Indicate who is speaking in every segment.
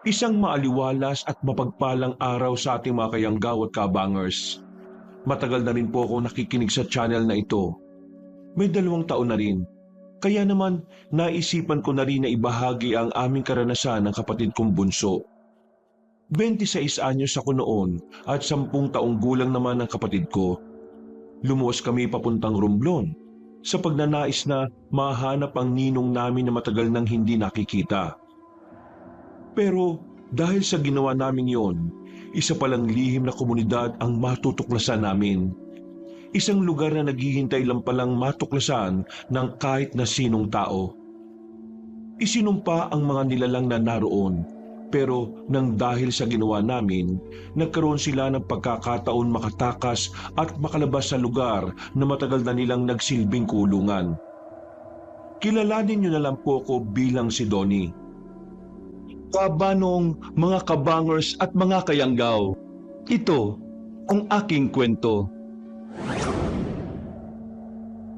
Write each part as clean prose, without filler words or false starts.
Speaker 1: Isang maaliwalas at mapagpalang araw sa ating mga kayanggaw at kabangers. Matagal na rin po ako nakikinig sa channel na ito. May 2 taon na rin. Kaya naman naisipan ko na rin na ibahagi ang aming karanasan ng kapatid kong bunso. 26 anyos ako noon at 10 taong gulang naman ang kapatid ko. Lumuwas kami papuntang Romblon sa pagnanais na mahanap ang ninong namin na matagal nang hindi nakikita. Pero dahil sa ginawa namin yon, isa palang lihim na komunidad ang matutuklasan namin. Isang lugar na naghihintay lang palang matuklasan ng kahit na sinong tao. Isinumpa ang mga nilalang na naroon, pero nang dahil sa ginawa namin, nagkaroon sila ng pagkakataon makatakas at makalabas sa lugar na matagal na nilang nagsilbing kulungan. Kilalanin niyo na lang po ko bilang si Donnie. Kabanong, mga kabangers at mga kayanggaw, ito ang aking kwento.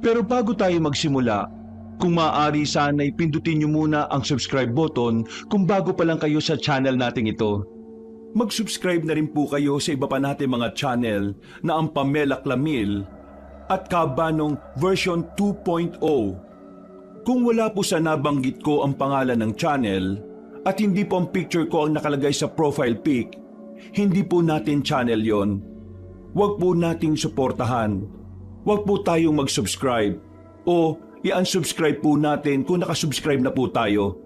Speaker 1: Pero bago tayo magsimula, kung maaari sana'y pindutin niyo muna ang subscribe button kung bago pa lang kayo sa channel nating ito. Mag-subscribe na rin po kayo sa iba pa nating mga channel na ang Pamela Clamil at Kabanong version 2.0. Kung wala po sa nabanggit ko ang pangalan ng channel, at hindi po ang picture ko ang nakalagay sa profile pic, hindi po natin channel yon. Huwag po nating suportahan. Huwag po tayong mag-subscribe o i-unsubscribe po natin kung nakasubscribe na po tayo.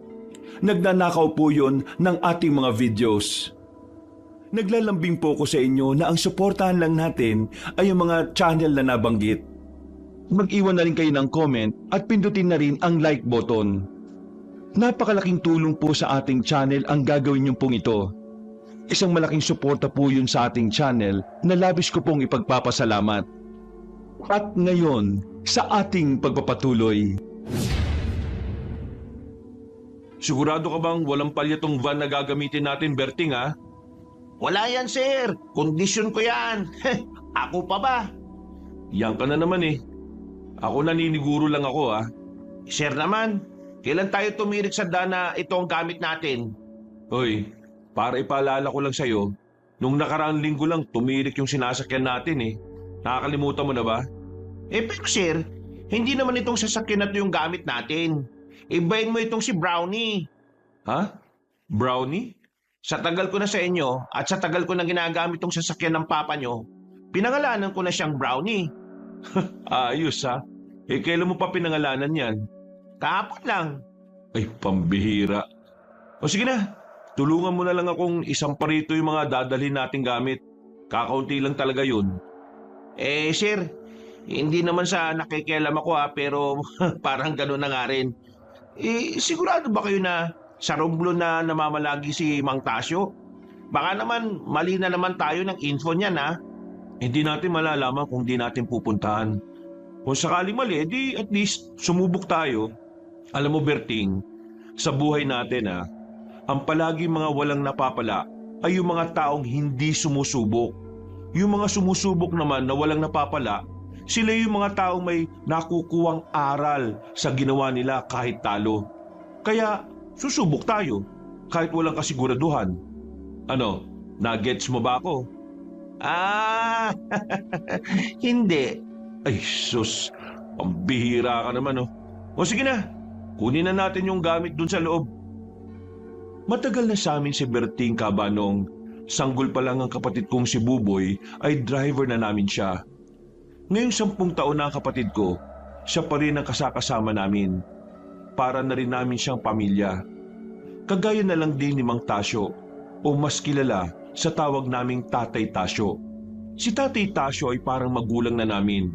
Speaker 1: Nagnanakaw po yon ng ating mga videos. Naglalambing po ko sa inyo na ang suportahan lang natin ay ang mga channel na nabanggit. Mag-iwan na rin kayo ng comment at pindutin na rin ang like button. Napakalaking tulong po sa ating channel ang gagawin niyo pong ito. Isang malaking suporta po yun sa ating channel na labis ko pong ipagpapasalamat. At ngayon, sa ating pagpapatuloy. Sigurado ka bang walang palya tong van na gagamitin natin, Berting, ha?
Speaker 2: Wala yan, sir. Kondisyon ko yan. Ako pa ba?
Speaker 1: Yan ka na naman eh. Ako naniniguro lang ako, ha?
Speaker 2: Sir naman, kailan tayo tumirik sa dana ito ang gamit natin?
Speaker 1: Hoy, para ipaalala ko lang sa'yo, nung nakaraang linggo lang tumirik yung sinasakyan natin eh. Nakakalimutan mo na ba?
Speaker 2: Pero sir, hindi naman itong sasakyan na ito yung gamit natin. Ibahin mo itong si Brownie.
Speaker 1: Ha? Brownie?
Speaker 2: Sa tagal ko na sa inyo at sa tagal ko na ginagamit itong sasakyan ng papa nyo, pinangalanan ko na siyang Brownie.
Speaker 1: Ayos ha? Kailan mo pa pinangalanan yan?
Speaker 2: Kahapon lang.
Speaker 1: Ay, pambihira. O sige na, tulungan mo na lang akong isang parito yung mga dadalhin nating gamit. Kakaunti lang talaga yun.
Speaker 2: Sir, hindi naman sa nakikialam ako pero parang gano'n na nga rin. Sigurado ba kayo na sa Romblon na namamalagi si Mang Tasyo? Baka naman mali na naman tayo ng info niyan ha?
Speaker 1: Hindi natin malalaman kung di natin pupuntahan. Kung sakali mali, di at least sumubok tayo. Alam mo, Berting, sa buhay natin ang palagi mga walang napapala ay yung mga taong hindi sumusubok. Yung mga sumusubok naman na walang napapala, sila yung mga taong may nakukuwang aral sa ginawa nila kahit talo. Kaya susubok tayo kahit walang kasiguraduhan. Ano, nagets mo ba ako?
Speaker 2: Hindi.
Speaker 1: Ay sus, pambihira ka naman oh. O sige na, kunin na natin yung gamit dun sa loob. Matagal na sa amin si Berting, Kabanong. Sanggol pa lang ang kapatid kong si Buboy ay driver na namin siya. Ngayong 10 taon na ang kapatid ko, siya pa rin ang kasakasama namin. Para na rin namin siyang pamilya. Kagaya na lang din ni Mang Tasyo, o mas kilala sa tawag naming Tatay Tasyo. Si Tatay Tasyo ay parang magulang na namin.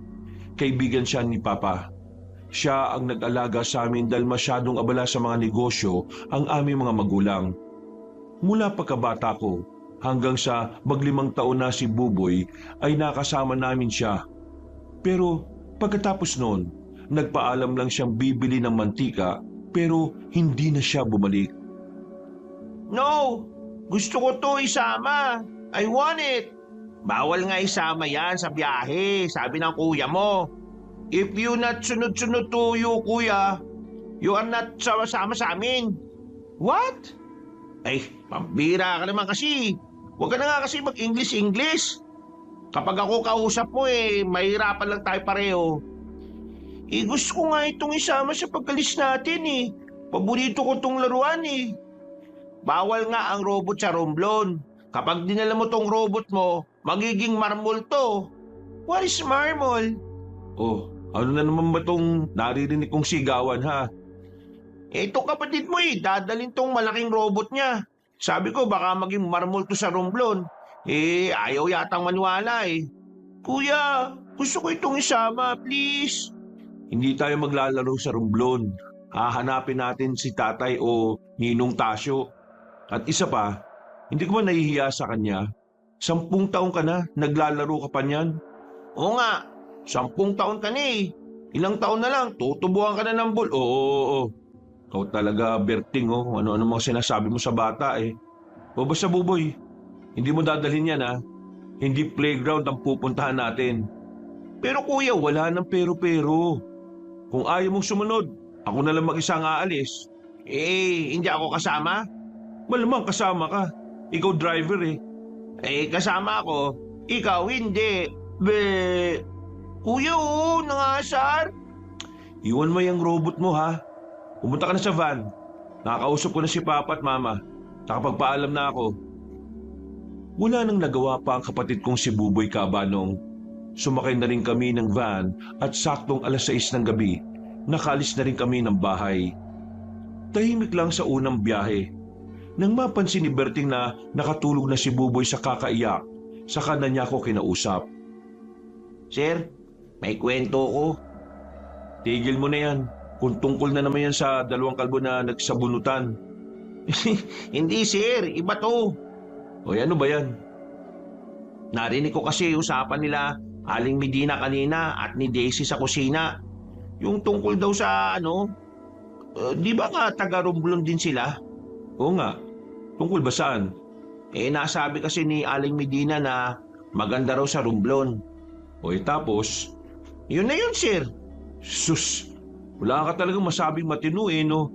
Speaker 1: Kaibigan siya ni Papa. Siya ang nag-alaga sa amin dahil masyadong abala sa mga negosyo ang aming mga magulang. Mula pagkabata ko hanggang sa 5 taon na si Buboy ay nakasama namin siya. Pero pagkatapos noon, nagpaalam lang siyang bibili ng mantika pero hindi na siya bumalik.
Speaker 2: No! Gusto ko to isama. I want it. Bawal nga isama yan sa biyahe, sabi ng kuya mo. If you not sunod-sunod to you, kuya, you are not sama-sama sa amin. What? Ay, pambira ka naman kasi. Huwag ka na nga kasi mag-English-English. Kapag ako kausap mo mahirapan lang tayo pareho. Gusto ko nga itong isama sa pagkalis natin Paborito ko tong laruan Bawal nga ang robot sa Romblon. Kapag dinala mo tong robot mo, magiging marmol to. What is marmol?
Speaker 1: Oh, ano na naman ba tong naririnig kong sigawan ha?
Speaker 2: Itong kapatid mo dadalhin tong malaking robot niya. Sabi ko baka maging marmol to sa Romblon. Ayaw yatang maniwala Kuya, gusto ko itong isama, please.
Speaker 1: Hindi tayo maglalaro sa Romblon. Hahanapin natin si tatay o Ninong Tasyo. At isa pa, hindi ko ba nahihiya sa kanya? 10 taong ka na, naglalaro ka pa niyan.
Speaker 2: Oo nga, 10 taon ka na Ilang taon na lang, tutubuhan ka na ng ball.
Speaker 1: Oo. Ikaw talaga, Berting, ano-ano mga sinasabi mo sa bata O basta, Buboy, hindi mo dadalhin yan Hindi playground ang pupuntahan natin. Pero kuya, wala nang pero-pero. Kung ayaw mong sumunod, ako na lang mag-isa ang aalis.
Speaker 2: Hindi ako kasama?
Speaker 1: Malamang kasama ka. Ikaw driver
Speaker 2: Kasama ako. Ikaw hindi. Kuya nangasar.
Speaker 1: Iwan mo yung robot mo ha. Pumunta ka na sa van. Nakakausap ko na si Papa at Mama. Nakapagpaalam na ako. Wala nang nagawa pa ang kapatid kong si Buboy Cabanong. Sumakay na rin kami ng van at saktong 6:00 ng gabi, nakalis na rin kami ng bahay. Tahimik lang sa unang biyahe. Nang mapansin ni Berting na nakatulog na si Buboy sa kakaiyak, saka na niya ako kinausap.
Speaker 2: Sir, may kwento ko.
Speaker 1: Tigil mo na yan. Kung tungkol na naman yan sa 2 kalbo na nagsabunutan.
Speaker 2: Hindi sir, iba to.
Speaker 1: O ano ba yan?
Speaker 2: Narinig ko kasi usapan nila Aling Medina kanina at ni Daisy sa kusina. Yung tungkol daw sa di ba nga taga Romblon din sila?
Speaker 1: Oo nga. Tungkol ba saan?
Speaker 2: Nasabi kasi ni Aling Medina na maganda raw sa Romblon.
Speaker 1: O tapos?
Speaker 2: Yun na yun sir.
Speaker 1: Sus, wala ka talagang masabing matino no?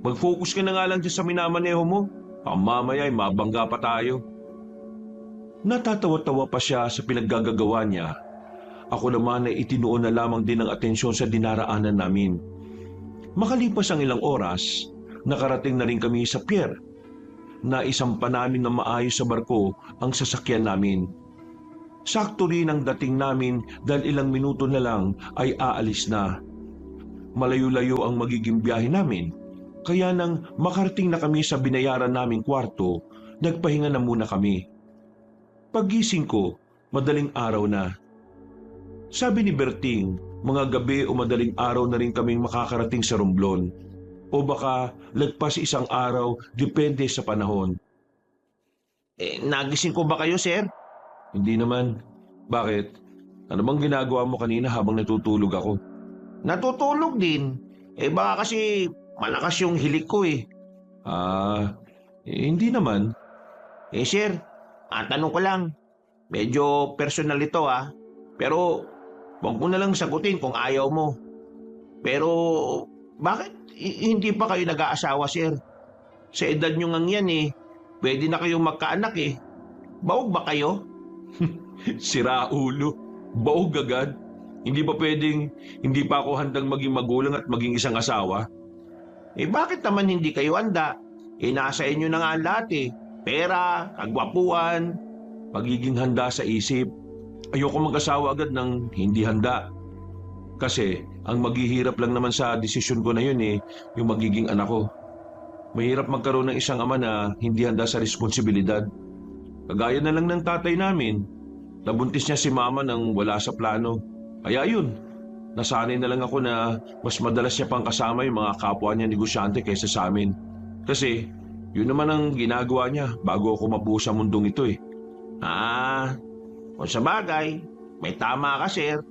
Speaker 1: Mag-focus ka na nga lang dyan sa minamaneho mo. Mamaya mabangga pa tayo. Natatawa-tawa pa siya sa pinaggagawa niya. Ako naman ay itinuon na lamang din ang atensyon sa dinaraanan namin. Makalipas ang ilang oras, nakarating na rin kami sa pier. Naisampa namin na maayos sa barko ang sasakyan namin. Sakto rin ang dating namin dahil ilang minuto na lang ay aalis na. Malayo-layo ang magiging biyahe namin. Kaya nang makarating na kami sa binayaran naming kwarto, nagpahinga na muna kami. Paggising ko, madaling araw na. Sabi ni Berting, mga gabi o madaling araw na rin kaming makakarating sa Romblon. O baka lagpas 1 araw, depende sa panahon.
Speaker 2: Nagising ko ba kayo sir?
Speaker 1: Hindi naman. Bakit? Ano bang ginagawa mo kanina habang natutulog ako?
Speaker 2: Natutulog din. Baka kasi malakas yung hilik ko
Speaker 1: Hindi naman.
Speaker 2: Sir, tanong ko lang. Medyo personal ito Pero huwag mo na lang sagutin kung ayaw mo. Pero bakit hindi pa kayo nag-aasawa sir? Sa edad nyo ngang yan pwede na kayong magkaanak Bawog ba kayo?
Speaker 1: Sira ulo. Baog agad. Hindi ba pwedeng hindi pa ako handang maging magulang at maging isang asawa?
Speaker 2: Bakit naman hindi kayo handa? Nasa inyo na nga ang lahat Pera, kagwapuan.
Speaker 1: Pagiging handa sa isip. Ayoko mag-asawa agad ng hindi handa. Kasi ang maghihirap lang naman sa desisyon ko na yun yung magiging anak ko. Mahirap magkaroon ng isang ama na hindi handa sa responsibilidad. Kagaya na lang ng tatay namin. Nabuntis niya si mama nang wala sa plano. Kaya yun, nasanay na lang ako na mas madalas niya pang kasama yung mga kapwa niya negosyante kaysa sa amin. Kasi yun naman ang ginagawa niya bago ako mabuo sa mundong ito
Speaker 2: Kung sa bagay, may tama ka sir.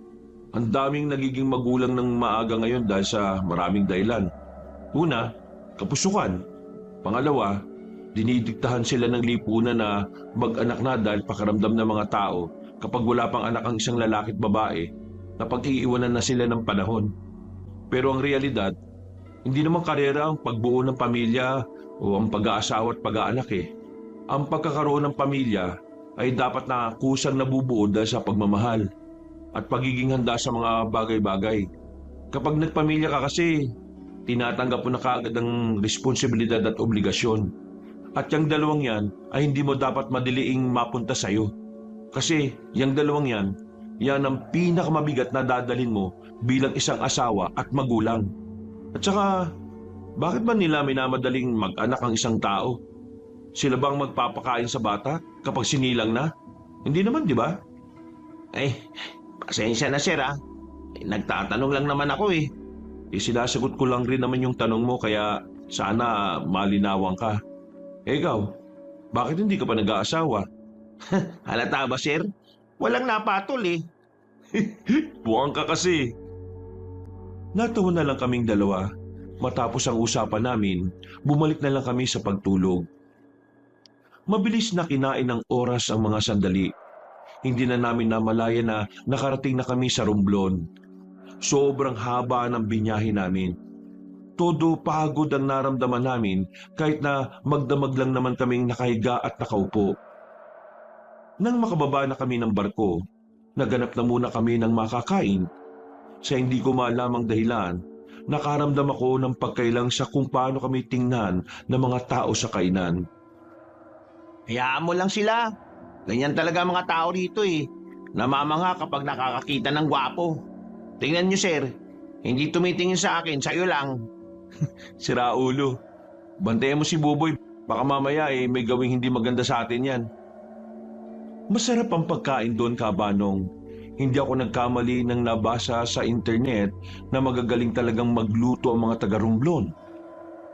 Speaker 1: Ang daming nagiging magulang ng maaga ngayon dahil sa maraming dahilan. Una, kapusukan. Pangalawa, dinidiktahan sila ng lipunan na mag-anak na dahil pakaramdam ng mga tao kapag wala pang anak ang isang lalaki at babae na pag-iiwanan na sila ng panahon. Pero ang realidad, hindi naman karera ang pagbuo ng pamilya
Speaker 2: o ang pag-aasawa at pag-aanak eh. Ang pagkakaroon ng pamilya ay dapat na kusang nabubuo dahil sa pagmamahal at pagiging handa sa mga bagay-bagay. Kapag nagpamilya ka kasi, tinatanggap mo na kaagad ang responsibilidad at obligasyon. At yung dalawang yan ay hindi mo dapat madiliing mapunta sa'yo. Kasi yung dalawang yan ang pinakamabigat na dadalhin mo bilang isang asawa at magulang. At saka, bakit ba nila minamadaling mag-anak ang isang tao? Sila bang magpapakain sa bata kapag sinilang na? Hindi naman, di ba? Eh, pasensya na sir ah. Nagtatanong lang naman ako eh. Sinasagot ko lang rin naman yung tanong mo kaya sana malinawan ka. Ikaw, bakit hindi ka pa nag-aasawa? Halata ba sir? Walang napatol eh. Buwang ka kasi. Natawa na lang kaming dalawa. Matapos ang usapan namin, bumalik na lang kami sa pagtulog. Mabilis na kinain ng oras ang mga sandali. Hindi na namin namalayan na nakarating na kami sa Romblon. Sobrang haba ng binyahe namin. Todo pagod ang naramdaman namin kahit na magdamag lang naman kaming nakahiga at nakaupo. Nang makababa na kami ng barko, naganap na muna kami ng makakain. Sa hindi ko maalamang dahilan, nakaramdam ako ng pagkailang sa kung paano kami tingnan ng mga tao sa kainan. Hayaan mo lang sila. Ganyan talaga ang mga tao rito eh. Namamangha kapag nakakakita ng gwapo. Tingnan nyo sir, hindi tumitingin sa akin, sa'yo lang. Sira ulo. Bantayan mo si Buboy, baka mamaya may gawing hindi maganda sa atin yan. Masarap ang pagkain doon, Kabanong. Hindi ako nagkamali nang nabasa sa internet na magagaling talagang magluto ang mga taga-Romblon.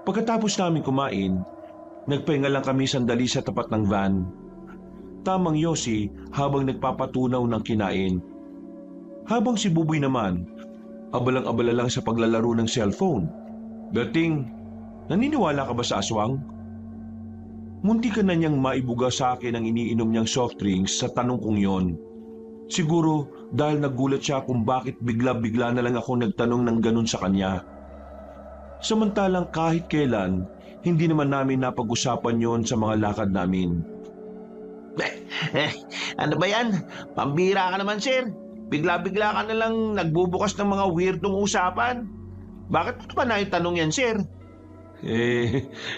Speaker 2: Pagkatapos namin kumain, nagpahinga lang kami sandali sa tapat ng van. Tamang yosi habang nagpapatunaw ng kinain. Habang si Buboy naman, abalang-abala lang sa paglalaro ng cellphone. Berting, naniniwala ka ba sa aswang? Munti ka na niyang maibuga sa akin ang iniinom niyang soft drinks sa tanong kong yon. Siguro dahil nagulat siya kung bakit bigla-bigla na lang ako nagtanong ng ganun sa kanya. Samantalang kahit kailan, hindi naman namin napag-usapan yon sa mga lakad namin. Ano ba yan? Pambira ka naman sir. Bigla-bigla ka na lang nagbubukas ng mga weirdong usapan. Bakit mo pa na itanong yan sir?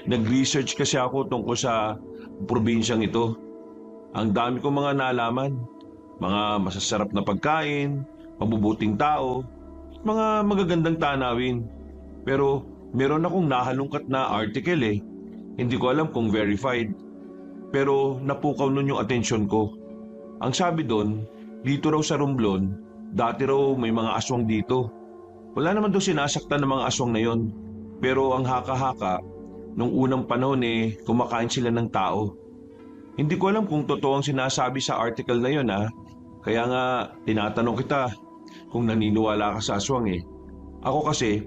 Speaker 2: Nag-research kasi ako tungkol sa probinsyang ito. Ang dami kong mga nalaman. Mga masasarap na pagkain, mabubuting tao, mga magagandang tanawin. Pero meron akong nahalungkat na article eh. Hindi ko alam kung verified. Pero napukaw nun yung atensyon ko. Ang sabi doon, dito raw sa Romblon, dati raw may mga aswang dito. Wala naman daw sinasaktan ng mga aswang na yon. Pero ang haka-haka, nung unang panahon kumakain sila ng tao. Hindi ko alam kung totoo ang sinasabi sa article na yon ha. Kaya nga tinatanong kita kung naniniwala ka sa aswang eh. Ako kasi,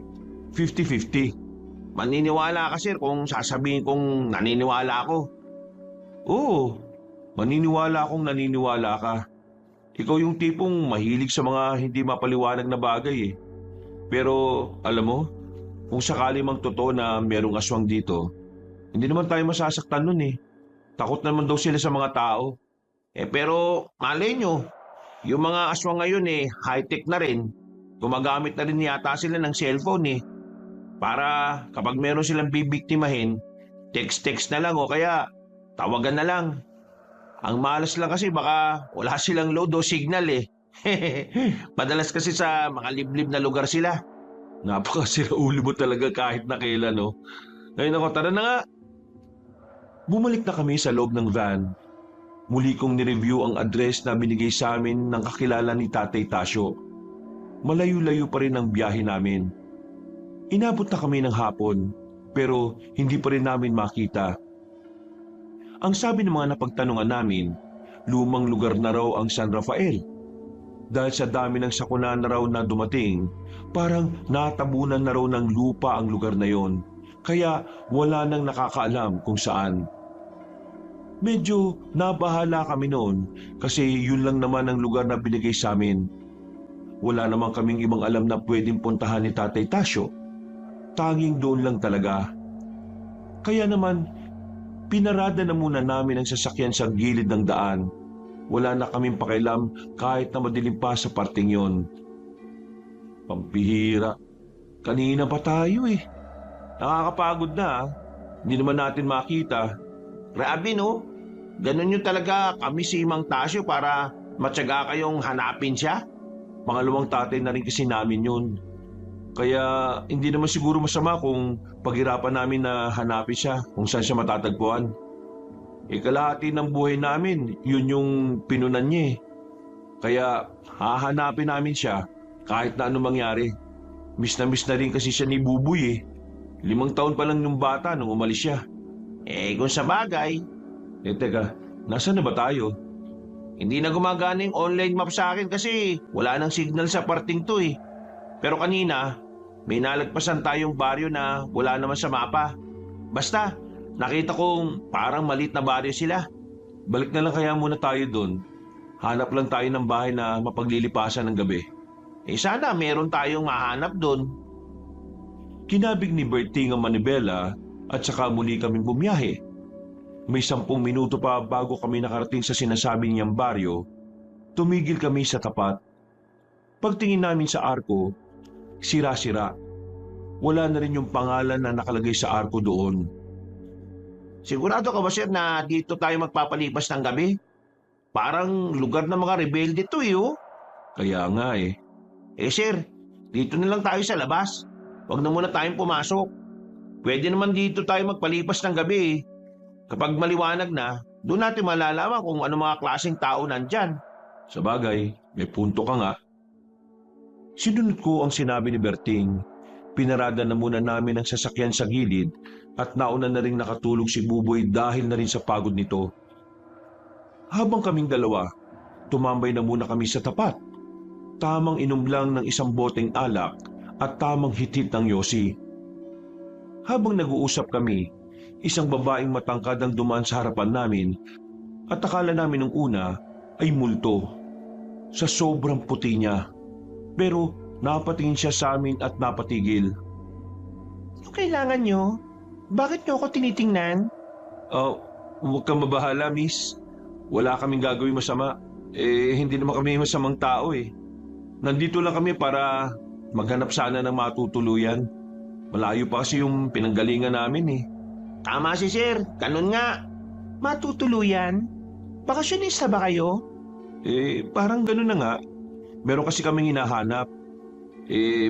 Speaker 2: 50-50. Maniniwala ka sir kung sasabihin kong naniniwala ako. Oo, maniniwala akong naniniwala ka. Ikaw yung tipong mahilig sa mga hindi mapaliwanag na bagay eh. Pero alam mo, kung sakali mang totoo na merong aswang dito, hindi naman tayo masasaktan nun eh. Takot naman daw sila sa mga tao. Pero malay nyo, yung mga aswang ngayon high-tech na rin. Gumagamit na rin yata sila ng cellphone eh. Para kapag meron silang bibiktimahin, text-text na lang o kaya tawagan na lang. Ang malas lang kasi baka wala silang load o signal eh. Madalas kasi sa makaliblib na lugar sila. Napakasira ulo mo talaga kahit na kailan no. Ngayon ako, tara na nga. Bumalik na kami sa loob ng van. Muli kong nireview ang address na binigay sa amin ng kakilala ni Tatay Tasyo. Malayo-layo pa rin ang biyahe namin. Inabot na kami ng hapon, pero hindi pa rin namin makita. Ang sabi ng mga napagtanungan namin, lumang lugar na raw ang San Rafael. Dahil sa dami ng sakuna na raw na dumating, parang natabunan na raw ng lupa ang lugar na yon. Kaya wala nang nakakaalam kung saan. Medyo nabahala kami noon kasi yun lang naman ang lugar na binigay sa amin. Wala naman kaming ibang alam na pwedeng puntahan ni Tatay Tasyo. Tanging doon lang talaga.
Speaker 1: Kaya naman, pinarada na muna namin ang sasakyan sa gilid ng daan. Wala na kaming pakialam kahit na madilim pa sa parting yon. Pampihira. Kanina pa tayo eh. Nakakapagod na ah. Hindi naman natin makita.
Speaker 2: Grabe no? Ganun yun talaga kami si Mang Tasyo para matyaga kayong hanapin siya?
Speaker 1: Pangalawang tatay na rin kasi namin yun. Kaya hindi naman siguro masama kung paghirapan namin na hanapin siya kung saan siya matatagpuan. Kalahati ng buhay namin, yun yung pinunan niya eh. Kaya hahanapin namin siya kahit na anong mangyari. Miss na rin kasi siya ni Buboy eh. 5 taon pa lang yung bata nung umalis siya.
Speaker 2: Kung sa bagay,
Speaker 1: Teka, nasaan na ba tayo?
Speaker 2: hindi na gumagana yung online map sa akin kasi wala nang signal sa parting to eh. Pero kanina, may nalagpasan tayong baryo na wala naman sa mapa. Basta, nakita kong parang malit na baryo sila.
Speaker 1: Balik na lang kaya muna tayo doon. Hanap lang tayo ng bahay na mapaglilipasan ng gabi.
Speaker 2: Sana meron tayong mahanap doon.
Speaker 1: Kinabig ni Berting ang manibela at saka muli kaming bumiyahe. May 10 minuto pa bago kami nakarating sa sinasabi niyang baryo, tumigil kami sa tapat. Pagtingin namin sa arko, sira-sira. Wala na rin yung pangalan na nakalagay sa arko doon.
Speaker 2: Sigurado ka ba sir na dito tayo magpapalipas ng gabi? Parang lugar ng mga rebelde to eh oh.
Speaker 1: Kaya nga eh.
Speaker 2: Sir, dito na lang tayo sa labas. Huwag na muna tayong pumasok. Pwede naman dito tayo magpalipas ng gabi eh. Kapag maliwanag na, doon natin malalaman kung ano mga klaseng tao nandyan.
Speaker 1: Sa bagay, may punto ka nga. Sinunod ko ang sinabi ni Berting. Pinarada na muna namin ang sasakyan sa gilid at nauna na ring nakatulog si Buboy dahil na rin sa pagod nito. Habang kaming dalawa, tumambay na muna kami sa tapat. Tamang inom lang ng 1 boteng alak at tamang hitit ng yosi. Habang nag-uusap kami, isang babaeng matangkad ang dumaan sa harapan namin at akala namin nung una ay multo sa sobrang puti niya. Pero napatingin siya sa amin at napatigil.
Speaker 2: Ano kailangan nyo? Bakit nyo ako tinitingnan?
Speaker 1: Huwag kang mabahala, miss. Wala kaming gagawin masama. Hindi naman kami masamang tao eh. Nandito lang kami para maghanap sana ng matutuluyan. Malayo pa kasi yung pinanggalingan namin eh.
Speaker 2: Tama si sir, ganun nga. Matutuluyan? Bakasyonista ba kayo?
Speaker 1: Parang ganun na nga. Meron kasi kaming hinahanap.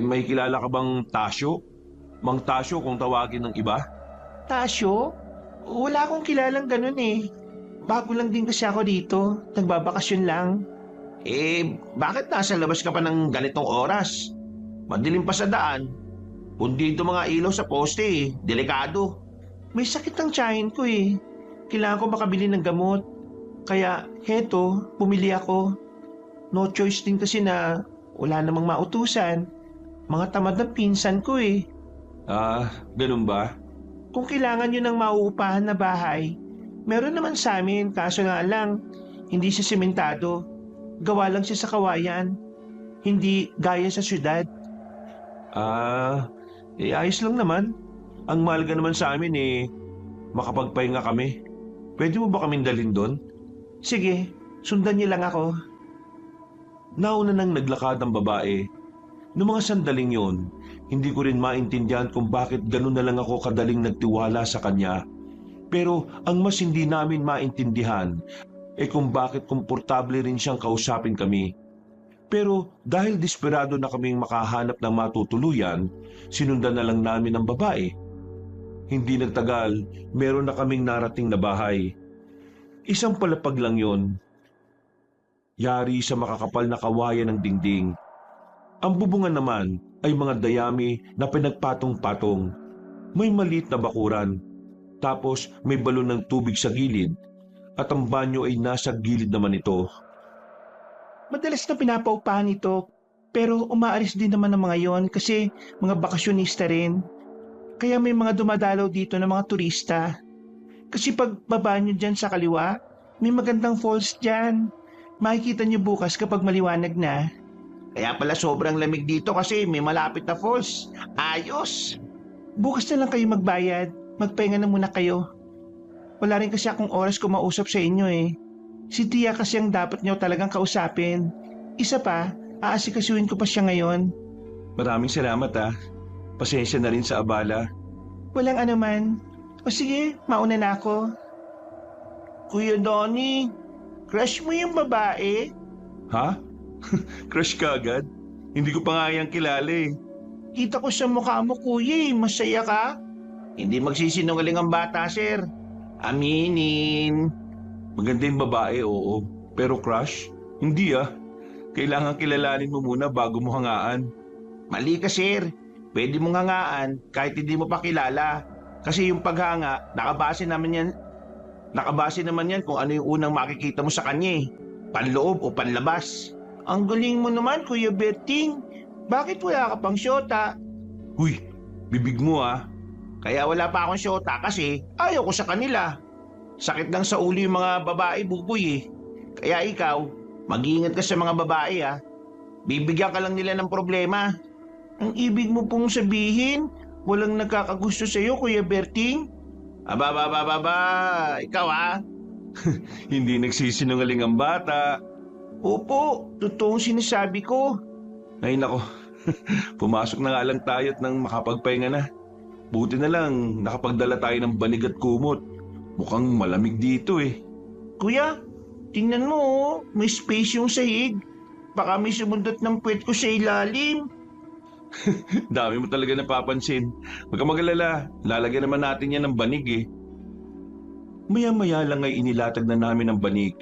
Speaker 1: May kilala ka bang Tasyo? Mang Tasyo kung tawagin ng iba?
Speaker 2: Tasyo? Wala akong kilalang ganun eh. Bago lang din kasi ako dito. Nagbabakasyon lang. Bakit nasa labas ka pa ng ganitong oras? Madilim pa sa daan. Pundido mga ilaw sa poste eh. Delikado. May sakit ang tiyahin ko eh. Kailangan ko makabili ng gamot. Kaya heto, pumili ako. No choice din kasi na wala namang mautusan. Mga tamad ng pinsan ko eh.
Speaker 1: Ganun ba?
Speaker 2: Kung kailangan nyo ng mauupahan na bahay, meron naman sa amin kaso nga lang, hindi siya sementado. Gawa lang siya sa kawayan. Hindi gaya sa syudad.
Speaker 1: Ayos lang naman. Ang mahalaga naman sa amin makapagpahinga kami. Pwede mo ba kaming dalhin doon?
Speaker 2: Sige, sundan niyo lang ako.
Speaker 1: Nauna nang naglakad ang babae. Noong mga sandaling yon, hindi ko rin maintindihan kung bakit ganun na lang ako kadaling nagtiwala sa kanya. Pero ang mas hindi namin maintindihan kung bakit komportable rin siyang kausapin kami. Pero dahil desperado na kaming makahanap ng matutuluyan, sinundan na lang namin ang babae. Hindi nagtagal, meron na kaming narating na bahay. Isang palapag lang yon. Yari sa makakapal na kawayan ng dingding. Ang bubungan naman ay mga dayami na pinagpatong-patong. May maliit na bakuran. Tapos may balon ng tubig sa gilid. At ang banyo ay nasa gilid naman ito.
Speaker 2: Madalas na pinapaupahan ito, pero umaalis din naman ng mga yon kasi mga bakasyonista rin. Kaya may mga dumadalaw dito ng mga turista. Kasi pag baba nyo dyan sa kaliwa, may magandang falls dyan. Makikita nyo bukas kapag maliwanag na. Kaya pala sobrang lamig dito kasi may malapit na falls. Ayos! Bukas na lang kayo magbayad.
Speaker 3: magpahinga na muna kayo. Wala rin kasi akong oras kumausap sa inyo eh. Si Tia kasi ang dapat niyo talagang kausapin. Isa pa, aasikasuhin ko pa siya ngayon.
Speaker 1: Maraming salamat ah. Pasensya na rin sa abala.
Speaker 3: Walang anuman. O sige, mauna na ako.
Speaker 2: Kuya Donnie, crush mo yung babae?
Speaker 1: Ha? Crush ka agad? Hindi ko pa nga yan kilala eh.
Speaker 2: Kita ko sa mukha mo, kuya, masaya ka? Hindi magsisinungaling ang bata, sir. Aminin.
Speaker 1: Maganda yung babae, oo. Pero crush? Hindi ah. Kailangan kilalanin mo muna bago mo hangaan.
Speaker 2: Mali ka, sir. Pwede mong hangaan kahit hindi mo pa kilala. Kasi yung paghanga, nakabase naman yan kung ano yung unang makikita mo sa kanya eh. Panloob o panlabas. Ang galing mo naman, Kuya Berting. Bakit wala ka pang syota?
Speaker 1: Huy, bibig mo ah.
Speaker 2: Kaya wala pa akong syota kasi ayaw ko sa kanila. Sakit lang sa ulo yung mga babae, buboy eh. Kaya ikaw, mag-iingat ka sa mga babae ah. Bibigyan ka lang nila ng problema. Ang ibig mo pong sabihin, walang nagkakagusto sa'yo, Kuya Berting? Aba, ikaw ah.
Speaker 1: Hindi nagsisinungaling ang bata.
Speaker 2: Opo, totoong sinasabi ko.
Speaker 1: Ay nako, pumasok na nga lang tayo at nang makapagpahinga na. Buti na lang nakapagdala tayo ng banig at kumot. Mukhang malamig dito eh.
Speaker 2: Kuya, tingnan mo oh, may space yung sahig. Baka may sumundot ng puwet ko sa ilalim.
Speaker 1: Dami mo talaga napapansin. Huwag kang mag-alala, lalagyan naman natin yan ng banig eh. Maya-maya lang ay inilatag na namin ang banig.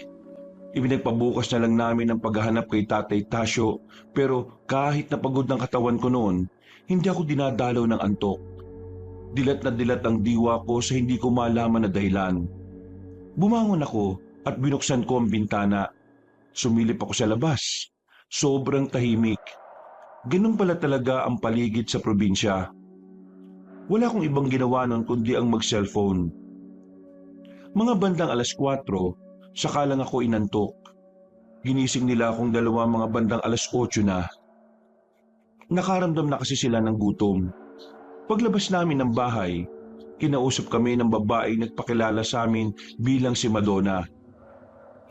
Speaker 1: Ibinagpabukas na lang namin ang paghahanap kay Tatay Tasyo, pero kahit napagod ng katawan ko noon, hindi ako dinadalaw ng antok. Dilat na dilat ang diwa ko sa hindi ko malaman na dahilan. Bumangon ako at binuksan ko ang bintana. Sumilip ako sa labas. Sobrang tahimik. Ganun pala talaga ang paligid sa probinsya. Wala akong ibang ginawa noon kundi ang mag-cellphone. Mga bandang 4:00, saka lang ako inantok. Ginising nila akong mga bandang 8:00 na. Nakaramdam na kasi sila ng gutom. Paglabas namin ng bahay, kinausap kami ng babaeng nagpakilala sa amin bilang si Madonna.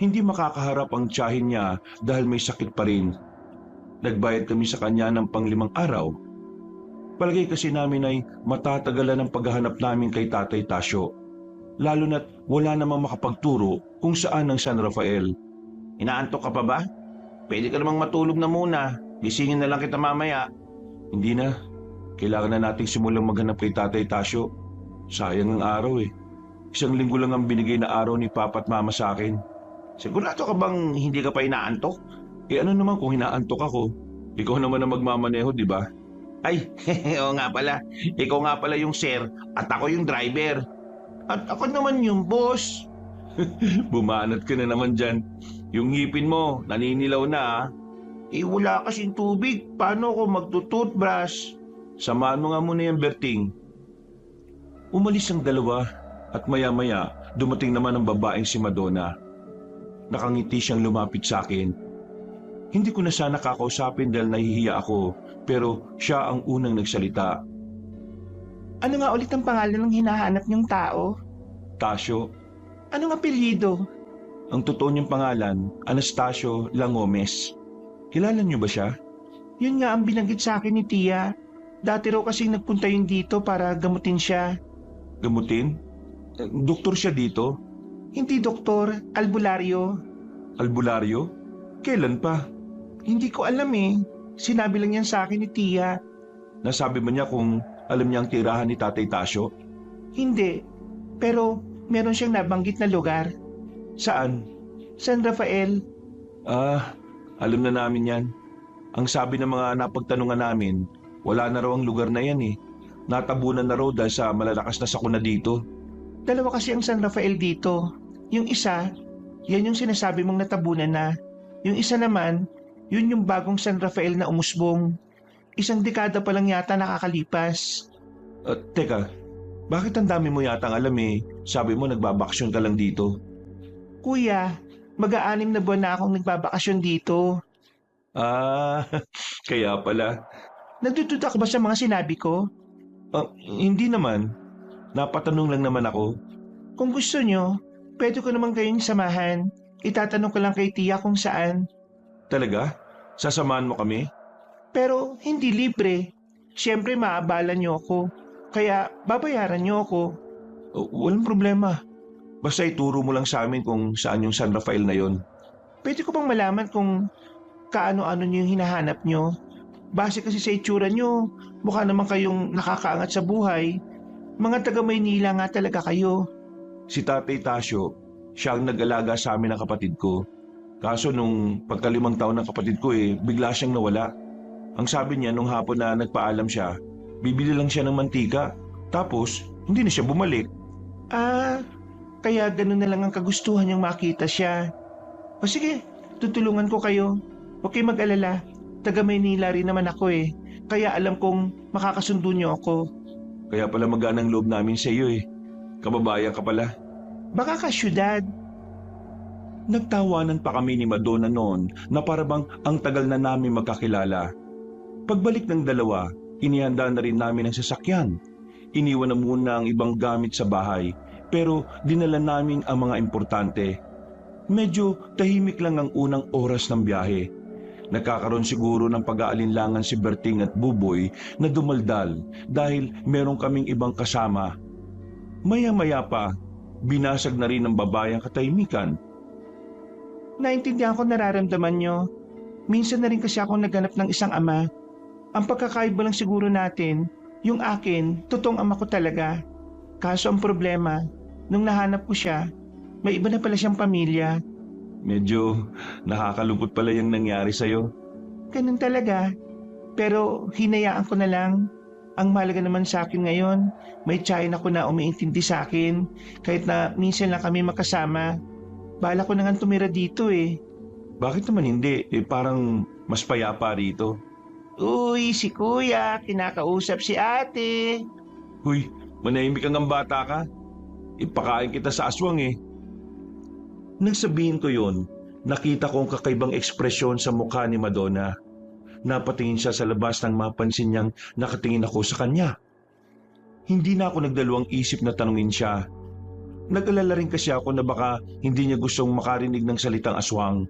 Speaker 1: Hindi makakaharap ang tiyahin niya dahil may sakit pa rin. Nagbayad kami sa kanya ng 5 araw. Palagay kasi namin ay matatagalan ang paghahanap namin kay Tatay Tasyo. Lalo na't wala namang makapagturo kung saan ang San Rafael.
Speaker 2: Inaantok ka pa ba? Pwede ka namang matulog na muna. Gisingin na lang kita mamaya.
Speaker 1: Hindi na. Kailangan na nating simulang maghanap kay Tatay Tasyo. Sayang ang araw eh. 1 linggo lang ang binigay na araw ni Papa at Mama sa akin.
Speaker 2: Sigurado ka bang hindi ka pa inaantok?
Speaker 1: Eh ano naman kung hinaantok ako? Ikaw naman ang magmamaneho, di ba?
Speaker 2: Ay, oo nga pala. Ikaw nga pala yung sir at ako yung driver. At ako naman yung boss.
Speaker 1: Bumanat ka na naman dyan. Yung ngipin mo, naninilaw na ah.
Speaker 2: Eh wala kasing tubig. Paano ako magtutoothbrush?
Speaker 1: Samahan mo nga muna yung Berting. Umalis ang dalawa at maya-maya dumating naman ang babaeng si Madonna. Nakangiti siyang lumapit sa akin. Hindi ko na sana kakausapin dahil nahihiya ako, pero siya ang unang nagsalita.
Speaker 3: Ano nga ulit ang pangalan ng hinahanap niyong tao?
Speaker 1: Tasyo.
Speaker 3: Anong apelyido?
Speaker 1: Ang totoo niyang pangalan, Anastasio Langomes. Kilala niyo ba siya?
Speaker 3: Yun nga ang binanggit sa akin ni Tia. Dati raw kasing nagpunta yun dito para gamutin siya.
Speaker 1: Gamutin? Doktor siya dito?
Speaker 3: Hindi doktor, albularyo.
Speaker 1: Albularyo? Kailan pa?
Speaker 3: Hindi ko alam eh. Sinabi lang yan sa akin ni Tia.
Speaker 1: Nasabi ba niya kung alam niya ang tirahan ni Tatay Tasyo?
Speaker 3: Hindi. Pero meron siyang nabanggit na lugar.
Speaker 1: Saan?
Speaker 3: San Rafael.
Speaker 1: Ah, alam na namin yan. Ang sabi ng mga napagtanungan namin, wala na raw ang lugar na yan eh. Natabunan na raw dahil sa malalakas na sakuna dito.
Speaker 3: Dalawa kasi ang San Rafael dito. Yung isa, yan yung sinasabi mong natabunan na. Yung isa naman, yun yung bagong San Rafael na umusbong. 1 dekada pa lang yata nakakalipas.
Speaker 1: Teka, bakit ang dami mo yatang alam eh? Sabi mo nagbabakasyon ka lang dito.
Speaker 3: Kuya, mag-6 na buwan na akong nagbabakasyon dito.
Speaker 1: Ah, kaya pala.
Speaker 3: Nagdududa ka ba sa mga sinabi ko?
Speaker 1: Hindi naman. Napatanong lang naman ako.
Speaker 3: Kung gusto nyo, pwede ko naman kayong samahan. Itatanong ko lang kay Tia kung saan.
Speaker 1: Talaga? Sasamahan mo kami?
Speaker 3: Pero hindi libre. Siyempre maabala nyo ako. Kaya babayaran nyo ako.
Speaker 1: Walang problema. Basta ituro mo lang sa amin kung saan yung San Rafael na yon.
Speaker 3: Pwede ko bang malaman kung kaano-ano nyo yung hinahanap nyo? Base kasi sa itsura nyo, mukha naman kayong nakakaangat sa buhay. Mga taga Maynila nga talaga kayo.
Speaker 1: Si Tatay Tasyo, siya ang nag-alaga sa amin ng kapatid ko. Kaso nung pagka-5 taon ng kapatid ko bigla siyang nawala. Ang sabi niya nung hapon na nagpaalam siya, bibili lang siya ng mantika. Tapos, hindi na siya bumalik.
Speaker 3: Ah, kaya ganun na lang ang kagustuhan niyang makita siya. O sige, tutulungan ko kayo. Huwag kayong mag-alala. Taga Maynila rin naman ako Kaya alam kong makakasundo niyo ako.
Speaker 1: Kaya pala magaan ang loob namin sa iyo Kababayan ka pala.
Speaker 3: Baka ka syudad.
Speaker 1: Nagtawanan pa kami ni Madonna noon na parabang ang tagal na namin magkakilala. Pagbalik ng dalawa, inihanda na rin namin ang sasakyan. Iniwan na muna ang ibang gamit sa bahay, pero dinala namin ang mga importante. Medyo tahimik lang ang unang oras ng biyahe. Nagkakaroon siguro ng pag-aalinlangan si Berting at Buboy na dumaldal dahil meron kaming ibang kasama. Maya-maya pa, binasag na rin ng babae ang katahimikan.
Speaker 3: Naintindihan ko nararamdaman nyo. Minsan na rin kasi ako naghanap ng isang ama. Ang pagkakaiba lang siguro natin, yung akin, totoong ama ko talaga. Kaso ang problema, nung nahanap ko siya, may iba na pala siyang pamilya.
Speaker 1: Medyo nakakalungkot pala yung nangyari sa'yo.
Speaker 3: Ganun talaga. Pero hinayaan ko na lang. Ang mahalaga naman sa akin ngayon, may tiyahin ako na umiintindi sa akin. Kahit na minsan lang kami makasama. Bala ko na nga tumira dito
Speaker 1: Bakit naman hindi? Parang mas payapa rito.
Speaker 3: Uy, si kuya, kinakausap si ate.
Speaker 1: Huy, manahimik kang ang bata ka. Ipakain kita sa aswang Nang sabihin ko yon, nakita ko ang kakaibang ekspresyon sa mukha ni Madonna. Napatingin siya sa labas nang mapansin niyang nakatingin ako sa kanya. Hindi na ako nagdalawang isip na tanungin siya. Nag-alala rin kasi ako na baka hindi niya gustong makarinig ng salitang aswang.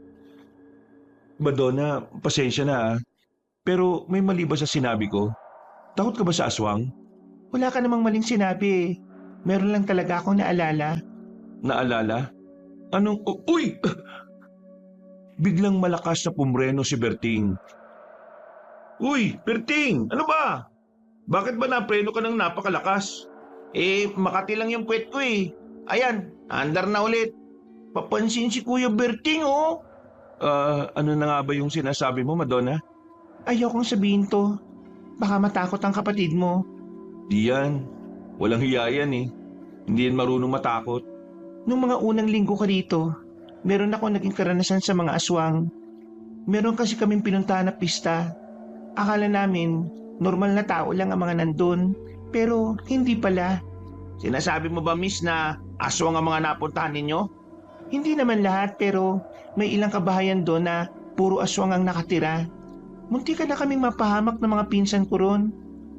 Speaker 1: Madonna, pasensya na Pero may mali ba sa sinabi ko? Takot ka ba sa aswang?
Speaker 3: Wala ka namang maling sinabi. Meron lang talaga akong naalala.
Speaker 1: Naalala? Anong... Uy! Biglang malakas na pumreno si Berting. Uy, Berting! Ano ba? Bakit ba napreno ka ng napakalakas?
Speaker 2: Makati lang yung puwet ko Ayan, andar na ulit. Papansin si Kuya Berting
Speaker 1: Ano na nga ba yung sinasabi mo, Madonna?
Speaker 3: Ayokong sabihin to. Baka matakot ang kapatid mo.
Speaker 1: Di yan. Walang hiya yan Hindi yan marunong matakot.
Speaker 3: Nung mga unang linggo ka dito, meron ako naging karanasan sa mga aswang. Meron kasi kaming pinuntahan na pista. Akala namin, normal na tao lang ang mga nandun. Pero hindi pala.
Speaker 2: Sinasabi mo ba, miss, na aswang ang mga napuntahan ninyo?
Speaker 3: Hindi naman lahat pero may ilang kabahayan doon na puro aswang ang nakatira. Munti ka na kaming mapahamak ng mga pinsan ko ron.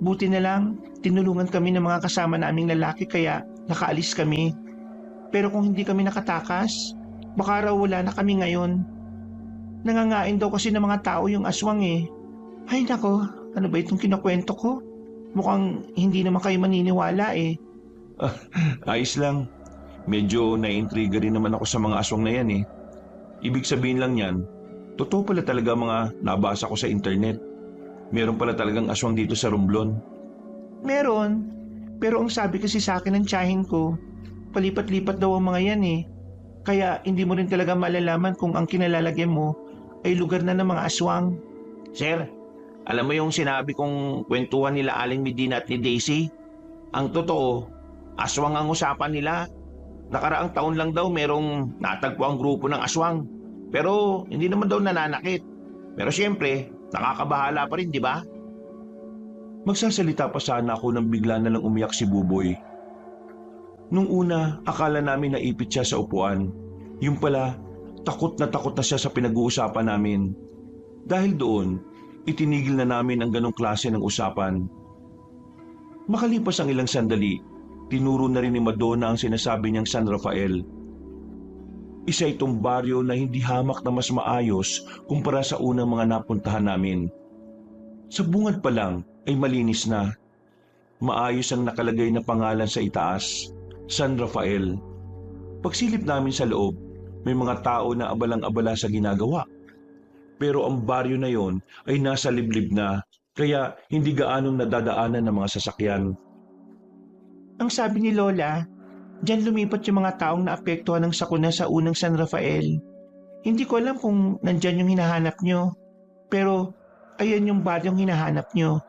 Speaker 3: Buti na lang, tinulungan kami ng mga kasama naming lalaki kaya nakaalis kami. Pero kung hindi kami nakatakas, baka raw wala na kami ngayon. Nangangain daw kasi ng mga tao yung aswang Ay nako, ano ba itong kinukwento ko? Mukhang hindi naman kayo maniniwala
Speaker 1: Ayos lang. Medyo naiintriga rin naman ako sa mga aswang na yan Ibig sabihin lang yan, totoo pala talaga mga nabasa ko sa internet. Meron pala talagang aswang dito sa Romblon.
Speaker 3: Meron, pero ang sabi kasi sa akin ng tiyahin ko, palipat-lipat daw ang mga yan Kaya hindi mo rin talaga malalaman kung ang kinalalagyan mo ay lugar na ng mga aswang.
Speaker 2: Sir, alam mo yung sinabi kong kwentuhan nila Aling Medina at ni Daisy? Ang totoo, aswang ang usapan nila. Nakaraang taon lang daw merong natagpo ang grupo ng aswang. Pero hindi naman daw nananakit. Pero siyempre, nakakabahala pa rin, di ba?
Speaker 1: Magsasalita pa sana ako nang bigla na lang umiyak si Buboy. Nung una, akala namin naipit siya sa upuan. Yung pala, takot na siya sa pinag-uusapan namin. Dahil doon, itinigil na namin ang ganong klase ng usapan. Makalipas ang ilang sandali, tinuro na rin ni Madonna ang sinasabi niyang San Rafael. Isa itong baryo na hindi hamak na mas maayos kumpara sa unang mga napuntahan namin. Sa bungad pa lang ay malinis na. Maayos ang nakalagay na pangalan sa itaas, San Rafael. Pagsilip namin sa loob, may mga tao na abalang-abala sa ginagawa. Pero ang baryo na yon ay nasa liblib na, kaya hindi gaanong nadadaanan ng mga sasakyan.
Speaker 3: Ang sabi ni Lola, diyan lumipat yung mga taong naapektuhan ng sakuna sa unang San Rafael. Hindi ko alam kung nandyan yung hinahanap nyo. Pero ayan yung baryong hinahanap nyo.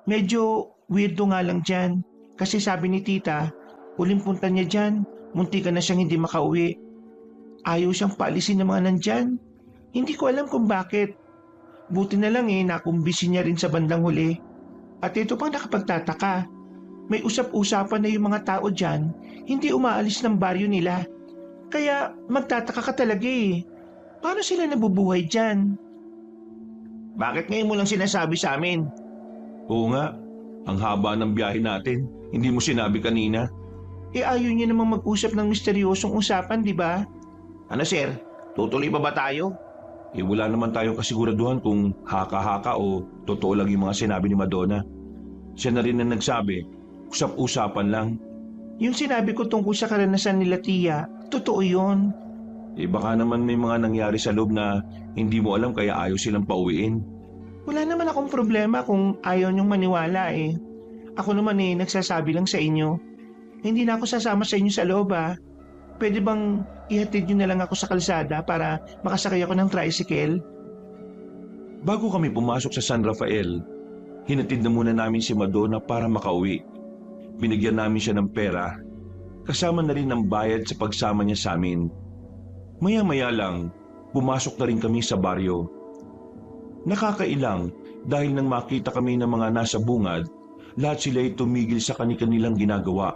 Speaker 3: Medyo weirdo nga lang dyan. Kasi sabi ni tita, huling punta niya dyan, munti ka na siyang hindi makauwi. Ayaw siyang paalisin ng mga nandyan. Hindi ko alam kung bakit. Buti na lang nakumbisi niya rin sa bandang huli. At ito pang nakapagtataka. May usap-usapan na yung mga tao dyan, hindi umaalis ng baryo nila. Kaya magtataka ka talaga Paano sila nabubuhay dyan?
Speaker 2: Bakit ngayon mo lang sinasabi sa amin?
Speaker 1: Oo nga, ang haba ng biyahe natin. Hindi mo sinabi kanina.
Speaker 3: Ayaw niya namang mag-usap ng misteryosong usapan, di ba?
Speaker 2: Ano sir, tutuloy pa ba tayo?
Speaker 1: Wala naman tayong kasiguraduhan kung haka-haka o totoo lang yung mga sinabi ni Madonna. Siya na rin ang nagsabi, usap-usapan lang.
Speaker 3: Yung sinabi ko tungkol sa karanasan nila Tia, totoo yun.
Speaker 1: Baka naman may mga nangyari sa loob na hindi mo alam kaya ayaw silang pauwiin.
Speaker 3: Wala naman akong problema kung ayaw niyong maniwala Ako naman nagsasabi lang sa inyo. Hindi na ako sasama sa inyo sa loob Pwede bang ihatid niyo na lang ako sa kalsada para makasakay ako ng tricycle?
Speaker 1: Bago kami pumasok sa San Rafael, hinatid na muna namin si Madonna para makauwi. Binigyan namin siya ng pera, kasama na rin ang bayad sa pagsama niya sa amin. Maya-maya lang, pumasok na rin kami sa baryo. Nakakailang dahil nang makita kami ng mga nasa bungad, lahat sila ay tumigil sa kani-kanilang ginagawa.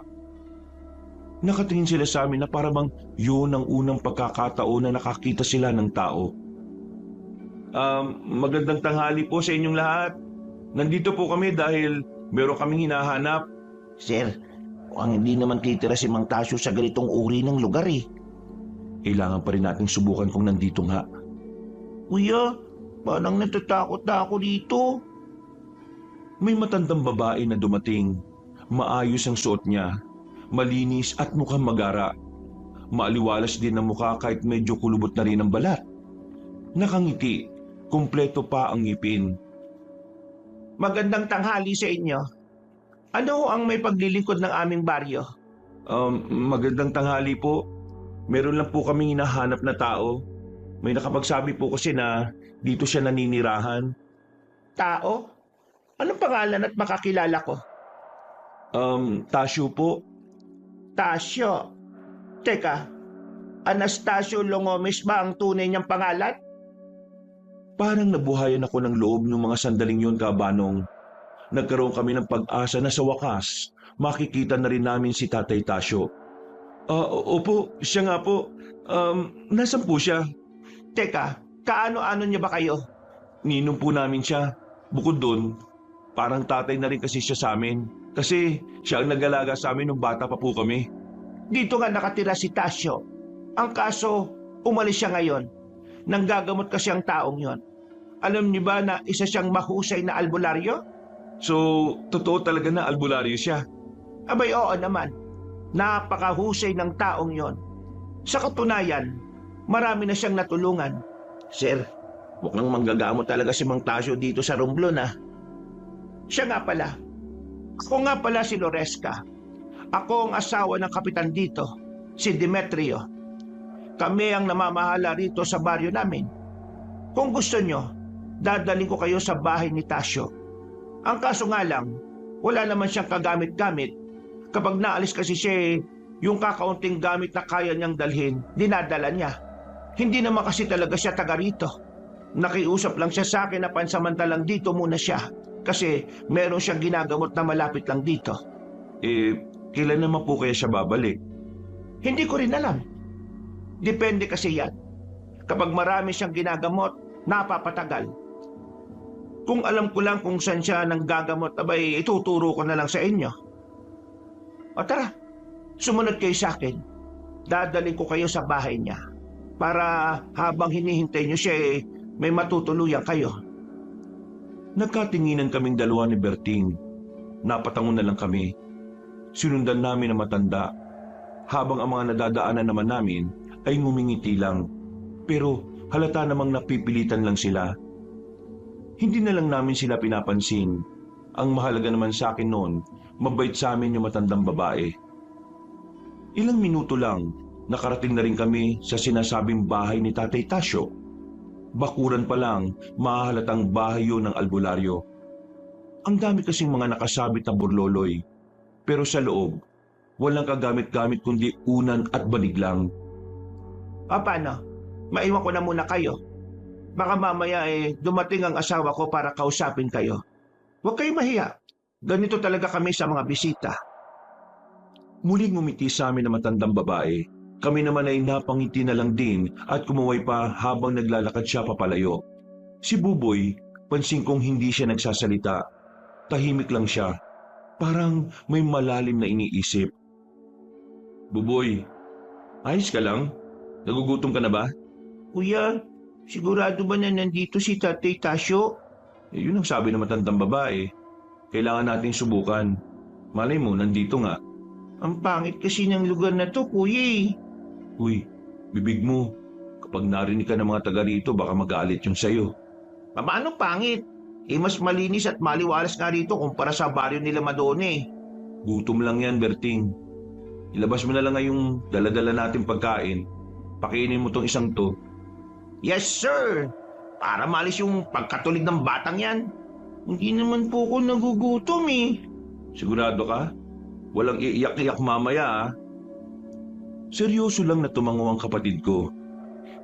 Speaker 1: Nakatingin sila sa amin na parang yun ang unang pagkakataon na nakakita sila ng tao. Magandang tanghali po sa inyong lahat. Nandito po kami dahil meron kaming hinahanap.
Speaker 2: Sir, mukhang hindi naman titira si Mang Tasyo sa ganitong uri ng lugar
Speaker 1: Kailangan pa rin nating subukan kung nandito nga.
Speaker 3: Kuya, parang natatakot na ako dito.
Speaker 1: May matandang babae na dumating. Maayos ang suot niya. Malinis at mukhang magara. Maaliwalas din ang mukha kahit medyo kulubot na rin ang balat. Nakangiti, kumpleto pa ang ngipin.
Speaker 3: Magandang tanghali sa inyo. Ano ang may paglilingkod ng aming baryo?
Speaker 1: Magandang tanghali po. Meron lang po kaming hinahanap na tao. May nakapagsabi po kasi na dito siya naninirahan.
Speaker 3: Tao? Anong pangalan at makakilala ko?
Speaker 1: Tasyo po.
Speaker 3: Tasyo. Teka, Anastasio Longomes ba ang tunay niyang pangalan?
Speaker 1: Parang nabuhayan ako ng loob ng mga sandaling yon, Kabanong. Nagkaroon kami ng pag-asa na sa wakas, makikita na rin namin si Tatay Tasyo. Opo, siya nga po. Nasaan po siya?
Speaker 3: Teka, kaano-ano niya ba kayo?
Speaker 1: Ninong po namin siya. Bukod doon, parang tatay na rin kasi siya sa amin. Kasi siya ang nag-alaga sa amin nung bata pa po kami.
Speaker 3: Dito nga nakatira si Tasyo. Ang kaso, umalis siya ngayon. Nanggagamot kasi ang taong yon. Alam niyo ba na isa siyang mahusay na albularyo?
Speaker 1: So, totoo talaga na albularyo siya?
Speaker 3: Abay, oo naman. Napakahusay ng taong yon. Sa katunayan, marami na siyang natulungan.
Speaker 2: Sir, mukhang manggagamot talaga si Mang Tasyo dito sa Romblon
Speaker 3: Siya nga pala. Ako nga pala si Loresca. Ako ang asawa ng kapitan dito, si Demetrio. Kami ang namamahala rito sa baryo namin. Kung gusto nyo, dadalhin ko kayo sa bahay ni Tasyo. Ang kaso nga lang, wala naman siyang kagamit-gamit. Kapag naalis kasi siya, yung kakaunting gamit na kaya niyang dalhin, dinadala niya. Hindi naman kasi talaga siya taga rito. Nakiusap lang siya sa akin na pansamantalang dito muna siya. Kasi meron siyang ginagamot na malapit lang dito.
Speaker 1: Kailan naman po kaya siya babalik?
Speaker 3: Hindi ko rin alam. Depende kasi yan. Kapag marami siyang ginagamot, napapatagal. Kung alam ko lang kung saan siya nang gagamot, abay ituturo ko na lang sa inyo. O tara,
Speaker 2: Sumunod kayo sa akin. Dadalhin ko kayo sa bahay niya para habang hinihintay niyo siya may matutuluyan kayo.
Speaker 1: Nagkatinginan kaming dalawa ni Berting. Napatangon na lang kami. Sinundan namin ang matanda. Habang ang mga nadadaanan naman namin ay ngumingiti lang. Pero halata namang napipilitan lang sila. Hindi na lang namin sila pinapansin. Ang mahalaga naman sa akin noon, mabait sa amin yung matandang babae. Ilang minuto lang, nakarating na rin kami sa sinasabing bahay ni Tatay Tasyo. Bakuran pa lang, mahahalatang bahay yun ng albularyo. Ang dami kasing mga nakasabit na burloloy. Pero sa loob, walang kagamit-gamit kundi unan at banig lang.
Speaker 2: Paano? Maiwan ko na muna kayo. Baka mamaya dumating ang asawa ko para kausapin kayo. Huwag kayong mahiya. Ganito talaga kami sa mga bisita.
Speaker 1: Muling ngumiti sa amin ang matandang babae. Kami naman ay napangiti na lang din at kumuway pa habang naglalakad siya papalayo. Si Buboy, pansin kong hindi siya nagsasalita. Tahimik lang siya. Parang may malalim na iniisip. Buboy, ayos ka lang? Nagugutom ka na ba?
Speaker 2: Kuya, sigurado ba na nandito si Tatay Tasyo?
Speaker 1: Yun ang sabi ng matandang babae. Kailangan nating subukan. Malay mo, nandito nga.
Speaker 2: Ang pangit kasi ng lugar na to, kuya.
Speaker 1: Uy, bibig mo. Kapag narinig ka ng mga taga rito, baka magalit yung sayo.
Speaker 2: Paano pangit? Mas malinis at maliwalas nga rito kumpara sa baryo nila Madone.
Speaker 1: Gutom lang yan, Berting. Ilabas mo na lang ngayong dala-dala natin pagkain. Pakainin mo tong isang to.
Speaker 2: Yes, sir. Para malis yung pagkatulig ng batang yan. Hindi naman po ako nagugutom
Speaker 1: Sigurado ka? Walang iiyak-iyak mamaya ah. Seryoso lang na tumango ang kapatid ko.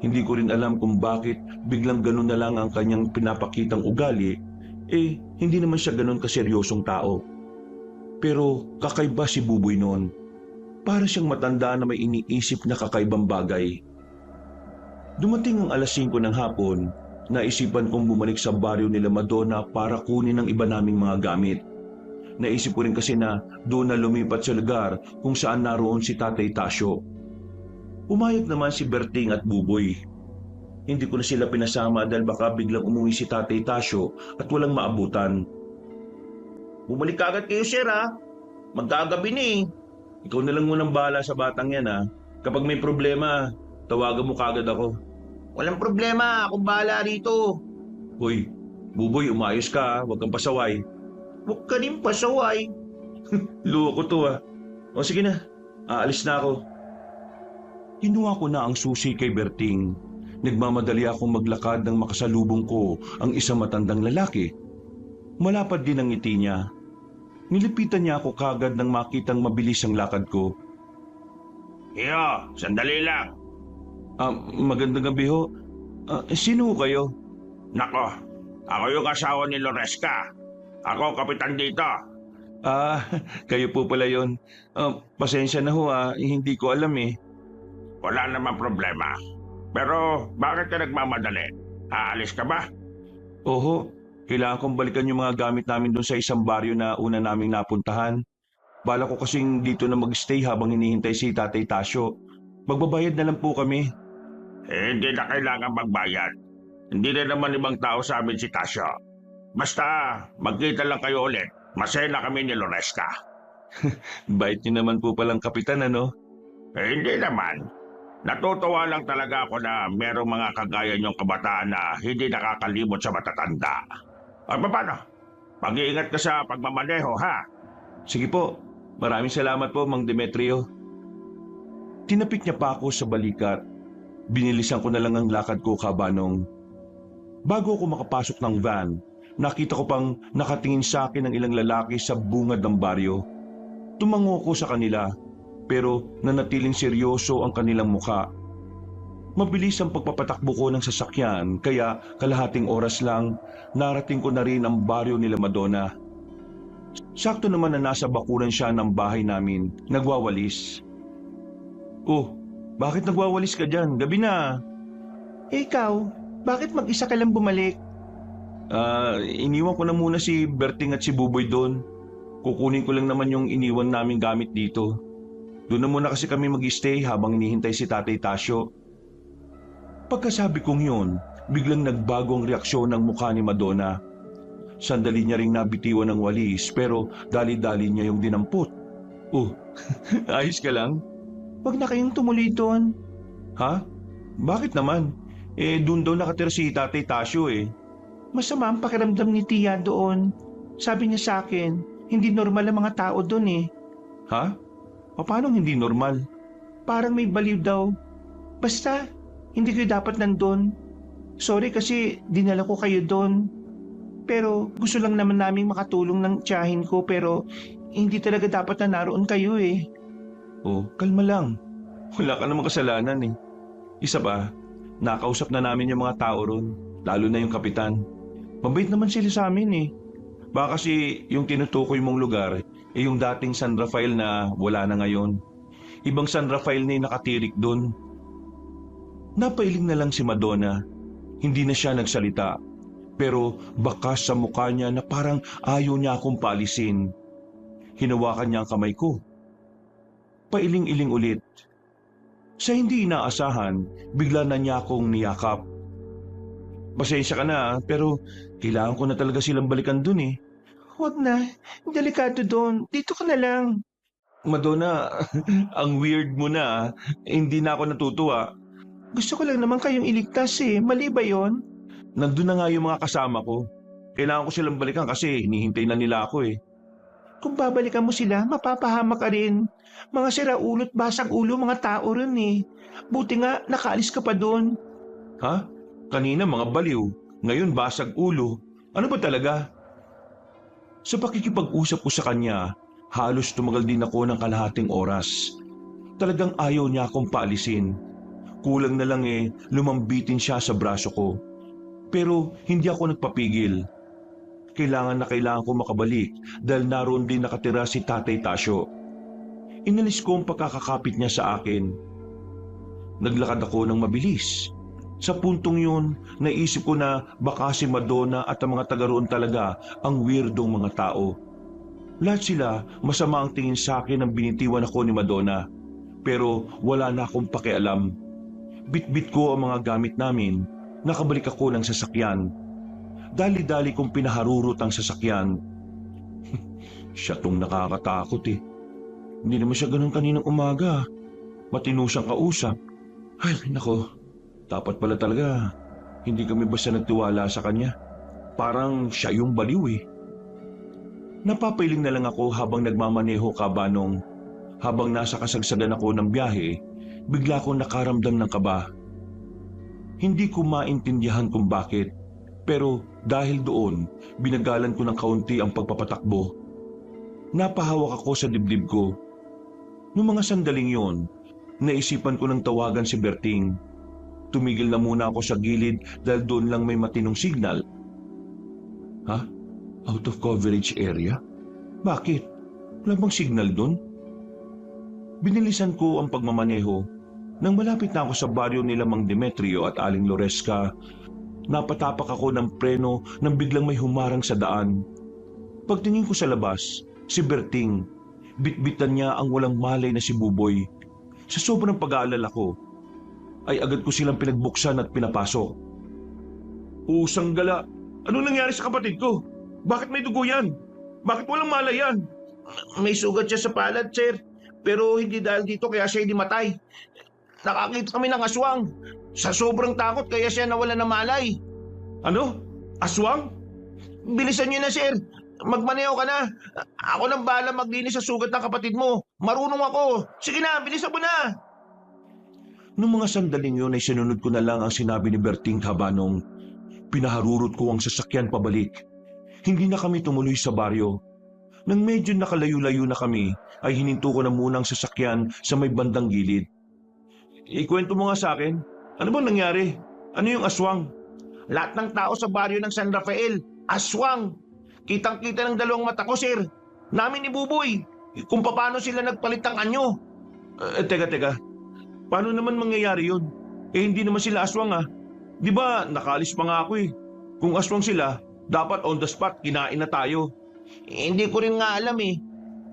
Speaker 1: Hindi ko rin alam kung bakit biglang ganun na lang ang kanyang pinapakitang ugali. Hindi naman siya ganun kaseryosong tao. Pero kakaiba si Buboy noon. Para siyang matanda na may iniisip na kakaibang bagay. Dumating ang alas 5 ng hapon, naisipan kong bumalik sa baryo nila Madonna para kunin ang iba naming mga gamit. Naisip ko rin kasi na doon na lumipat sa lugar kung saan naroon si Tatay Tasyo. Umayag naman si Berting at Buboy. Hindi ko na sila pinasama dahil baka biglang umuwi si Tatay Tasyo at walang maabutan.
Speaker 2: Bumalik agad kayo, sir, ha? Magkagabi na
Speaker 1: Ikaw na lang munang bahala sa batang yan ha. Kapag may problema, tawagan mo kagad ako.
Speaker 2: Walang problema, akong bahala rito.
Speaker 1: Hoy, Buboy, umayos ka ha. Huwag kang pasaway.
Speaker 2: Huwag ka rin pasaway.
Speaker 1: Loko to ha. O sige na, aalis na ako. Kinuha ko na ang susi kay Berting. Nagmamadali akong maglakad nang makasalubong ko ang isang matandang lalaki. Malapad din ang ngiti niya. Nilipitan niya ako kagad nang makitang mabilis ang lakad ko.
Speaker 2: Iyo, sandali lang.
Speaker 1: Magandang gabi ho. Sino kayo?
Speaker 2: Nako, ako yung asawa ni Loresca. Ako kapitan dito.
Speaker 1: Kayo po pala yun. Pasensya na ho hindi ko alam
Speaker 2: Wala namang problema. Pero bakit ka nagmamadali? Aalis ka ba?
Speaker 1: Oho, kailangan kong balikan yung mga gamit namin doon sa isang baryo na una naming napuntahan. Bala ko kasing dito na mag-stay habang hinihintay si Tatay Tasyo. Magbabayad na lang po kami.
Speaker 2: Hindi na kailangan magbayad. Hindi na naman ibang tao sa amin si Tasyo. Basta magkita lang kayo ulit. Masaya na kami ni Loresca.
Speaker 1: Bait niyo naman po palang kapitan, ano?
Speaker 2: Hindi naman. Natutuwa lang talaga ako na merong mga kagaya niyong kabataan na hindi nakakalimot sa matatanda. Paano? Mag-iingat ka sa pagmamaneho, ha?
Speaker 1: Sige po. Maraming salamat po, Mang Demetrio. Tinapik niya pa ako sa balikat. Binilisan ko na lang ang lakad ko, Kabanong. Bago ako makapasok ng van, nakita ko pang nakatingin sa akin ang ilang lalaki sa bungad ng baryo. Tumango ko sa kanila, pero nanatiling seryoso ang kanilang mukha. Mabilis ang pagpapatakbo ko ng sasakyan, kaya kalahating oras lang, narating ko na rin ang baryo nila Madonna. Sakto naman na nasa bakuran siya ng bahay namin, nagwawalis. Oh, bakit nagwawalis ka dyan? Gabi na.
Speaker 3: Ikaw, bakit mag-isa ka lang bumalik?
Speaker 1: Iniwan ko na muna si Berting at si Buboy doon. Kukunin ko lang naman yung iniwan naming gamit dito. Doon na muna kasi kami mag-stay habang hinihintay si Tatay Tasyo. Pagkasabi kong yun, biglang nagbago ang reaksyon ng mukha ni Madonna. Sandali niya ring nabitiwan ng walis pero dali-dali niya yung dinampot. Oh, ayos ka lang?
Speaker 3: Huwag na kayong tumuloy doon.
Speaker 1: Ha? Bakit naman? Doon daw nakatira si Tatay Tasyo eh.
Speaker 3: Masama ang pakiramdam ni Tia doon. Sabi niya sa akin, hindi normal ang mga tao doon eh.
Speaker 1: Ha? Paano hindi normal?
Speaker 3: Parang may baliw daw. Basta, hindi kayo dapat nandun. Sorry kasi dinala ko kayo doon. Pero gusto lang naman naming makatulong ng tiyahin ko pero hindi talaga dapat na naroon kayo eh.
Speaker 1: Oh, kalma lang. Wala ka namang kasalanan eh. Isa pa, nakausap na namin yung mga tao ron, lalo na yung kapitan. Mabait naman sila sa amin eh. Baka kasi yung tinutukoy mong lugar yung dating San Rafael na wala na ngayon. Ibang San Rafael na yung nakatirik doon. Napailing na lang si Madonna. Hindi na siya nagsalita. Pero bakas sa mukha niya na parang ayaw niya akong paalisin. Hinawakan niya ang kamay ko. Pailing-iling ulit. Sa hindi inaasahan, bigla na niya akong niyakap. Pasensya ka na pero kailangan ko na talaga silang balikan dun eh.
Speaker 3: Huwag na, delikado doon. Dito ka na lang.
Speaker 1: Madonna, ang weird mo na. Hindi na ako natutuwa.
Speaker 3: Gusto ko lang naman kayong iligtas eh. Mali ba yon?
Speaker 1: Nandun na nga yung mga kasama ko. Kailangan ko silang balikan kasi hinihintay na nila ako eh.
Speaker 3: Kung babalikan mo sila, mapapahama ka rin. Mga siraulo't basag ulo mga tao rin eh. Buti nga, nakaalis ka pa doon.
Speaker 1: Ha? Kanina mga baliw. Ngayon basag ulo. Ano ba talaga? Sa pakikipag-usap ko sa kanya, halos tumagal din ako ng kalahating oras. Talagang ayaw niya akong paalisin. Kulang na lang lumambitin siya sa braso ko. Pero hindi ako nagpapigil. Kailangan na kailangan ko makabalik dahil naroon din nakatira si Tatay Tasyo. Inalis ko ang pagkakakapit niya sa akin. Naglakad ako ng mabilis. Sa puntong yun, naisip ko na baka si Madonna at ang mga taga roon talaga ang weirdong mga tao. Lahat sila masama ang tingin sa akin nang binitiwan ako ni Madonna. Pero wala na akong pakialam. Bit-bit ko ang mga gamit namin. Nakabalik ako ng sasakyan. Dali-dali kong pinaharurot ang sasakyan. Siya tong nakakatakot eh. Hindi naman siya ganun kaninang umaga. Matino siyang kausap. Ay, nako. Dapat pala talaga, hindi kami basta nagtiwala sa kanya. Parang siya yung baliw eh. Napapailing na lang ako habang nagmamaneho kabanong. Habang nasa kasagsagan ako ng biyahe, bigla akong nakaramdam ng kaba. Hindi ko maintindihan kung bakit, pero dahil doon, binagalan ko ng kaunti ang pagpapatakbo. Napahawak ako sa dibdib ko. Noong mga sandaling yon, naisipan ko ng tawagan si Berting. Tumigil na muna ako sa gilid dahil doon lang may matinong signal. Ha? Out of coverage area? Bakit? Wala bang signal doon? Binilisan ko ang pagmamaneho. Nang malapit na ako sa baryo nila Mang Demetrio at Aling Loresca, napatapak ako ng preno nang biglang may humarang sa daan. Pagtingin ko sa labas, si Berting. Bitbitan niya ang walang malay na si Buboy. Sa sobrang pag-aalala ko, ay agad ko silang pinagbuksan at pinapasok. Usang gala, ano nangyari sa kapatid ko? Bakit may dugo yan? Bakit walang malay yan?
Speaker 2: May sugat siya sa palad, sir. Pero hindi dahil dito kaya siya hindi matay. Nakakita kami ng aswang. Sa sobrang takot kaya siya nawala ng malay.
Speaker 1: Ano? Aswang?
Speaker 2: Bilisan niyo na, sir. Magmaneho ka na. Ako nang bahala maglinis sa sugat ng kapatid mo. Marunong ako. Sige na, bilisan mo na.
Speaker 1: Noong mga sandaling yun ay sinunod ko na lang ang sinabi ni Berting Habanong. Pinaharurot ko ang sasakyan pabalik. Hindi na kami tumuloy sa baryo. Nang medyo nakalayo-layo na kami, ay hininto ko na muna ang sasakyan sa may bandang gilid. Ikwento mo nga sa akin, ano bang nangyari? Ano yung aswang?
Speaker 2: Lahat ng tao sa baryo ng San Rafael, aswang. Kitang-kita ng dalawang mata ko, sir. Namin ni Buboy. Kung paano sila nagpalit ng anyo.
Speaker 1: Teka. Paano naman mangyayari yun? Hindi naman sila aswang ah. Di ba nakaalis pa nga ako eh. Kung aswang sila, dapat on the spot kinain na tayo.
Speaker 2: Hindi ko rin nga alam eh.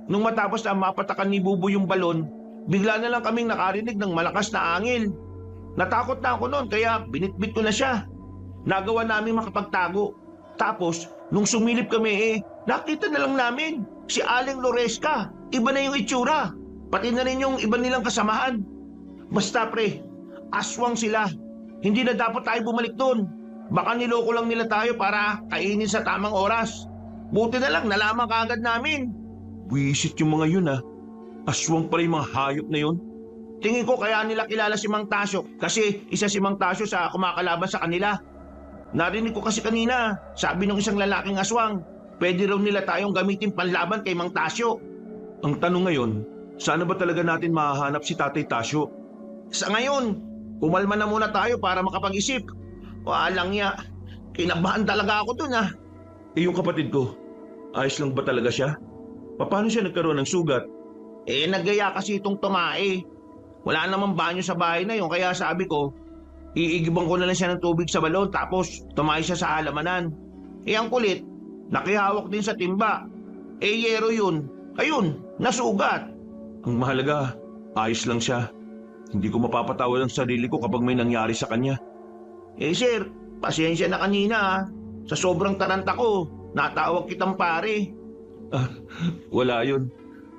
Speaker 2: Nung matapos na mapatakan ni Buboy yung balon, bigla na lang kaming nakarinig ng malakas na angin. Natakot na ako noon kaya binitbit ko na siya. Nagawa namin makapagtago. Tapos, nung sumilip kami nakita na lang namin si Aling Loresca. Iba na yung itsura. Pati na rin yung iba nilang kasamahan. Basta pre, aswang sila. Hindi na dapat tayo bumalik doon. Baka niloko lang nila tayo para kainin sa tamang oras. Buti na lang nalaman kaagad namin.
Speaker 1: Wisit yung mga yun Aswang pala yung mga hayop na yun.
Speaker 2: Tingin ko kaya nila kilala si Mang Tasyo kasi isa si Mang Tasyo sa kumakalaban sa kanila. Narinig ko kasi kanina, sabi ng isang lalaking aswang, pwede raw nila tayong gamitin panlaban kay Mang Tasyo.
Speaker 1: Ang tanong ngayon, sana ba talaga natin mahahanap si Tatay Tasyo?
Speaker 2: Sa ngayon, kumalma na muna tayo para makapag-isip. Walang ya, kinabahan talaga ako dun
Speaker 1: Yung kapatid ko, ayos lang ba talaga siya? Paano siya nagkaroon ng sugat?
Speaker 2: Nagaya kasi itong tumae. Wala namang banyo sa bahay na yun kaya sabi ko, iigibang ko na lang siya ng tubig sa balon tapos tumae siya sa halamanan. Ang kulit, nakihawak din sa timba. Yero yun. Ayun, nasugat.
Speaker 1: Ang mahalaga, ayos lang siya. Hindi ko mapapatawad ang sarili ko kapag may nangyari sa kanya.
Speaker 2: Sir, pasensya na kanina Sa sobrang taranta ko, natawag kitang pare.
Speaker 1: Wala yun.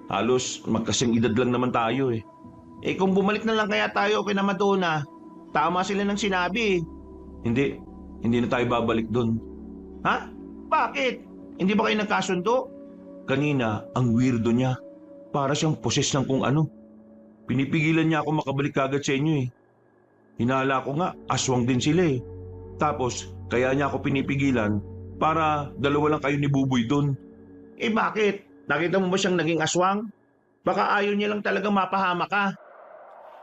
Speaker 1: Halos magkasing edad lang naman tayo .
Speaker 2: Kung bumalik na lang kaya tayo kina Madonna, tama sila ng sinabi.
Speaker 1: Hindi na tayo babalik doon.
Speaker 2: Ha? Bakit? Hindi ba kayo nagkasundo?
Speaker 1: Kanina, ang weirdo niya. Para siyang poses ng kung ano. Pinipigilan niya ako makabalik kagad sa inyo . Hinala ko nga, aswang din sila . Tapos, kaya niya ako pinipigilan para dalawa lang kayo ni Buboy doon.
Speaker 2: Bakit? Nakita mo ba siyang naging aswang? Baka ayaw niya lang talagang mapahama ka.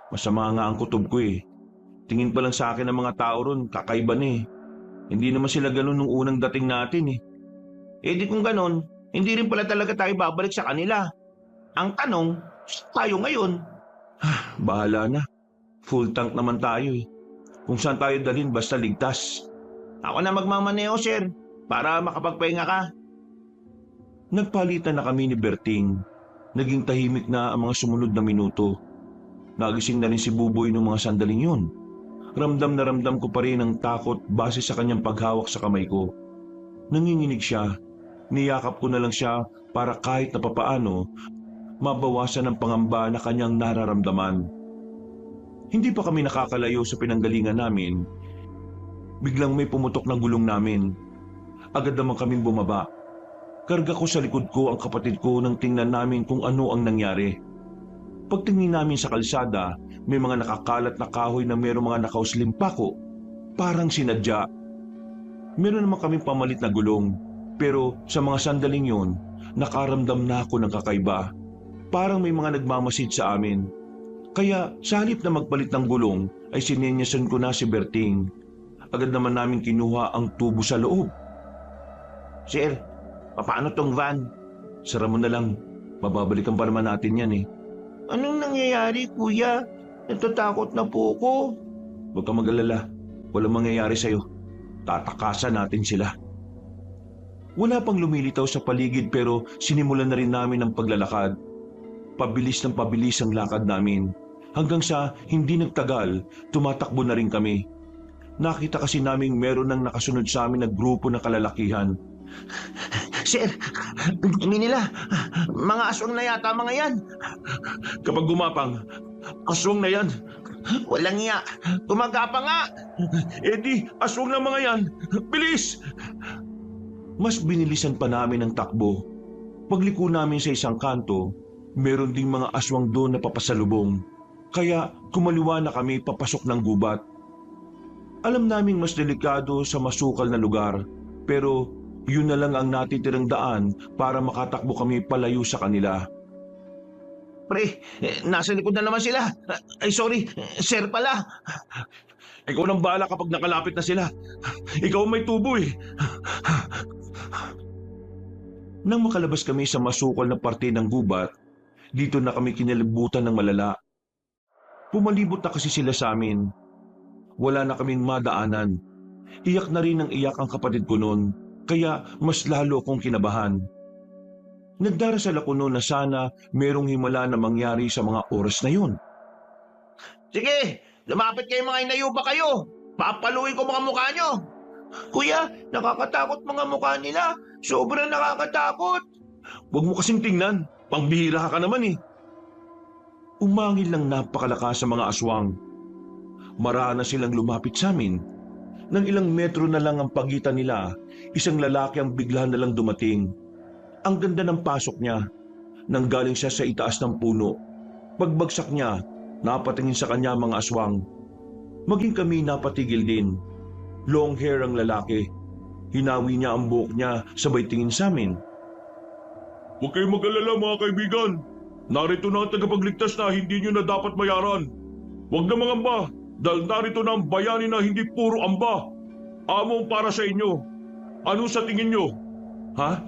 Speaker 1: Masama nga ang kutob ko . Tingin pa lang sa akin ng mga tao ron, kakaiba na . Hindi naman sila ganun nung unang dating natin .
Speaker 2: Di kung ganun, hindi rin pala talaga tayo babalik sa kanila. Ang tanong, tayo ngayon.
Speaker 1: Bahala na. Full tank naman tayo . Kung saan tayo dalhin basta ligtas.
Speaker 2: Ako na magmamaneo, sir, para makapagpahinga ka.
Speaker 1: Nagpalitan na kami ni Berting. Naging tahimik na ang mga sumunod na minuto. Nagising na rin si Buboy noong mga sandaling yun. Ramdam na ramdam ko pa rin ang takot base sa kanyang paghawak sa kamay ko. Nanginginig siya. Niyakap ko na lang siya para kahit na papaano, mabawasan ang pangamba na kanyang nararamdaman. Hindi pa kami nakakalayo sa pinanggalingan namin. Biglang may pumutok ng gulong namin. Agad naman kaming bumaba. Karga ko sa likod ko ang kapatid ko nang tingnan namin kung ano ang nangyari. Pagtingin namin sa kalsada, may mga nakakalat na kahoy na mayroong mga nakauslim pako. Parang sinadya. Meron naman kaming pamalit na gulong. Pero sa mga sandaling yon, nakaramdam na ako ng kakaiba. Parang may mga nagmamasid sa amin. Kaya sa halip na magpalit ng gulong ay sinenyasan ko na si Berting. Agad naman namin kinuha ang tubo sa loob.
Speaker 2: Sir, paano tong van?
Speaker 1: Sara mo na lang. Mababalikan pa naman natin yan .
Speaker 2: Anong nangyayari, kuya? Natatakot na po ko.
Speaker 1: Huwag kang mag-alala. Walang mangyayari sa'yo. Tatakasan natin sila. Wala pang lumilitaw sa paligid pero sinimulan na rin namin ang paglalakad. Pabilis ng pabilis ang lakad namin. Hanggang sa hindi nagtagal, tumatakbo na rin kami. Nakita kasi naming meron ng nakasunod sa amin na grupo ng kalalakihan.
Speaker 2: Sir, hindi nila. Mga aswang na yata mga yan.
Speaker 1: Kapag gumapang, aswang na yan.
Speaker 2: Walang iya. Gumagapa nga.
Speaker 1: Di, aswang na mga yan. Bilis! Mas binilisan pa namin ang takbo. Pagliko namin sa isang kanto, meron ding mga aswang doon na papasalubong. Kaya kumaliwa na kami papasok ng gubat. Alam naming mas delikado sa masukal na lugar, pero yun na lang ang natitirang daan para makatakbo kami palayo sa kanila.
Speaker 2: Pre, nasa likod na naman sila. Sorry, sir pala.
Speaker 1: Ikaw nang bahala kapag nakalapit na sila. Ikaw may tubo . Nang makalabas kami sa masukal na parte ng gubat, dito na kami kinalibutan ng malala. Pumalibot na kasi sila sa amin. Wala na kaming madaanan. Iyak na rin ang iyak ang kapatid ko noon, kaya mas lalo akong kinabahan. Nagdarasal ako noon na sana merong himala na mangyari sa mga oras na yun.
Speaker 2: Sige, lumapit kayo mga inayuba kayo. Papaluin ko mga mukha nyo. Kuya, nakakatakot mga mukha nila. Sobrang nakakatakot.
Speaker 1: Huwag mo kasing tingnan, pangbihira ka naman eh. Umangil ng napakalakas sa mga aswang. Marana silang lumapit sa amin. Nang ilang metro na lang ang pagitan nila, isang lalaki ang bigla na lang dumating. Ang ganda ng pasok niya. Nanggaling siya sa itaas ng puno. Pagbagsak niya, napatingin sa kanya mga aswang. Maging kami napatigil din. Long hair ang lalaki. Hinawi niya ang buhok niya sabay tingin sa amin. Huwag kayong mag-alala mga kaibigan. Narito na ang tagapagligtas na hindi nyo na dapat bayaran. Huwag na mangamba dahil narito na ang bayani na hindi puro amba. Among para sa inyo. Ano sa tingin nyo? Ha?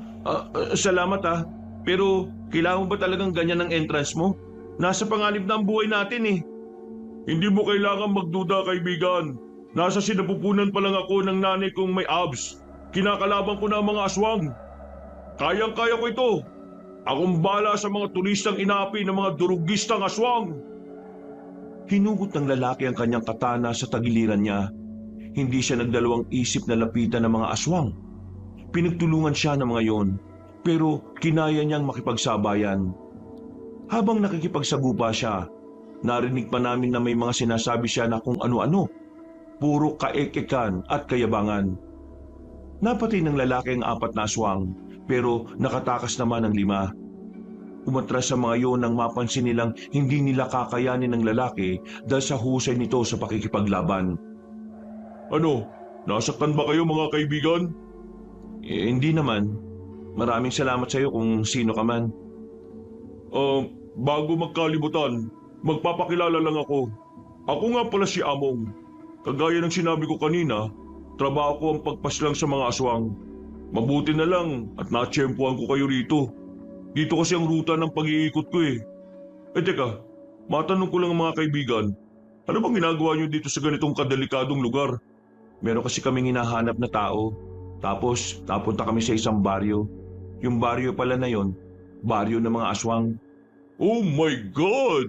Speaker 1: Salamat ha. Pero kailangan ba talagang ganyan ang entrance mo? Nasa panganib na ang buhay natin eh. Hindi mo kailangan magduda kaibigan. Nasa sinapupunan pa lang ako ng nanay kong may abs. Kinakalaban ko na ang mga aswang. Kayang-kaya ko ito. Akong bala sa mga turistang inapi ng mga durugistang aswang. Hinugot ng lalaki ang kanyang katana sa tagiliran niya. Hindi siya nagdalawang isip na lapitan ng mga aswang. Pinagtulungan siya ng mga yon, pero kinaya niyang makipagsabayan. Habang nakikipagsagupa siya, narinig pa namin na may mga sinasabi siya na kung ano-ano. Puro kaekekan at kayabangan. Napatay ng lalaki ang 4 na aswang, pero nakatakas naman ang 5. Umatras sa mga yon nang mapansin nilang hindi nila kakayanin ng lalaki dahil sa husay nito sa pakikipaglaban. Ano? Nasaktan ba kayo mga kaibigan? Hindi naman. Maraming salamat sa iyo kung sino ka man. Bago magkalimutan, magpapakilala lang ako. Ako nga pala si Among. Kagaya ng sinabi ko kanina, trabaho ko ang pagpaslang sa mga aswang. Mabuti na lang at natsyempohan ko kayo rito. Dito kasi ang ruta ng pag-iikot ko eh. Teka, matanong ko lang mga kaibigan, ano bang ginagawa niyo dito sa ganitong kadelikadong lugar? Meron kasi kaming hinahanap na tao. Tapos, napunta kami sa isang baryo. Yung baryo pala na yon, baryo ng mga aswang. Oh my God!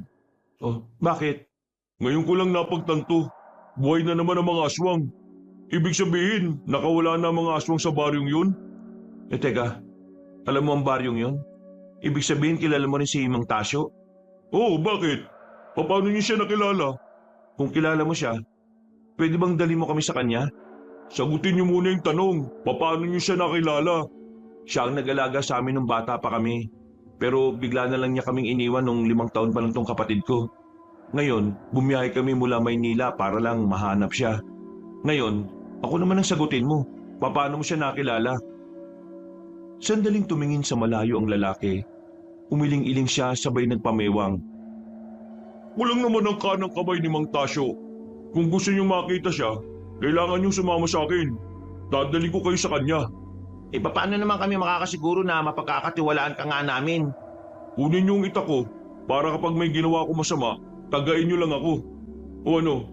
Speaker 1: Oh, bakit? Ngayon ko lang napagtanto. Buhay na naman ang mga aswang. Ibig sabihin, nakawala na ang mga aswang sa baryong yun? Teka, alam mo ang baryong yun? Ibig sabihin, kilala mo rin si Mang Tasyo? Oh, bakit? Paano niyo siya nakilala? Kung kilala mo siya, pwede bang dali mo kami sa kanya? Sagutin niyo muna yung tanong, paano niyo siya nakilala? Siya ang nag-alaga sa amin nung bata pa kami. Pero bigla na lang niya kaming iniwan nung 5 taon pa lang tong kapatid ko. Ngayon, bumiyahe kami mula Maynila para lang mahanap siya. Ngayon, ako naman ang sagutin mo, paano mo siya nakilala? Sandaling tumingin sa malayo ang lalaki. Umiling-iling siya sabay nagpamewang. Walang naman ang kanang kamay ni Mang Tasyo. Kung gusto niyong makita siya, kailangan niyong sumama sa akin. Dadali ko kayo sa kanya.
Speaker 2: Paano naman kami makakasiguro na mapagkakatiwalaan ka nga namin?
Speaker 1: Kunin niyo ang itak ko para kapag may ginawa ko masama, tagain niyo lang ako. O ano,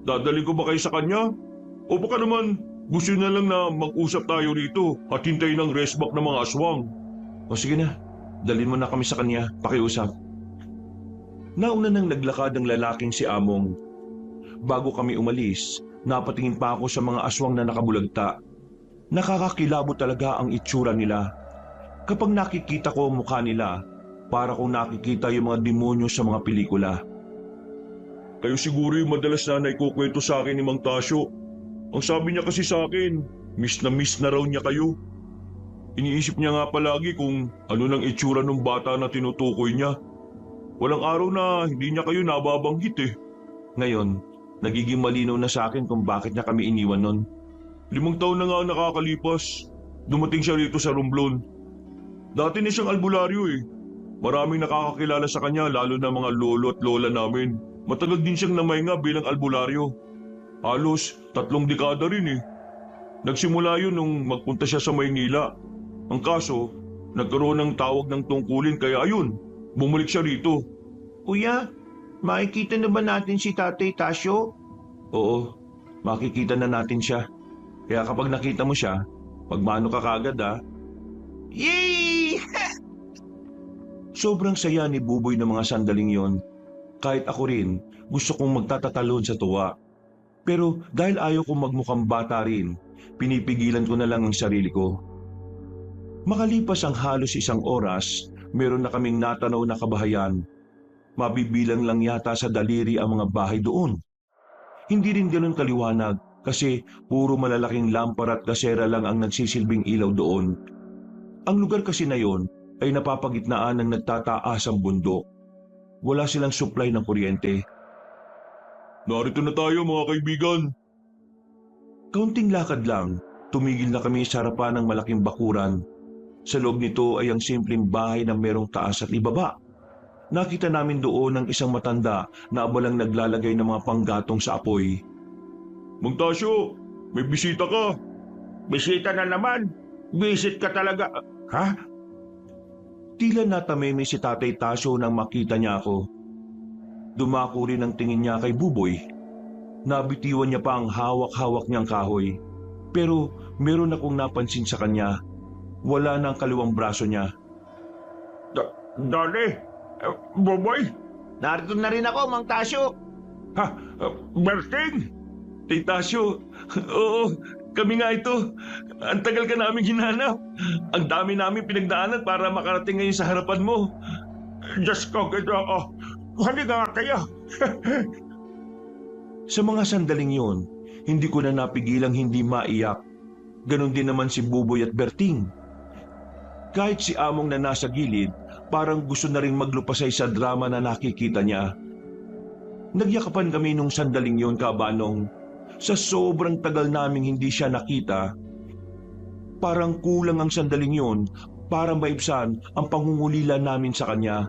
Speaker 1: dadali ko ba kayo sa kanya? O baka naman gusto na lang na mag-usap tayo rito at hintayin ang rest back ng mga aswang? O sige na, dalhin mo na kami sa kanya, pakiusap. Nauna nang naglakad ang lalaking si Among. Bago kami umalis, napatingin pa ako sa mga aswang na nakabulagta. Nakakakilabot talaga ang itsura nila. Kapag nakikita ko ang mukha nila, para kung nakikita yung mga demonyo sa mga pelikula. Kayo siguro yung madalas na naikukwento sa akin ni Mang Tasyo. Ang sabi niya kasi sa akin, miss na raw niya kayo. Iniisip niya nga palagi kung ano nang itsura ng bata na tinutukoy niya. Walang araw na hindi niya kayo nababanggit eh. Ngayon, nagiging malinaw na sa akin kung bakit niya kami iniwan nun. 5 taon na nga nakakalipas. Dumating siya rito sa Romblon. Dati na siyang albularyo eh. Maraming nakakakilala sa kanya lalo na mga lolo at lola namin. Matagal din siyang namahinga bilang albularyo. Halos 3 dekada rin eh. Nagsimula yun nung magpunta siya sa Maynila. Ang kaso, nagkaroon ng tawag ng tungkulin kaya ayun, bumalik siya rito.
Speaker 3: Kuya, makikita na ba natin si Tatay Tasyo?
Speaker 1: Oo, makikita na natin siya. Kaya kapag nakita mo siya, magmano ka kagad ha.
Speaker 2: Yay!
Speaker 1: Sobrang saya ni Buboy ng mga sandaling yon. Kahit ako rin, gusto kong magtatatalon sa tuwa. Pero dahil ayaw kong magmukhang bata rin, pinipigilan ko na lang ang sarili ko. Makalipas ang halos 1 oras, meron na kaming natanaw na kabahayan. Mabibilang lang yata sa daliri ang mga bahay doon. Hindi rin ganoon kaliwanag kasi puro malalaking lampara at gasera lang ang nagsisilbing ilaw doon. Ang lugar kasi na yon ay napapagitnaan ng nagtataasang bundok. Wala silang supply ng kuryente. Narito na tayo mga kaibigan. Kaunting lakad lang, tumigil na kami sa harapan ng malaking bakuran. Sa loob nito ay ang simpleng bahay na merong taas at ibaba. Nakita namin doon ang isang matanda na abalang naglalagay ng mga panggatong sa apoy. Mang Tasyo, may bisita ka.
Speaker 2: Bisita na naman. Visit ka talaga. Ha?
Speaker 1: Tila natameme si Tatay Tasyo nang makita niya ako. Dumako rin ang tingin niya kay Buboy. Nabitiwan niya pa ang hawak-hawak niyang kahoy. Pero meron akong napansin sa kanya. Wala na ang kaliwang braso niya.
Speaker 2: Dali! Buboy! Narito na rin ako, Mang Tasyo.
Speaker 1: Ha?
Speaker 2: Berting!
Speaker 1: Tay Tasyo, oo, kami nga ito. Ang tagal ka namin hinanap. Ang dami namin pinagdaanan para makarating ngayon sa harapan mo.
Speaker 2: Diyos ko, halika nga kayo.
Speaker 1: Sa mga sandaling yon, hindi ko na napigilang hindi maiyak. Ganon din naman si Buboy at Berting. Kahit si Among na nasa gilid, parang gusto na rin maglupasay sa drama na nakikita niya. Nagyakapan kami nung sandaling yon, Kabanong. Sa sobrang tagal naming hindi siya nakita, parang kulang ang sandaling yon para maibsan ang pangungulila namin sa kanya.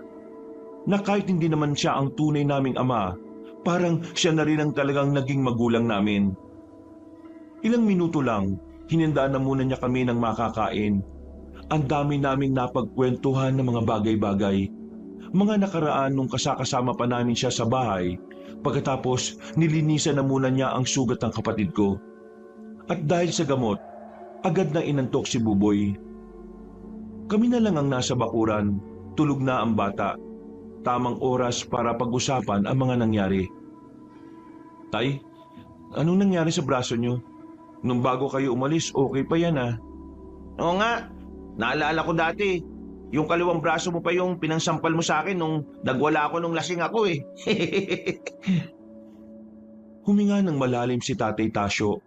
Speaker 1: Na kahit hindi naman siya ang tunay naming ama, parang siya na rin ang talagang naging magulang namin. Ilang minuto lang, hinandaan na muna niya kami ng makakain. Ang dami naming napagkwentuhan ng mga bagay-bagay. Mga nakaraan nung kasakasama pa namin siya sa bahay. Pagkatapos, nilinisan na muna niya ang sugat ng kapatid ko. At dahil sa gamot, agad na inantok si Buboy. Kami na lang ang nasa bakuran, tulog na ang bata. Tamang oras para pag-usapan ang mga nangyari. Tay, anong nangyari sa braso niyo? Nung bago kayo umalis, okay pa yan ah.
Speaker 2: Oo nga, naalala ko dati. Yung kaliwang braso mo pa yung pinangsampal mo sa akin nung nagwala ako nung lasing ako eh.
Speaker 1: Huminga ng malalim si Tatay Tasyo.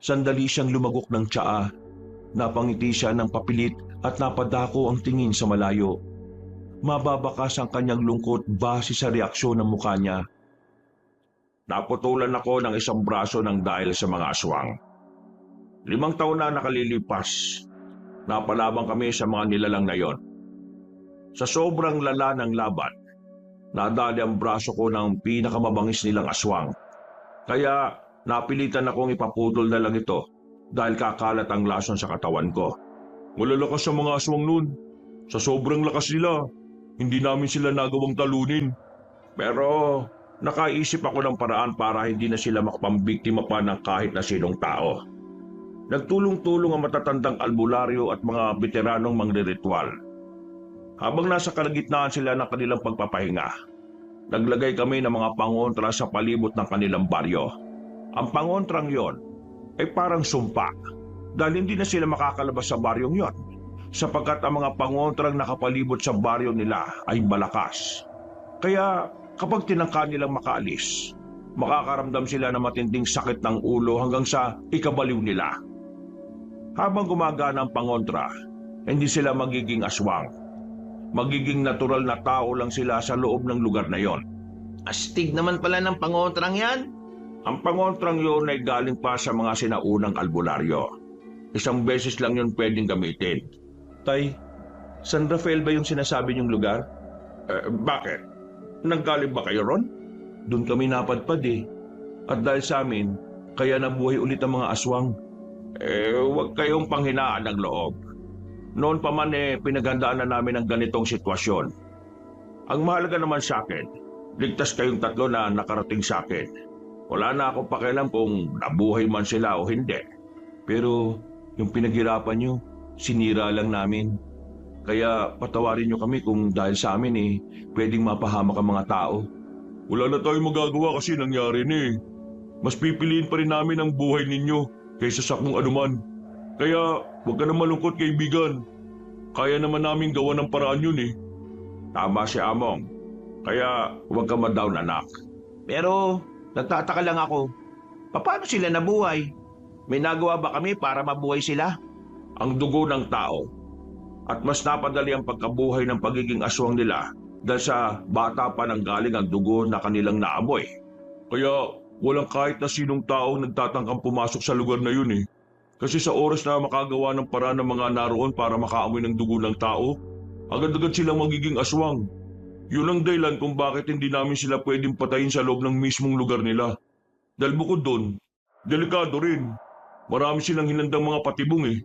Speaker 1: Sandali siyang lumagok ng tsaa. Napangiti siya ng papilit at napadako ang tingin sa malayo. Mababakas ang kanyang lungkot base sa reaksyon ng mukha niya.
Speaker 2: Naputulan ako ng isang braso ng dahil sa mga aswang. 5 taon na nakalilipas. Napalaban kami sa mga nilalang na yon. Sa sobrang lala ng laban, nadali ang braso ko ng pinakamabangis nilang aswang. Kaya napilitan akong ipaputol na lang ito dahil kakalat ang lason sa katawan ko.
Speaker 1: Malalakas ang mga aswang nun. Sa sobrang lakas nila, hindi namin sila nagawang talunin.
Speaker 2: Pero nakaisip ako ng paraan para hindi na sila makapambiktima pa ng kahit na sinong tao. Nagtulong-tulong ang matatandang albularyo at mga veteranong mangriritual. Habang nasa kalagitnaan sila ng kanilang pagpapahinga, naglagay kami ng mga pangontra sa palibot ng kanilang baryo. Ang pangontrang yon ay parang sumpa dahil hindi na sila makakalabas sa baryong yon sapagkat ang mga pangontrang nakapalibot sa baryo nila ay malakas. Kaya kapag tinangka nilang makaalis, makakaramdam sila ng matinding sakit ng ulo hanggang sa ikabaliw nila. Habang gumagana ang pangontra, hindi sila magiging aswang. Magiging natural na tao lang sila sa loob ng lugar na yon.
Speaker 3: Astig naman pala ng pangontrang yan.
Speaker 2: Ang pangontrang yon ay galing pa sa mga sinaunang albularyo. 1 beses lang yon pwedeng gamitin.
Speaker 1: Tay, San Rafael ba yung sinasabi niyong lugar?
Speaker 2: Bakit? Nanggaling ba kayo ron?
Speaker 1: Doon kami napadpad eh. At dahil sa amin, kaya nabuhay ulit ang mga aswang.
Speaker 2: Huwag kayong panghinaan ng loob. Noon pa man pinaghandaan na namin ang ganitong sitwasyon. Ang mahalaga naman sa akin, ligtas kayong 3 na nakarating sa akin. Wala na akong pakialam kung nabuhay man sila o hindi.
Speaker 1: Pero yung pinaghirapan niyo, sinira lang namin. Kaya patawarin niyo kami kung dahil sa amin pwedeng mapahamak ang mga tao. Wala na tayong magagawa kasi nangyari na eh. Mas pipiliin pa rin namin ang buhay ninyo kaysa sa kung anuman. Kaya huwag ka na malungkot, kaibigan. Kaya naman namin gawa ng paraan yun eh. Tama si Among. Kaya huwag ka ma-down, anak.
Speaker 2: Pero nagtataka lang ako, paano sila nabuhay? May nagawa ba kami para mabuhay sila?
Speaker 1: Ang dugo ng tao. At mas napadali ang pagkabuhay ng pagiging aswang nila dahil sa bata pa nang galing ang dugo na kanilang naamoy. Kaya walang kahit na sinong taong nagtatangkang pumasok sa lugar na yun eh. Kasi sa oras na makagawa ng paraan ng mga naroon para makaamoy ng dugo ng tao, agad-agad silang magiging aswang. Yun ang dahilan kung bakit hindi namin sila pwedeng patayin sa loob ng mismong lugar nila. Dahil bukod doon, delikado rin. Marami silang hinandang mga patibong eh.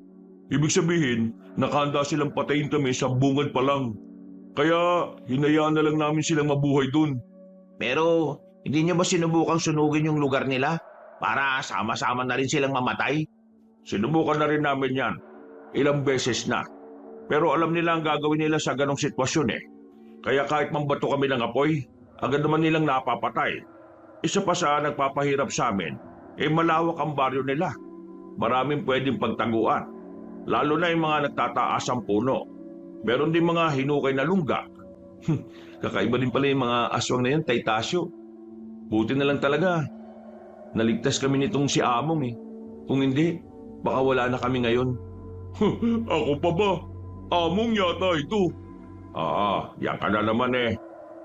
Speaker 1: Ibig sabihin, nakahanda silang patayin kami sa bungad pa lang. Kaya hinayaan na lang namin silang mabuhay doon.
Speaker 2: Pero hindi niyo ba sinubukang sunugin yung lugar nila para sama-sama na rin silang mamatay?
Speaker 1: Sinubukan na rin namin yan. Ilang beses na. Pero alam nila ang gagawin nila sa ganong sitwasyon eh. Kaya kahit mambato kami ng apoy, agad naman nilang napapatay. Isa pa sa nagpapahirap sa amin, malawak ang baryo nila. Maraming pwedeng pagtaguan. Lalo na yung mga nagtataasang puno. Meron din mga hinukay na lungga. Kakaiba din pala yung mga aswang na yan, Taytasyo. Buti na lang talaga. Naligtas kami nitong si Among eh. Kung hindi, baka wala na kami ngayon. Ako pa ba? Among yata ito. Yan ka na naman eh.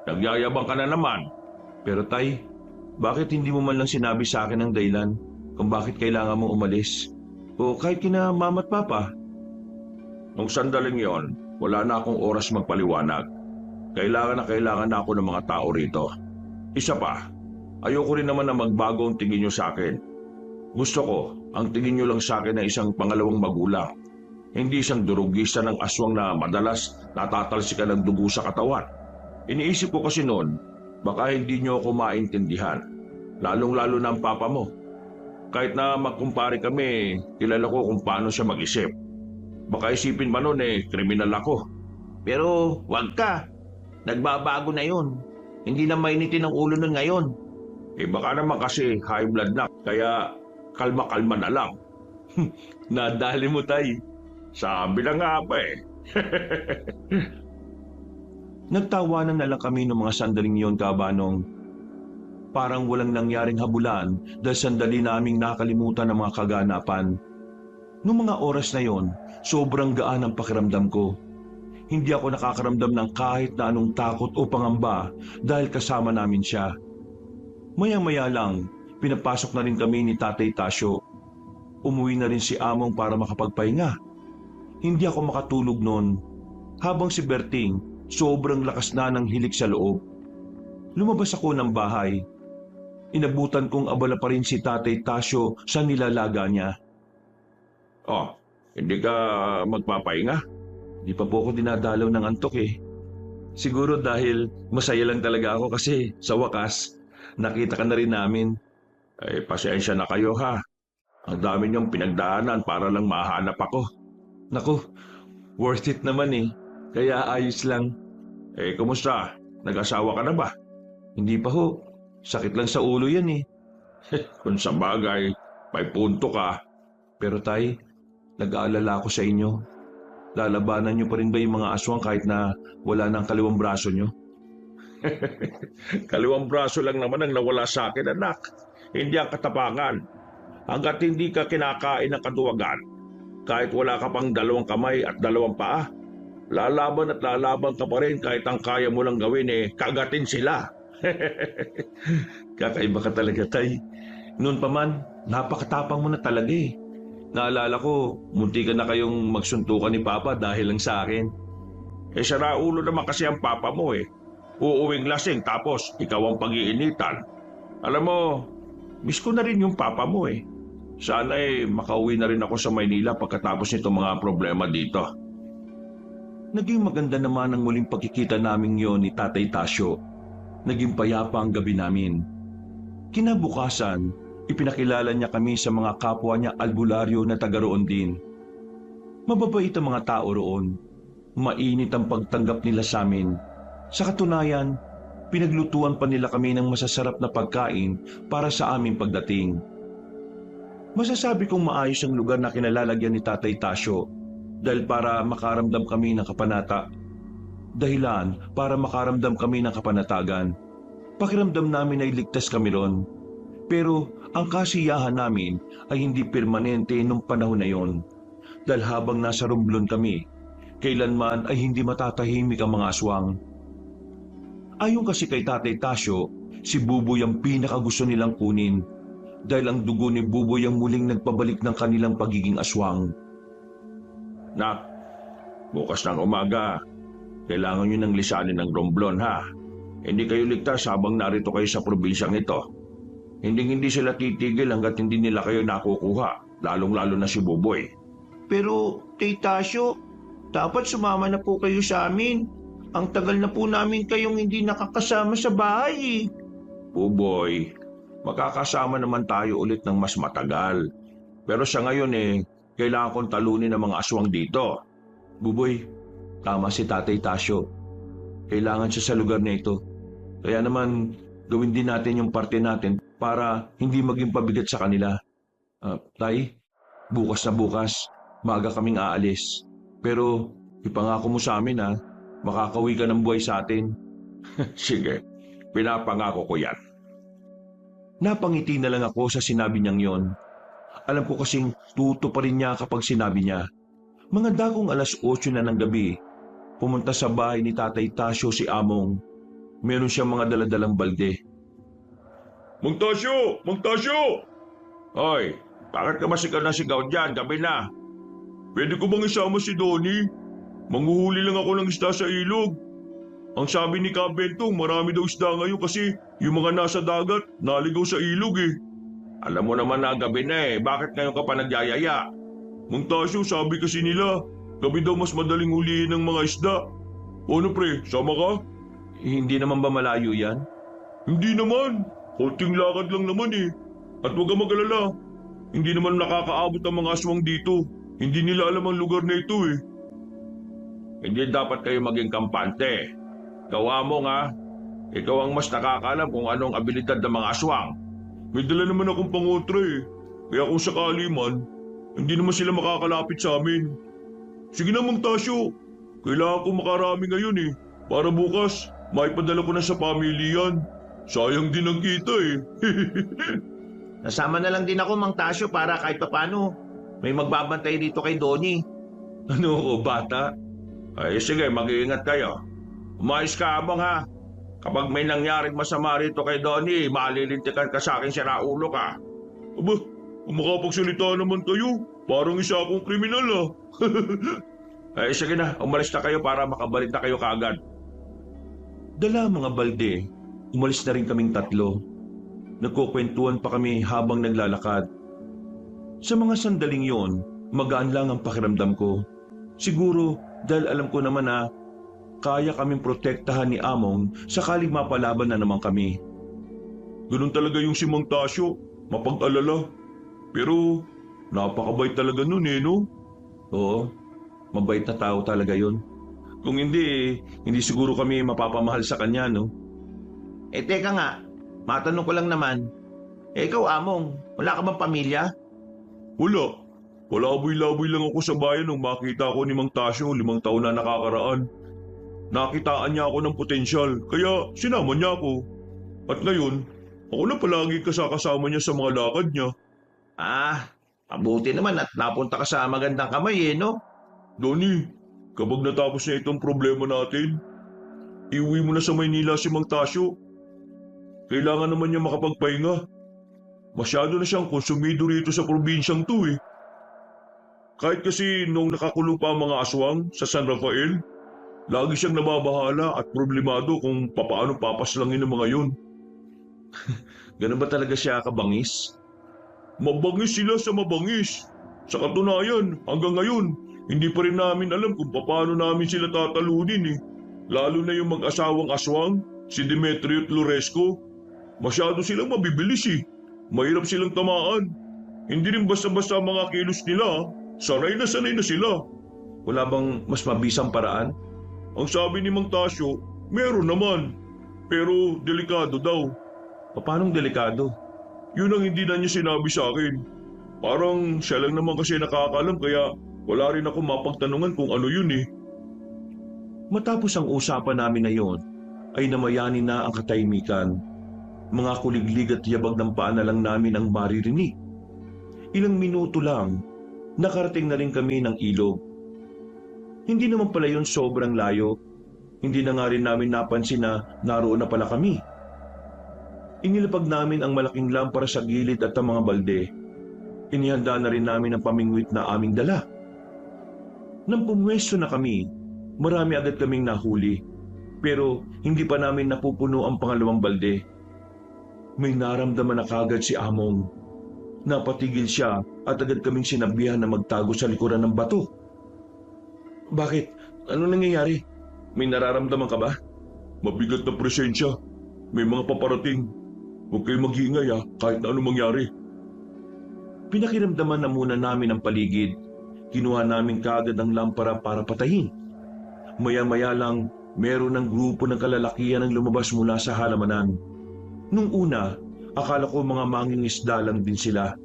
Speaker 1: Nagyayabang ka na naman. Pero Tay, bakit hindi mo man lang sinabi sa akin ang dahilan kung bakit kailangan mong umalis? O kahit kina mama at papa? Nung sandaling yon, wala na akong oras magpaliwanag. Kailangan na ako ng mga tao rito. Isa pa, ayoko rin naman na magbago ang tingin nyo sa akin. Gusto ko, ang tingin nyo lang sa akin na isang pangalawang magulang. Hindi isang durugista ng aswang na madalas natatalsikan ng dugo sa katawan. Iniisip ko kasi noon, baka hindi nyo ako maintindihan. Lalong-lalo na ang papa mo. Kahit na magkumpare kami, kilala ko kung paano siya mag-isip. Baka isipin pa noon kriminal ako.
Speaker 2: Pero wag ka. Nagbabago na yun. Hindi na mainitin ang ulo nun ngayon.
Speaker 1: Baka naman kasi high blood na, kaya kalma-kalma na lang. Nadali mo, Tay. Sabi na nga pa eh. Nagtawanan na lang kami ng mga sandaling yon, Kabanong. Parang walang nangyaring habulan dahil sandali naming nakalimutan ang mga kaganapan. Noong mga oras na yon, sobrang gaan ang pakiramdam ko. Hindi ako nakakaramdam ng kahit na anong takot o pangamba dahil kasama namin siya. Maya-maya lang, pinapasok na rin kami ni Tatay Tasyo. Umuwi na rin si Among para makapagpahinga. Hindi ako makatulog noon. Habang si Berting, sobrang lakas na ng hilik sa loob. Lumabas ako ng bahay. Inabutan kong abala pa rin si Tatay Tasyo sa nilalaga niya. Hindi ka magpapahinga? Di pa po ako dinadalaw ng antok eh. Siguro dahil masaya lang talaga ako kasi sa wakas, nakita ka na rin namin. Pasensya na kayo ha. Ang dami niyong pinagdaanan para lang mahanap ako. Naku, worth it naman eh. Kaya ayos lang. Kumusta? Nag-asawa ka na ba? Hindi pa ho. Sakit lang sa ulo yan eh. Kung sa bagay, may punto ka. Pero Tay, nag-aalala ako sa inyo. Lalabanan niyo pa rin ba yung mga aswang kahit na wala ng kaliwang braso niyo? Kaliwang braso lang naman ang nawala sa akin, anak. Hindi ang katapangan. Hanggat hindi ka kinakain ng kaduwagan, kahit wala ka pang 2 kamay at 2 paa, lalaban at lalaban ka pa rin kahit ang kaya mo lang gawin kagatin sila. Kakaiba ka talaga, Tay. Noon pa man, napakatapang mo na talaga eh. Naalala ko, munti ka na kayong magsuntukan ni Papa dahil lang sa akin. Sara ulo naman kasi ang Papa mo eh. Uuwing lasing tapos ikaw ang pag-iinitan. Alam mo, miss ko na rin yung Papa mo eh. Sana makauwi na rin ako sa Maynila pagkatapos nito mga problema dito. Naging maganda naman ang muling pagkikita naming yon ni Tatay Tasyo. Naging payapa ang gabi namin. Kinabukasan, ipinakilala niya kami sa mga kapwa niya albularyo na taga roon din. Mababait ang mga tao roon. mainit ang pagtanggap nila sa amin. Sa katunayan, pinaglutuan pa nila kami ng masasarap na pagkain para sa aming pagdating. Masasabi kong maayos ang lugar na kinalalagyan ni Tatay Tasyo dahil para makaramdam kami ng kapanata. Dahilan para makaramdam kami ng kapanatagan. Pakiramdam namin ay ligtas kami ron. Pero ang kasiyahan namin ay hindi permanente nung panahon na yon. Dahil habang nasa Romblon kami, kailanman ay hindi matatahimik ang mga aswang. Ayon kasi kay Tatay Tasyo, si Buboy ang pinakagusto nilang kunin dahil ang dugo ni Buboy ang muling nagpabalik ng kanilang pagiging aswang.
Speaker 2: Nak, bukas ng umaga, kailangan nyo ng lisanin ng Romblon ha. Hindi kayo ligtas habang narito kayo sa probinsyang ito. Hindi sila titigil hanggat hindi nila kayo nakukuha, lalong-lalo na si Buboy.
Speaker 3: Pero, Tasyo, dapat sumama na po kayo sa amin. Ang tagal na po namin kayong hindi nakakasama sa bahay.
Speaker 2: Buboy, makakasama naman tayo ulit ng mas matagal. Pero sa ngayon kailangan kong talunin ang mga aswang dito.
Speaker 1: Buboy, tama si Tatay Tasyo. Kailangan siya sa lugar na ito. Kaya naman, gawin din natin yung parte natin para hindi maging pabigat sa kanila. Tay, bukas na bukas, maaga kaming aalis. Pero ipangako mo sa amin makakauwi ka ng buhay sa atin.
Speaker 2: Sige, pinapangako ko yan.
Speaker 1: Napangiti na lang ako sa sinabi niyang yon. Alam ko kasing tuto pa rin niya kapag sinabi niya. Mga dagong 8:00 na ng gabi, pumunta sa bahay ni Tatay Tasyo si Among. Meron siyang mga daladalang balde.
Speaker 2: Mang Tasyo! Mang Tasyo! Hoy, bakit ka masigaw na sigaw dyan? Gabi na. Pwede ko bang isama si Donnie? Manghuhuli lang ako ng isda sa ilog. Ang sabi ni Kabentong, marami daw isda ngayon kasi yung mga nasa dagat, naligaw sa ilog Alam mo naman na gabi na bakit ngayon ka pa nagyayaya? Mang Tasyo, sabi kasi nila, gabi daw mas madaling hulihin ng mga isda. Ano pre, sama ka?
Speaker 1: Hindi naman ba malayo yan?
Speaker 2: Hindi naman. Konting lakad lang naman At huwag kang mag-alala. Hindi naman nakakaabot ang mga aswang dito. Hindi nila alam ang lugar na ito Hindi dapat kayo maging kampante. Gawa mo nga. Ikaw ang mas nakakaalam kung anong abilidad ng mga aswang. May dala naman akong pangotra Kaya kung sakali man, hindi naman sila makakalapit sa amin. Sige na Mang Tasyo. Kailangan ko makarami ngayon Para bukas, maipadala ko na sa pamilya yan. Sayang din ang kita
Speaker 3: Nasama na lang din ako, Mang Tasyo, para kahit papano may magbabantay dito kay Donnie.
Speaker 1: Ano ko, bata?
Speaker 2: Ay sige, mag-iingat kayo. Umayos ka, Among ha. Kapag may nangyaring masama rito kay Donnie, malilintikan ka sa akin, siraulo ka.
Speaker 4: Aba, kung makapagsalita naman kayo, parang isa akong kriminal
Speaker 2: Ay sige na, umalis na kayo para makabalik na kayo kaagad.
Speaker 1: Dala mga balde, umalis na rin kaming 3. Nagkukwentuhan pa kami habang naglalakad. Sa mga sandaling yon, magaan lang ang pakiramdam ko. Siguro dahil alam ko naman na kaya kaming protektahan ni Among sakaling mapalaban na naman kami.
Speaker 4: Ganun talaga yung si Mang Tasyo, mapag-alala. Pero napakabait talaga nun no?
Speaker 1: Oo, mabait na tao talaga yon. Kung hindi, hindi siguro kami mapapamahal sa kanya, no?
Speaker 3: Teka nga, matanong ko lang naman. Ikaw, Among, wala ka bang pamilya?
Speaker 4: Wala. Walaboy-laboy lang ako sa bayan nung makita ko ni Mang Tasyo 5 taon na nakakaraan. Nakitaan niya ako ng potensyal, kaya sinama niya ako. At ngayon, ako na palagi kasama niya sa mga lakad niya.
Speaker 3: Mabuti naman at napunta ka sa magandang kamay no?
Speaker 4: Donnie, kapag natapos na itong problema natin, iuwi mo na sa Maynila si Mang Tasyo. Kailangan naman niya makapagpahinga. Masyado na siyang konsumido rito sa probinsyang to Kahit kasi nung nakakulong pa ang mga aswang sa San Rafael, lagi siyang nababahala at problemado kung papaano papaslangin ng mga yun.
Speaker 1: Ganun ba talaga siya kabangis?
Speaker 4: Mabangis sila sa mabangis. Sa katunayan, hanggang ngayon, hindi pa rin namin alam kung paano namin sila tatalunin Lalo na yung mag-asawang aswang, si Demetrio at Loresco. Masyado silang mabibilis Mahirap silang tamaan. Hindi rin basta-basta ang mga kilos nila. Sanay na sila.
Speaker 1: Wala bang mas mabisang paraan?
Speaker 4: Ang sabi ni Mang Tasyo, meron naman. Pero delikado daw.
Speaker 1: Paanong delikado?
Speaker 4: Yun ang hindi na niya sinabi sa akin. Parang siya lang naman kasi nakakaalam kaya wala rin ako mapagtanungan kung ano yun eh.
Speaker 1: Matapos ang usapan namin na yon, ay namayani na ang katahimikan. Mga kuliglig at yabag ng paa na lang namin ang maririnig. Ilang minuto lang, nakarating na rin kami ng ilog. Hindi naman pala yun sobrang layo. Hindi na nga rin namin napansin na naroon na pala kami. Inilapag namin ang malaking lampara sa gilid at ang mga balde. Inihanda na rin namin ang pamingwit na aming dala. Nang pumwesto na kami, marami agad kaming nahuli. Pero hindi pa namin napupuno ang pangalawang balde. May naramdaman na kagad si Among. Napatigil siya at agad kaming sinabihan na magtago sa likuran ng bato. Bakit? Ano nangyayari? May nararamdaman ka ba?
Speaker 4: Mabigat na presensya. May mga paparating. Huwag kayong mag-iingay kahit na ano mangyari.
Speaker 1: Pinakiramdaman na muna namin ang paligid. Kinuha namin kaagad ang lampara para patayin. Maya-maya lang, meron ng grupo ng kalalakihan ang lumabas mula sa halamanan. Nung una, akala ko mga mangingisda lang din sila.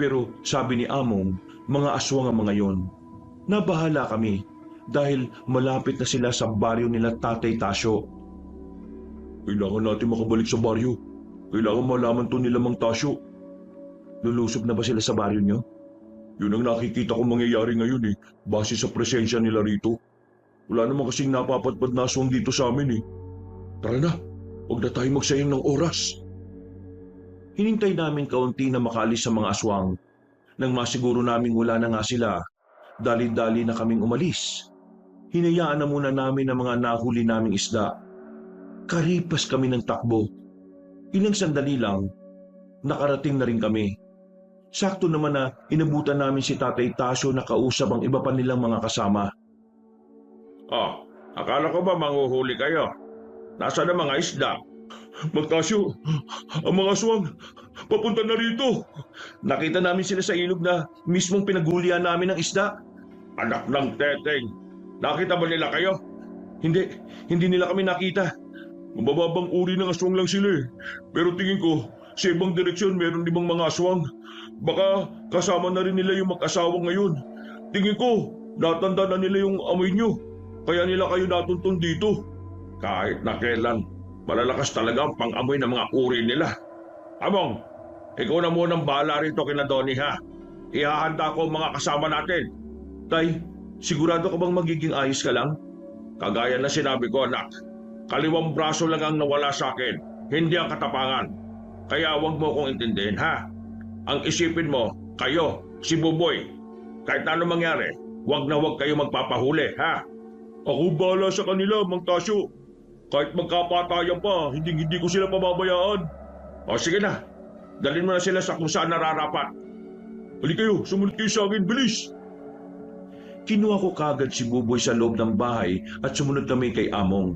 Speaker 1: Pero sabi ni Among, mga aswang ang mga yon. Nabahala kami dahil malapit na sila sa baryo nila Tatay Tasyo.
Speaker 4: Kailangan natin makabalik sa baryo. Kailangan malaman to nila Mang Tasyo.
Speaker 1: Lulusob na ba sila sa baryo nyo?
Speaker 4: Yun ang nakikita kong mangyayari ngayon base sa presensya nila rito. Wala naman kasing napapatpad na aswang dito sa amin Tara na, huwag na tayo magsayang ng oras.
Speaker 1: Hinintay namin kaunti na makalis sa mga aswang. Nang masiguro naming wala na nga sila, dali-dali na kaming umalis. Hinayaan na muna namin ang mga nahuli naming isda. Karipas kami ng takbo. Ilang sandali lang, nakarating na rin kami. Sakto naman na inabutan namin si Tatay Tasyo na kausap ang iba pa nilang mga kasama.
Speaker 2: Akala ko ba manghuhuli kayo? Nasaan ang mga isda?
Speaker 4: Mang Tasyo, ang mga aswang, papunta na rito.
Speaker 1: Nakita namin sila sa ilog na mismong pinaghulihan namin ng isda.
Speaker 2: Anak ng teteng, nakita ba nila kayo?
Speaker 1: Hindi nila kami nakita.
Speaker 4: Mababang uri ng aswang lang sila Pero tingin ko, sa ibang direksyon meron ibang mga aswang. Baka kasama na rin nila yung mag-asawa ngayon. Tingin ko, natanda na nila yung amoy nyo. Kaya nila kayo natuntun dito.
Speaker 2: Kahit na kailan, malalakas talaga ang pang-amoy ng mga uri nila. Among, ikaw na munang bahala rito kina Donnie Ihahanda ko ang mga kasama natin.
Speaker 1: Tay, sigurado ka bang magiging ayos ka lang?
Speaker 2: Kagaya na sinabi ko anak, kaliwang braso lang ang nawala sa akin, hindi ang katapangan. Kaya huwag mo kong intindihin Ang isipin mo, kayo, si Buboy, kahit na ano mangyari, huwag na huwag kayo magpapahuli
Speaker 4: Ako bahala sa kanila, Mang Tasyo. Kahit magkapatayan pa, hindi ko sila pababayaan.
Speaker 2: O sige na, dalhin mo na sila sa kung saan nararapat.
Speaker 4: Halika kayo, sumunod kayo sa akin, bilis!
Speaker 1: Kinuha ko kagad si Buboy sa loob ng bahay at sumunod kami kay Among.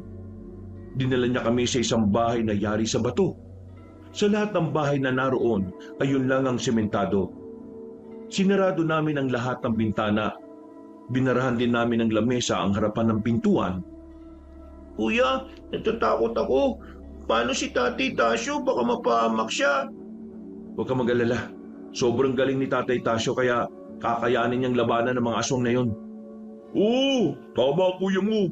Speaker 1: Dinala niya kami sa isang bahay na yari sa bato. Sa lahat ng bahay na naroon, ayun lang ang sementado. Sinarado namin ang lahat ng bintana. Binarahan din namin ang lamesa ang harapan ng pintuan.
Speaker 3: Kuya, natatakot ako. Paano si Tatay Tasyo? Baka mapahamak siya.
Speaker 1: Huwag ka mag-alala. Sobrang galing ni Tatay Tasyo kaya kakayanin niyang labanan ng mga aswang na yun.
Speaker 4: Oo, tama kuya mo.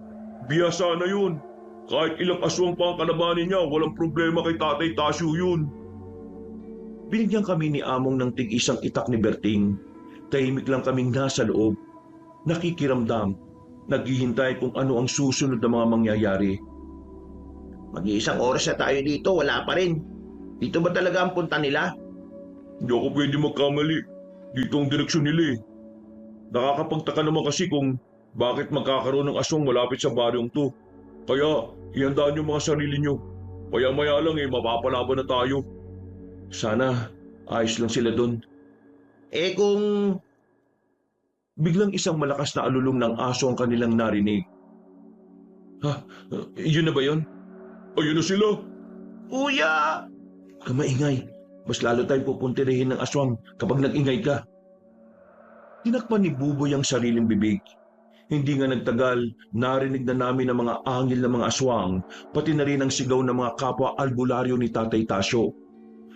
Speaker 4: Biyasa na yun. Kahit ilang aswang pa ang kalabanin niya, walang problema kay Tatay Tasyo yun.
Speaker 1: Binigyan kami ni Among ng tig-isang itak ni Berting. Tahimik lang kaming nasa loob. Nakikiramdam. Naghihintay kung ano ang susunod na mga mangyayari.
Speaker 3: Mag-iisang oras na tayo dito, wala pa rin. Dito ba talaga ang punta nila?
Speaker 4: Hindi ako pwede magkamali. Dito ang direksyon nila Nakakapagtaka naman kasi kung bakit magkakaroon ng aswang malapit sa baryong to. Kaya, ihandaan yung mga sarili nyo. Maya-maya lang mapapalaban na tayo.
Speaker 1: Sana, ayos lang sila doon.
Speaker 3: Kung...
Speaker 1: Biglang isang malakas na alulong ng aso ang kanilang narinig. Yun na ba yun?
Speaker 4: Ayun na sila.
Speaker 3: Kuya!
Speaker 1: Kamaingay. Mas lalo tayong pupuntirihin ng aswang kapag nag-ingay ka. Tinakpan ni Buboy ang sariling bibig. Hindi nga nagtagal, narinig na namin ang mga angil ng mga aswang, pati na rin ang sigaw ng mga kapwa albularyo ni Tatay Tasyo.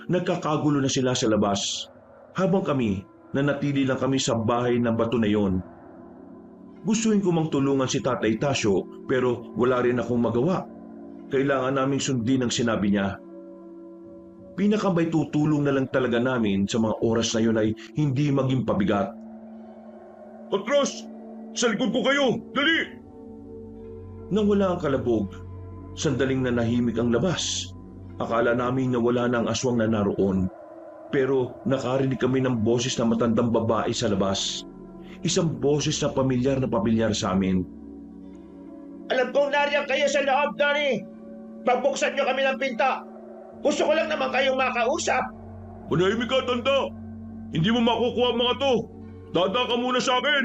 Speaker 1: Nagkakagulo na sila sa labas, habang kami, nanatili lang kami sa bahay ng bato na yon. Gustuin ko mang tulungan si Tatay Tasyo, pero wala rin akong magawa. Kailangan naming sundin ang sinabi niya. Pinakamay tutulong na lang talaga namin sa mga oras na yun ay hindi maging pabigat.
Speaker 4: Atras! Sa likod ko kayo! Dali!
Speaker 1: Nang wala ang kalabog, sandaling nanahimik ang labas. Akala namin na wala na ang aswang na naroon. Pero nakarinig kami ng boses na matandang babae sa labas. Isang boses na pamilyar sa amin.
Speaker 2: Alam kong nariyan kayo sa loob, Donnie. Pagbuksan niyo kami ng pinto. Gusto ko lang naman kayong makausap.
Speaker 4: Manahimik ka, tanda! Hindi mo makukuha ang mga to! Dada ka muna sa akin!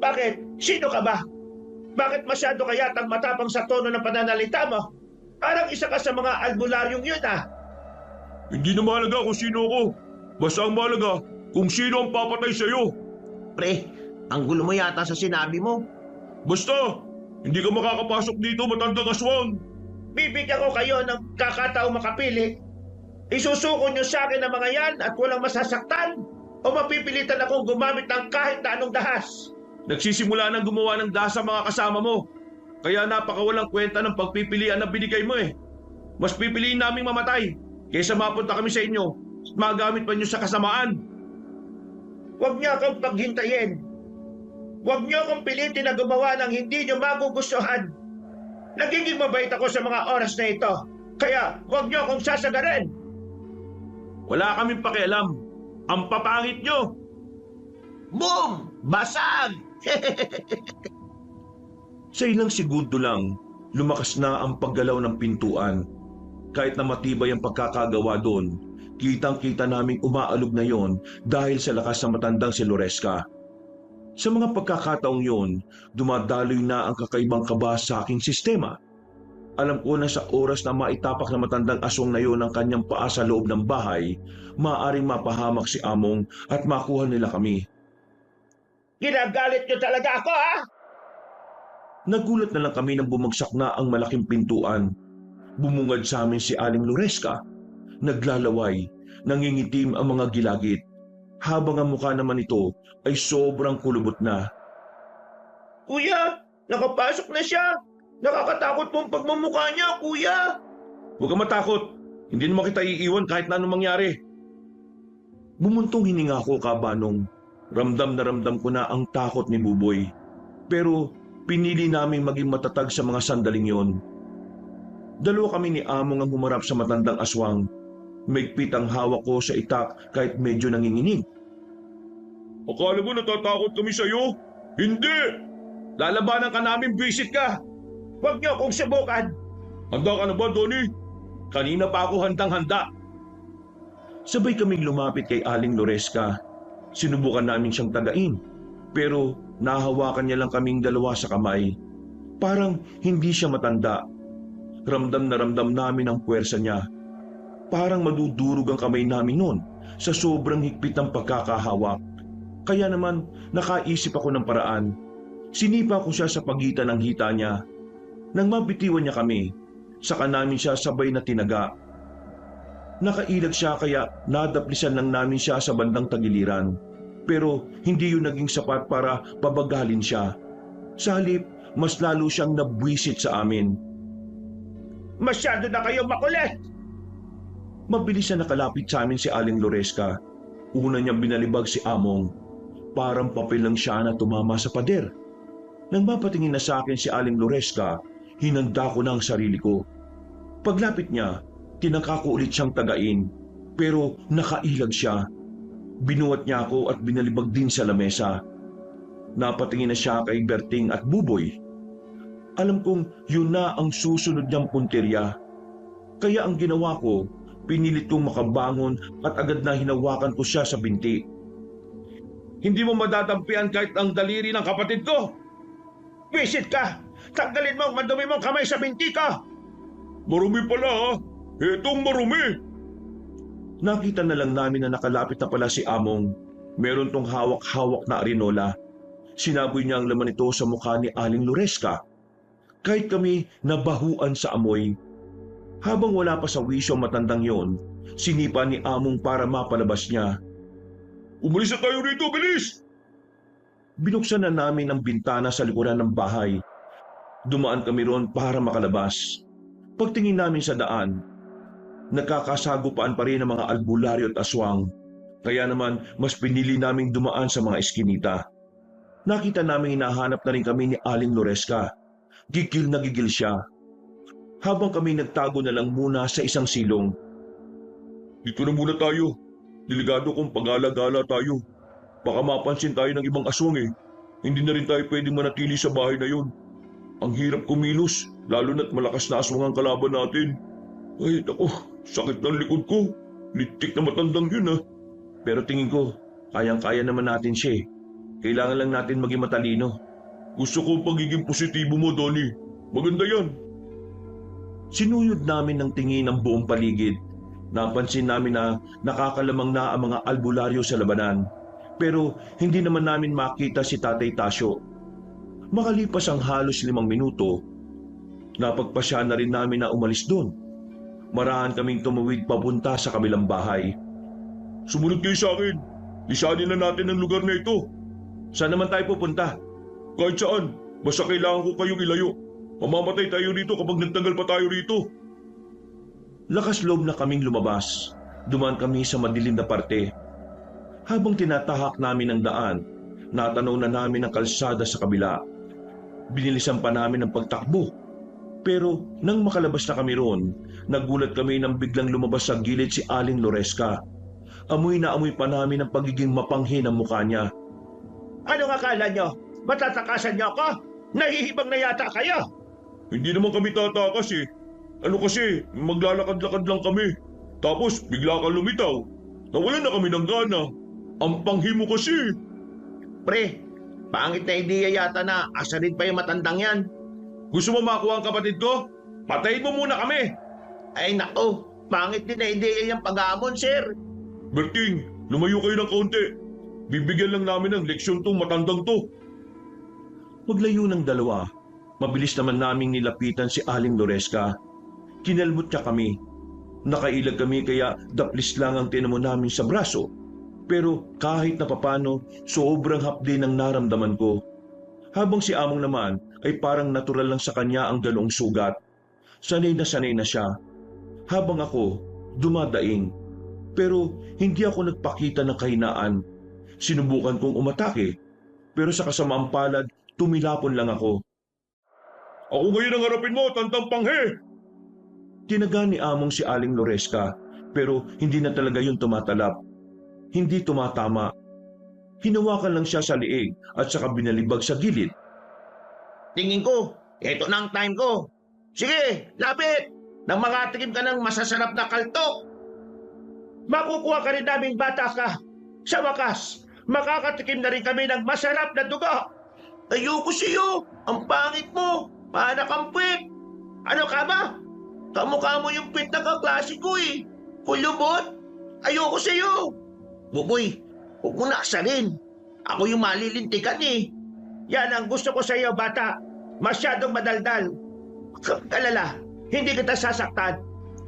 Speaker 2: Bakit? Sino ka ba? Bakit masyado ka yatang matapang sa tono ng pananalita mo? Parang isa ka sa mga albularyong yun ah.
Speaker 4: Hindi na mahalaga kung sino ako. Basta ang mahalaga kung sino ang papatay sa'yo.
Speaker 2: Pre, ang gulo mo yata sa sinabi mo.
Speaker 4: Basta, hindi ka makakapasok dito, matandang aswang.
Speaker 2: Bibigyan ko kayo ng kakataong makapili. Isusuko niyo sa akin ang mga yan at walang masasaktan o mapipilitan akong gumamit ng kahit na anong dahas.
Speaker 1: Nagsisimula nang gumawa ng dahas sa mga kasama mo. Kaya napakawalang kwenta ng pagpipilian na binigay mo eh. Mas pipiliin naming mamatay kaysa mapunta kami sa inyo at magamit pa niyo sa kasamaan.
Speaker 2: Huwag niyo akong paghintayin. Huwag niyo akong pilitin na gumawa ng hindi niyo magugustuhan. Nagiging mabait ako sa mga oras na ito. Kaya huwag niyo akong sasagarin.
Speaker 1: Wala kaming pakialam. Ang papangit niyo.
Speaker 2: Boom! Basag!
Speaker 1: Sa ilang segundo lang, lumakas na ang paggalaw ng pintuan. Kahit na matibay ang pagkakagawa doon, kitang-kita naming umaalog na yon dahil sa lakas ng matandang si Loresca. Sa mga pagkakataong yon, dumadaloy na ang kakaibang kaba sa aking sistema. Alam ko na sa oras na maitapak na matandang aswang na yon ang kanyang paa sa loob ng bahay, maaaring mapahamak si Among at makuha nila kami.
Speaker 2: Ginagalit niyo talaga ako, ha?
Speaker 1: Nagulat na lang kami nang bumagsak na ang malaking pintuan. Bumungad sa amin si Aling Loresca. Naglalaway, nangingitim ang mga gilagit, habang ang mukha naman ito ay sobrang kulubot na.
Speaker 2: Kuya, nakapasok na siya. Nakakatakot pong pagmumukha niya, kuya.
Speaker 1: Huwag kang matakot. Hindi naman kita iiwan kahit na anong mangyari. Bumuntong hininga ko, Kabanong. Ramdam na ramdam ko na ang takot ni Buboy. Pero pinili naming maging matatag sa mga sandaling yon. Dalawa kami ni Among ang humarap sa matandang aswang. Maigpit ang hawak ko sa itak kahit medyo nanginginig.
Speaker 4: Akala mo natatakot kami sa'yo? Hindi!
Speaker 1: Lalabanan ka namin, visit ka!
Speaker 2: Huwag niyo akong subukan.
Speaker 4: Handa ka na ba, Donnie?
Speaker 1: Kanina pa ako handang-handa. Sabay kaming lumapit kay Aling Loresca. Sinubukan namin siyang tagain, pero nahawakan niya lang kaming dalawa sa kamay. Parang hindi siya matanda. Ramdam na ramdam namin ang puwersa niya. Parang madudurog ang kamay namin noon sa sobrang higpit ng pagkakahawak. Kaya naman nakaisip ako ng paraan. Sinipa ko siya sa pagitan ng hita niya. Nang mabitiwan niya kami, saka namin siya sabay na tinaga. Nakailag siya kaya nadaplisan lang namin siya sa bandang tagiliran. Pero hindi yun naging sapat para pabagalin siya. Sa halip, mas lalo siyang nabwisit sa amin.
Speaker 2: Masyado na kayong makulit.
Speaker 1: Mabilis na nakalapit sa amin si Aling Loresca. Una niyang binalibag si Among. Parang papel lang siya na tumama sa pader. Nang mapatingin na sa akin si Aling Loresca, hinanda ko na ang sarili ko. Paglapit niya, tinangka ko ulit siyang tagain, pero nakailag siya. Binuhat niya ako at binalibag din sa lamesa. Napatingin na siya kay Berting at Buboy. Alam kong yun na ang susunod niyang punteriya. Kaya ang ginawa ko, pinilit kong makabangon at agad na hinawakan ko siya sa binti.
Speaker 2: Hindi mo madatampian kahit ang daliri ng kapatid ko. Visit ka! Tanggalin mo ang madumi mong kamay sa binti ko!
Speaker 4: Marumi pala ha! Etong marumi!
Speaker 1: Nakita na lang namin na nakalapit na pala si Among. Meron tong hawak-hawak na arinola. Sinaboy niya ang laman nito sa mukha ni Aling Loresca. Kahit kami nabahuan sa amoy. Habang wala pa sa wisyo ang matandang yon, sinipa ni Among para mapalabas niya.
Speaker 4: Umalis na tayo rito, bilis!
Speaker 1: Binuksan na namin ang bintana sa likuran ng bahay. Dumaan kami roon para makalabas. Pagtingin namin sa daan, nagkakasagupaan pa rin ang mga albularyo at aswang. Kaya naman mas pinili naming dumaan sa mga eskinita. Nakita namin hinahanap na rin kami ni Aling Loresca. Gigil na gigil siya. Habang kami nagtago na lang muna sa isang silong.
Speaker 4: Dito na muna tayo. Delikado kung pag-alagala tayo. Baka mapansin tayo ng ibang aswang eh. Hindi na rin tayo pwedeng manatili sa bahay na yon. Ang hirap kumilos, lalo na't malakas na aswang ang kalaban natin. Ay, naku, sakit ng likod ko. Litik na matandang yun ah.
Speaker 1: Pero tingin ko, kayang-kaya naman natin siya eh. Kailangan lang natin maging matalino.
Speaker 4: Gusto ko ang pagiging positibo mo, Donnie. Maganda yan.
Speaker 1: Sinuyod namin ng tingin ang buong paligid. Napansin namin na nakakalamang na ang mga albularyo sa labanan. Pero hindi naman namin makita si Tatay Tasyo. Makalipas ang halos 5 minuto, napagpasya na rin namin na umalis doon. Marahan kaming tumawid papunta sa kabilang bahay.
Speaker 4: Sumunod kayo sa akin. Lisanin na natin ang lugar na ito.
Speaker 1: Saan naman tayo pupunta?
Speaker 4: Kahit saan, basta kailangan ko kayong ilayo. Mamamatay tayo rito kapag nagtagal pa tayo rito.
Speaker 1: Lakas loob na kaming lumabas. Dumaan kami sa madilim na parte. Habang tinatahak namin ang daan, natanaw na namin ang kalsada sa kabila. Binilisan pa namin ang pagtakbo. Pero nang makalabas na kami roon, nagulat kami nang biglang lumabas sa gilid si Aling Loresca. Amoy na amoy pa namin ang pagiging mapanghi ng mukha niya.
Speaker 2: Anong akala nyo? Matatakasan nyo ako? Nahihibang na yata kayo!
Speaker 4: Hindi naman kami tatakas eh. Ano kasi, maglalakad-lakad lang kami. Tapos bigla ka lumitaw. Nawalan na kami ng gana. Ang panghi mo kasi.
Speaker 2: Pre, pangit na ideya yata na asarin pa yung matandang yan.
Speaker 4: Gusto mo makuha ang kapatid ko? Patayin mo muna kami.
Speaker 2: Ay nako, pangit din na ideya yung pag-aamon, sir.
Speaker 4: Berting, lumayo kayo ng kaunti. Bibigyan lang namin ng leksyon tong matandang to.
Speaker 1: Maglayo ng dalawa, mabilis naman naming nilapitan si Aling Loresca. Kinalmot niya kami. Nakailag kami kaya daplis lang ang tinamo namin sa braso. Pero kahit na papano, sobrang hapdi ng naramdaman ko. Habang si Among naman ay parang natural lang sa kanya ang ganoong sugat. Sanay na siya. Habang ako, dumadaing. Pero hindi ako nagpakita ng kahinaan. Sinubukan kong umatake. Pero sa kasamaang palad, tumilapon lang ako.
Speaker 4: Ako ngayon ang harapin mo, tandang panghi!
Speaker 1: Tinaga ni Among si Aling Loresca, pero hindi na talaga yun tumatalab. Hindi tumatama. Hinawakan lang siya sa liig at saka binalibag sa gilid.
Speaker 2: Tingin ko, eto na ang time ko. Sige, lapit! Nang makatikim ka ng masasarap na kaltok. Makukuha ka rin naming bata ka. Sa wakas, makakatikim na rin kami ng masarap na duga. Ayoko sa'yo. Ang pangit mo. Panakampwit. Ano ka ba? Kamukha mo yung pit na kaklase ko eh. Kulubot. Ayoko sa'yo. Buboy, huwag mo na asarin. Ako yung malilintikan eh. Yan ang gusto ko sa'yo, bata. Masyadong madaldal. Kalala, hindi kita sasaktan.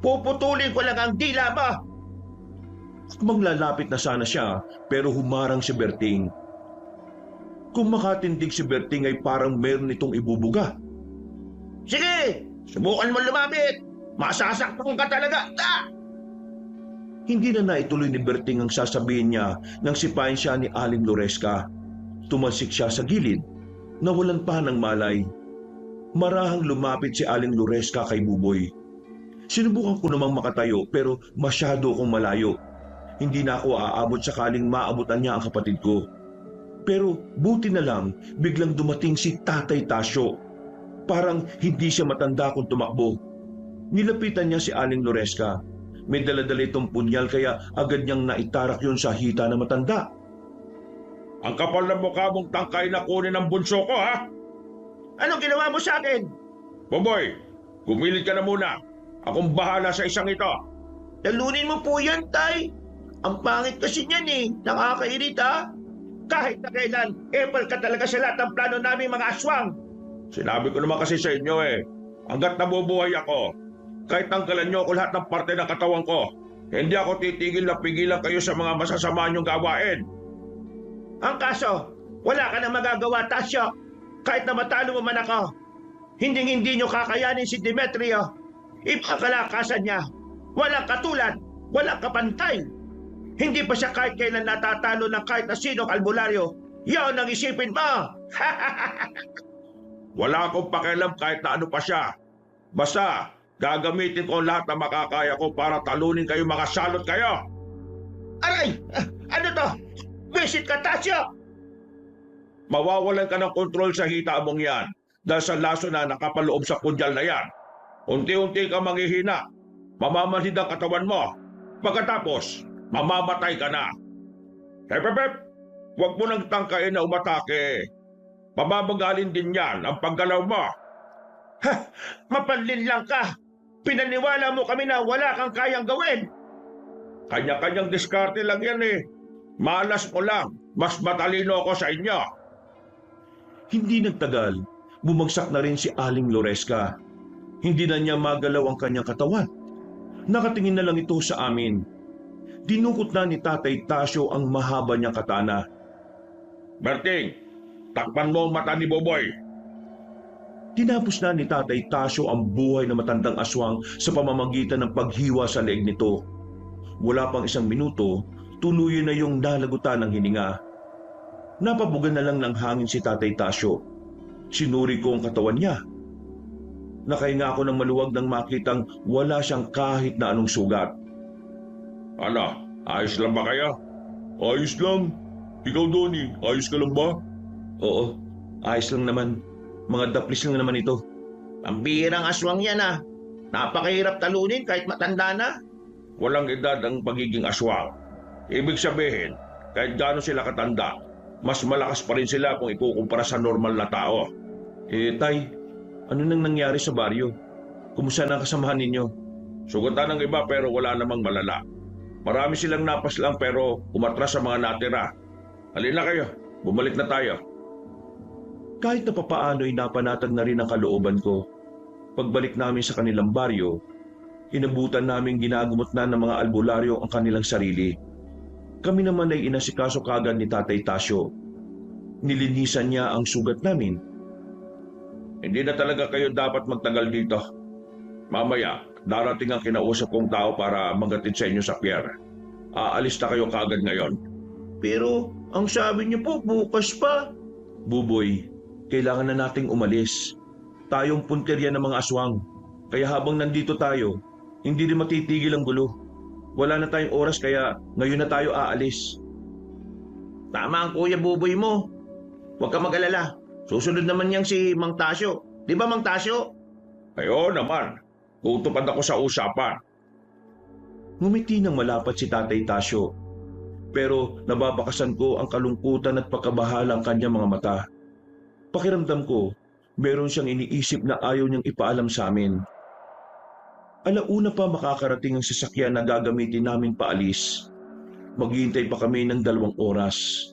Speaker 2: Puputulin ko lang ang dila mo.
Speaker 1: Maglalapit na sana siya pero humarang si Berting. Kung makatindig si Berting ay parang meron itong ibubuga.
Speaker 2: Sige, subukan mo lumapit. Masasaktan ka talaga.
Speaker 1: Hindi na naituloy ni Berting ang sasabihin niya nang sipain siya ni Aling Loresca. Tumalsik siya sa gilid, nawalan pa ng malay. Marahang lumapit si Aling Loresca kay Buboy. Sinubukan ko namang makatayo pero masyado akong malayo. Hindi na ako aabot sakaling maabutan niya ang kapatid ko. Pero buti na lang biglang dumating si Tatay Tasyo. Parang hindi siya matanda kung tumakbo. Nilapitan niya si Aling Loresca. May dala-dala itong punyal kaya agad niyang naitarak yun sa hita na matanda.
Speaker 4: Ang kapal ng mukha mong tangkay na kunin ang bunso ko, ha?
Speaker 2: Anong ginawa mo sa akin?
Speaker 4: Boboy, gumilid ka na muna. Akong bahala sa isang ito.
Speaker 2: Talunin mo po yan, Tay. Ang pangit kasi niyan eh. Nakakairita. Kahit na kailan, epal ka talaga sa lahat ng plano namin mga aswang. Sinabi ko naman kasi sa inyo hanggat nabubuhay ako, kahit tanggalan niyo ako lahat ng parte ng katawan ko, hindi ako titigil na pigilan kayo sa mga masasama niyong gawain. Ang kaso, wala ka na magagawa, Tasyo. Kahit na matalo mo man ako, hindi niyo kakayanin si Demetrio. Ipakalakasan niya. Walang katulad, walang kapantay. Hindi pa siya kahit kailan natatalo ng kahit na sinong albularyo. Yan ang isipin mo! Wala akong pakialam kahit na ano pa siya. Basta, gagamitin ko lahat na makakaya ko para talunin kayo, mga salot kayo! Aray! Ano to? Visit ka, Tasyo! Mawawalan ka ng kontrol sa hita mong yan dahil sa laso na nakapaloob sa kundyal na yan. Unti-unti ka manghihina. Mamamanhid ang katawan mo. Pagkatapos, mamamatay ka na. Hep! Huwag mo nang tangkain na umatake. Mababagalin din yan ang paggalaw mo. Ha! Mapanlin lang ka! Pinaniwala mo kami na wala kang kayang gawin! Kanya-kanyang diskarte lang yan Malas mo lang. Mas matalino ako sa inyo.
Speaker 1: Hindi nagtagal, bumagsak na rin si Aling Loresca. Hindi na niya magalaw ang kanyang katawan. Nakatingin na lang ito sa amin. Dinukot na ni Tatay Tasyo ang mahaba niyang katana.
Speaker 2: Berting, takpan mo ang mata ni Boboy.
Speaker 1: Tinapos na ni Tatay Tasyo ang buhay na matandang aswang sa pamamagitan ng paghiwa sa leeg nito. Wala pang isang minuto, tuluyan na yung nalagutan ng hininga. Napabugan na lang ng hangin si Tatay Tasyo. Sinuri ko ang katawan niya. Nakahinga ako ng maluwag nang makitang wala siyang kahit na anong sugat.
Speaker 2: Ano, ayos lang ba kayo?
Speaker 4: Ayos lang. Ikaw, Donnie, ayos ka lang ba?
Speaker 1: Oo, ayos lang naman. Mga daplis lang naman ito.
Speaker 2: Ang bihirang aswang yan Napakahirap talunin kahit matanda na. Walang edad ang pagiging aswang. Ibig sabihin, kahit gaano sila katanda, mas malakas pa rin sila kung ikukumpara sa normal na tao.
Speaker 1: Tay, ano nang nangyari sa baryo? Kumusta na ang kasamahan ninyo?
Speaker 2: Sugatan ng iba pero wala namang malala. Marami silang napas lang pero umatras sa mga natira. Halina kayo, bumalik na tayo.
Speaker 1: Kahit na papaano'y napanatag na rin ang kalooban ko. Pagbalik namin sa kanilang baryo, inabutan namin ginagumot na ng mga albularyo ang kanilang sarili. Kami naman ay inasikaso kagad ni Tatay Tasyo. Nilinisan niya ang sugat namin.
Speaker 2: Hindi na talaga kayo dapat magtagal dito. Mamaya, darating ang kinausap kong tao para maghatid sa inyo sa pier. Aalis na kayo kagad ngayon. Pero, ang sabi niyo po, bukas pa.
Speaker 1: Buboy, kailangan na nating umalis. Tayong punterya ng mga aswang. Kaya habang nandito tayo, hindi rin matitigil ang gulo. Wala na tayong oras kaya ngayon na tayo aalis.
Speaker 2: Tama ang Kuya Buboy mo. Huwag ka mag-alala. Susunod naman niyang si Mang Tasyo. Di ba, Mang Tasyo? Ayo naman. Tutupad ako sa usapan.
Speaker 1: Ngumiti ng malapat si Tatay Tasyo. Pero nababakasan ko ang kalungkutan at pagkabahala ang kanyang mga mata. Pakiramdam ko, meron siyang iniisip na ayaw niyang ipaalam sa amin. Alauna pa makakarating ang sasakyan na gagamitin namin paalis. Maghihintay pa kami ng 2 oras.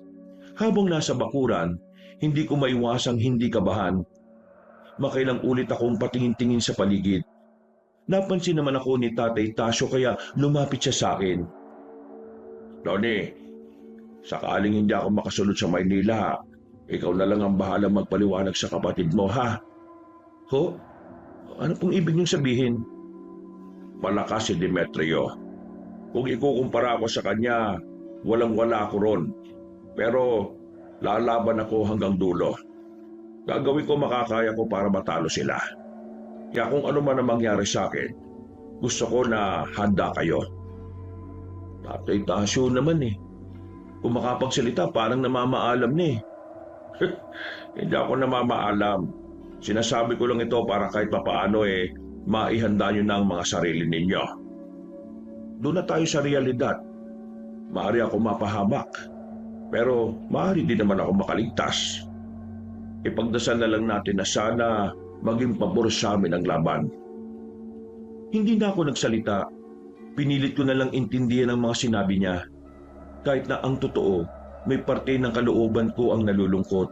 Speaker 1: Habang nasa bakuran, hindi ko maiwasang hindi kabahan. Makailang ulit akong patingin-tingin sa paligid. Napansin naman ako ni Tatay Tasyo kaya lumapit siya sa akin.
Speaker 2: Donnie, sakaling hindi ako makasunod sa Maynila, ikaw na lang ang bahala magpaliwanag sa kapatid mo, ha?
Speaker 1: Ho? Ano pong ibig niyong sabihin?
Speaker 2: Malakas si Demetrio. Kung ikukumpara ako sa kanya, walang-wala ako ron. Pero lalaban ako hanggang dulo. Gagawin ko makakaya ko para matalo sila. Kaya kung ano man ang mangyari sa akin, gusto ko na handa kayo.
Speaker 1: Tatay Tasyo naman Kung makapagsalita parang namamaalam na
Speaker 2: Hindi ako namamaalam. Sinasabi ko lang ito para kahit papaano maihanda nyo na ang mga sarili ninyo. Doon na tayo sa realidad. Maaari ako mapahamak. Pero maaari din naman ako makaligtas. Ipagdasal na lang natin na sana maging pabor sa amin ang laban.
Speaker 1: Hindi na ako nagsalita. Pinilit ko na lang intindihan ang mga sinabi niya. Kahit na ang totoo, may parte ng kalooban ko ang nalulungkot.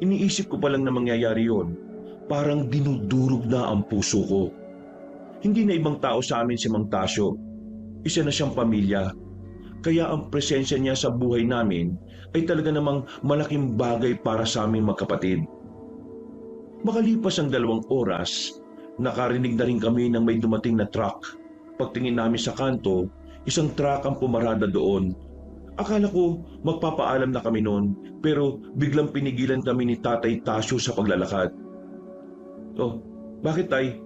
Speaker 1: Iniisip ko pa lang na mangyayari yon, parang dinudurog na ang puso ko. Hindi na ibang tao sa amin si Mang Tasyo. Isa na siyang pamilya. Kaya ang presensya niya sa buhay namin ay talaga namang malaking bagay para sa aming magkapatid. Makalipas ang 2 oras, nakarinig na rin kami ng may dumating na truck. Pagtingin namin sa kanto, isang truck ang pumarada doon. Akala ko magpapaalam na kami noon, pero biglang pinigilan kami ni Tatay Tasyo sa paglalakad. Oh, bakit tay?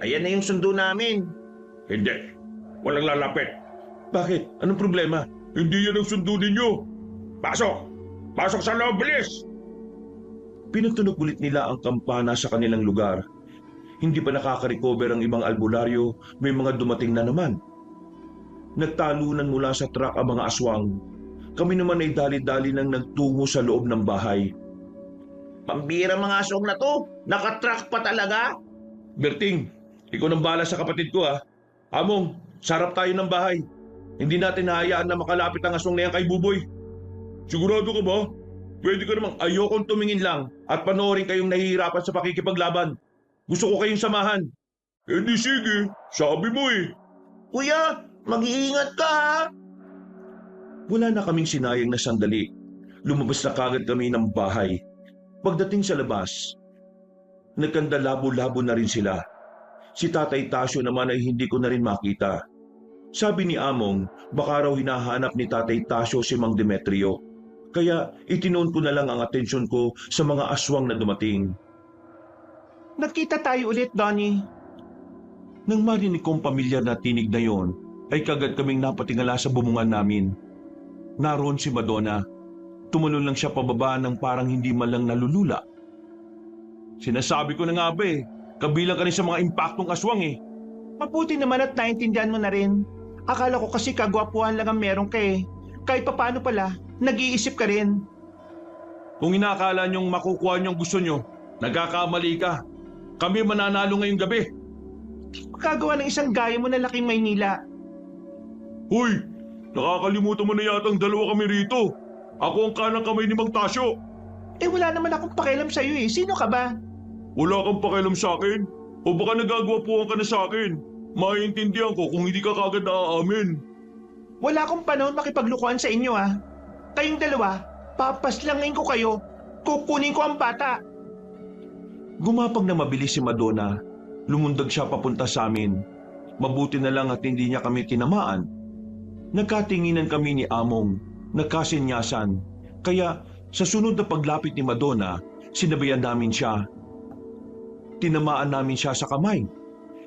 Speaker 2: Ayan na yung sundo namin.
Speaker 4: Hindi. Walang lalapit.
Speaker 1: Bakit? Anong problema?
Speaker 4: Hindi yan ang sundo ninyo. Pasok! Pasok sa loob, bilis!
Speaker 1: Pinutunog ulit nila ang kampana sa kanilang lugar. Hindi pa nakaka-recover ang ibang albularyo, may mga dumating na naman. Nagtalunan mula sa truck ang mga aswang. Kami naman ay dali-dali nang nagtungo sa loob ng bahay.
Speaker 2: Pambira mga aswang na to. Nakatrack pa talaga.
Speaker 1: Berting, ikaw nang bahala sa kapatid ko ha. Among, sarap tayo ng bahay. Hindi natin hahayaan na makalapit ang aswang na yan kay Buboy.
Speaker 4: Sigurado ka ba?
Speaker 1: Pwede ka namang ayokong tumingin lang at panoorin kayong nahihirapan sa pakikipaglaban. Gusto ko kayong samahan.
Speaker 4: Eh di sige, sabi mo eh.
Speaker 2: Kuya, mag-iingat ka ha.
Speaker 1: Wala na kaming sinayang na sandali. Lumabas na kagad kami ng bahay. Pagdating sa labas, nagkandalabo-labo na rin sila. Si Tatay Tasyo naman ay hindi ko na rin makita. Sabi ni Among, baka raw hinahanap ni Tatay Tasyo si Mang Demetrio. Kaya itinoon ko na lang ang atensyon ko sa mga aswang na dumating.
Speaker 3: Nagkita tayo ulit, Donnie.
Speaker 1: Nang marinig kong pamilyar na tinig na yon, ay kagad kaming napatingala sa bumungan namin. Naroon si Madonna. Tumalon lang siya pababa ng parang hindi man lang nalulula. Sinasabi ko na nga ba kabilang ka rin sa mga impaktong aswang
Speaker 3: Mabuti naman at naintindihan mo na rin. Akala ko kasi kagwapuhan lang ang meron ka eh. Kahit papaano pala, nag-iisip ka rin.
Speaker 1: Kung inakala niyong makukuha niyong gusto niyo, nagkakamali ka. Kami mananalo ngayong gabi.
Speaker 3: Makagawa ng isang gaya mo na laking Maynila.
Speaker 4: Hoy, nakakalimutan mo na yata ang 2 kami rito. Ako ang kanang kamay ni Mang Tasyo.
Speaker 3: Eh wala naman akong pakialam sa'yo eh. Sino ka ba?
Speaker 4: Wala kang pakialam sa akin? O baka nagagwapuhan ka na sa akin? Maiintindihan ko kung hindi ka kagad naaamin.
Speaker 3: Wala akong panahon makipaglukuhan sa inyo ah. Kayong dalawa, papaslangin ko kayo. Kukunin ko ang bata.
Speaker 1: Gumapang na mabilis si Madonna. Lumundag siya papunta sa amin. Mabuti na lang at hindi niya kami tinamaan. Nagkatinginan kami ni Among, nagkasinyasan. Kaya sa sunod na paglapit ni Madonna, sinabayan namin siya. Tinamaan namin siya sa kamay.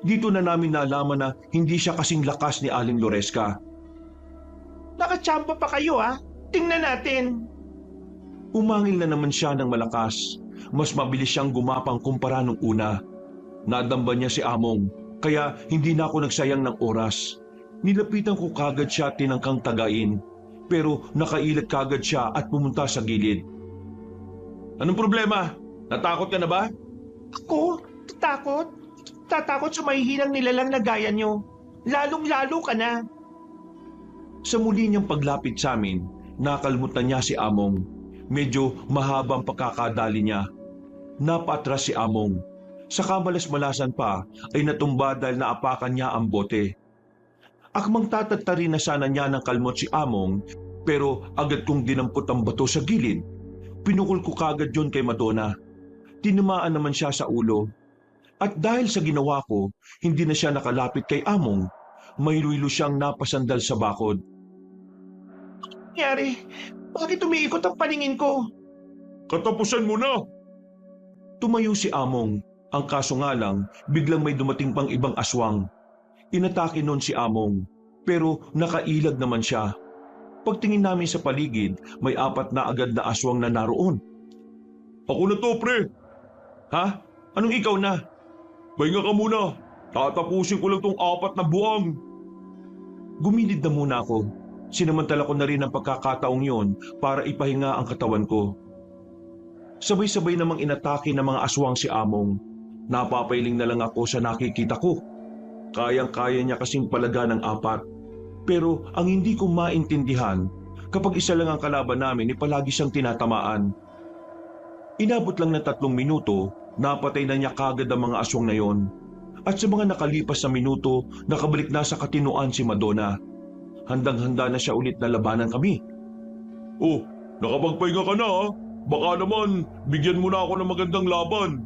Speaker 1: Dito na namin nalaman na hindi siya kasing lakas ni Aling Loresca.
Speaker 3: Nakachamba pa kayo ah. Tingnan natin.
Speaker 1: Umangil na naman siya ng malakas. Mas mabilis siyang gumapang kumpara nung una. Nadamba niya si Among, kaya hindi na ako nagsayang ng oras. Nilapitan ko kagad siya tinangkang tagain, pero nakailat kagad siya at pumunta sa gilid. Anong problema? Natakot ka na ba?
Speaker 3: Ako? Tatakot? Tatakot sa mahihinang nilalang na gaya nyo. Lalong-lalo ka na.
Speaker 1: Sa muli niyang paglapit sa amin, nakalmutan niya si Among. Medyo mahabang pagkakadali niya. Napatras si Among. Sa kamalas-malasan pa ay natumba dahil naapakan niya ang bote. Akmang tatatari na sana niya ng kalmot si Among, pero agad kong dinampot ang bato sa gilid. Pinukul ko kagad yon kay Madonna. Tinamaan naman siya sa ulo. At dahil sa ginawa ko, hindi na siya nakalapit kay Among. Mahilo siyang napasandal sa bakod.
Speaker 3: Nangyari? Bakit umiikot ang paningin ko?
Speaker 4: Katapusan mo na!
Speaker 1: Tumayo si Among. Ang kaso nga lang, biglang may dumating pang ibang aswang. Inatake noon si Among, pero nakailag naman siya. Pagtingin namin sa paligid, may 4 na agad na aswang na naroon.
Speaker 4: Ako na to, pre!
Speaker 1: Ha? Anong ikaw na?
Speaker 4: Pahinga ka muna. Tatapusin ko lang tong 4 na buwang.
Speaker 1: Gumilid na muna ako. Sinamantala ko na rin ang pagkakataong yon para ipahinga ang katawan ko. Sabay-sabay namang inatake ng mga aswang si Among. Napapailing na lang ako sa nakikita ko. Kayang-kaya niya kasing palaga ng 4. Pero ang hindi ko maintindihan, Kapag isa lang ang kalaban namin, palagi siyang tinatamaan. Inabot lang ng 3 minuto, napatay na niya kagad ang mga aswang na yon. At sa mga nakalipas na minuto, nakabalik na sa katinuan si Madonna. Handang-handa na siya ulit na labanan kami.
Speaker 4: Oh, nakapagpahinga ka na ha? Baka naman, bigyan mo na ako ng magandang laban.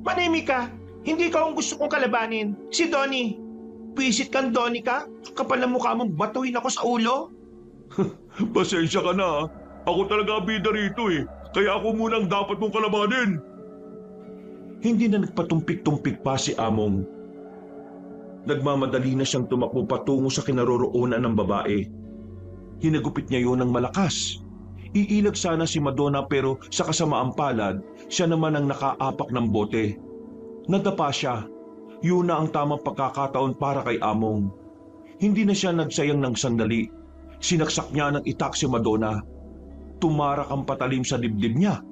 Speaker 3: Manahimik ka. Hindi ka ang gusto kong kalabanin. Si Donnie. Pisit kang Donnie ka? Kapal na mukha mong batuhin ako sa ulo?
Speaker 4: Pasensya ka na ha? Ako talaga ang bida rito eh. Kaya ako munang dapat mong kalabanin.
Speaker 1: Hindi na nagpatumpik-tumpik pa si Among. Nagmamadali na siyang tumakbo patungo sa kinaroroonan ng babae. Hinagupit niya yun ng malakas. Iilag sana si Madonna pero sa kasamaang palad, siya naman ang nakaapak ng bote. Nadapa siya. Yun na ang tamang pagkakataon para kay Among. Hindi na siya nagsayang ng sandali. Sinaksak niya ng itak si Madonna. Tumarak ang patalim sa dibdib niya.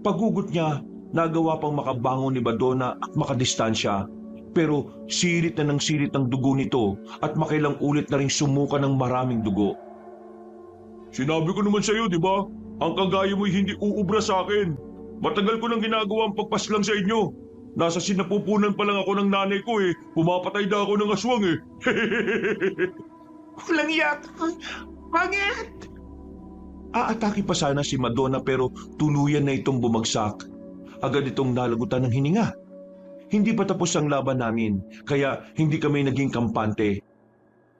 Speaker 1: Paggugot niya, nagawa pang makabangon ni Madonna at makadistansya. Pero sirit na ng sirit ang dugo nito at makailang ulit na rin sumuka ng maraming dugo.
Speaker 4: Sinabi ko naman sa'yo, di ba? Ang kagaya mo'y hindi uubra sa akin. Matagal ko nang ginagawa ang pagpaslang sa inyo. Nasa sinapupunan pa lang ako ng nanay ko eh. Pumapatay na ako ng aswang eh.
Speaker 3: Walang iyak. Pangit!
Speaker 1: Aatake pa sana si Madonna pero tuluyan na itong bumagsak. Agad itong nalagutan ng hininga. Hindi pa tapos ang laban namin, kaya hindi kami naging kampante.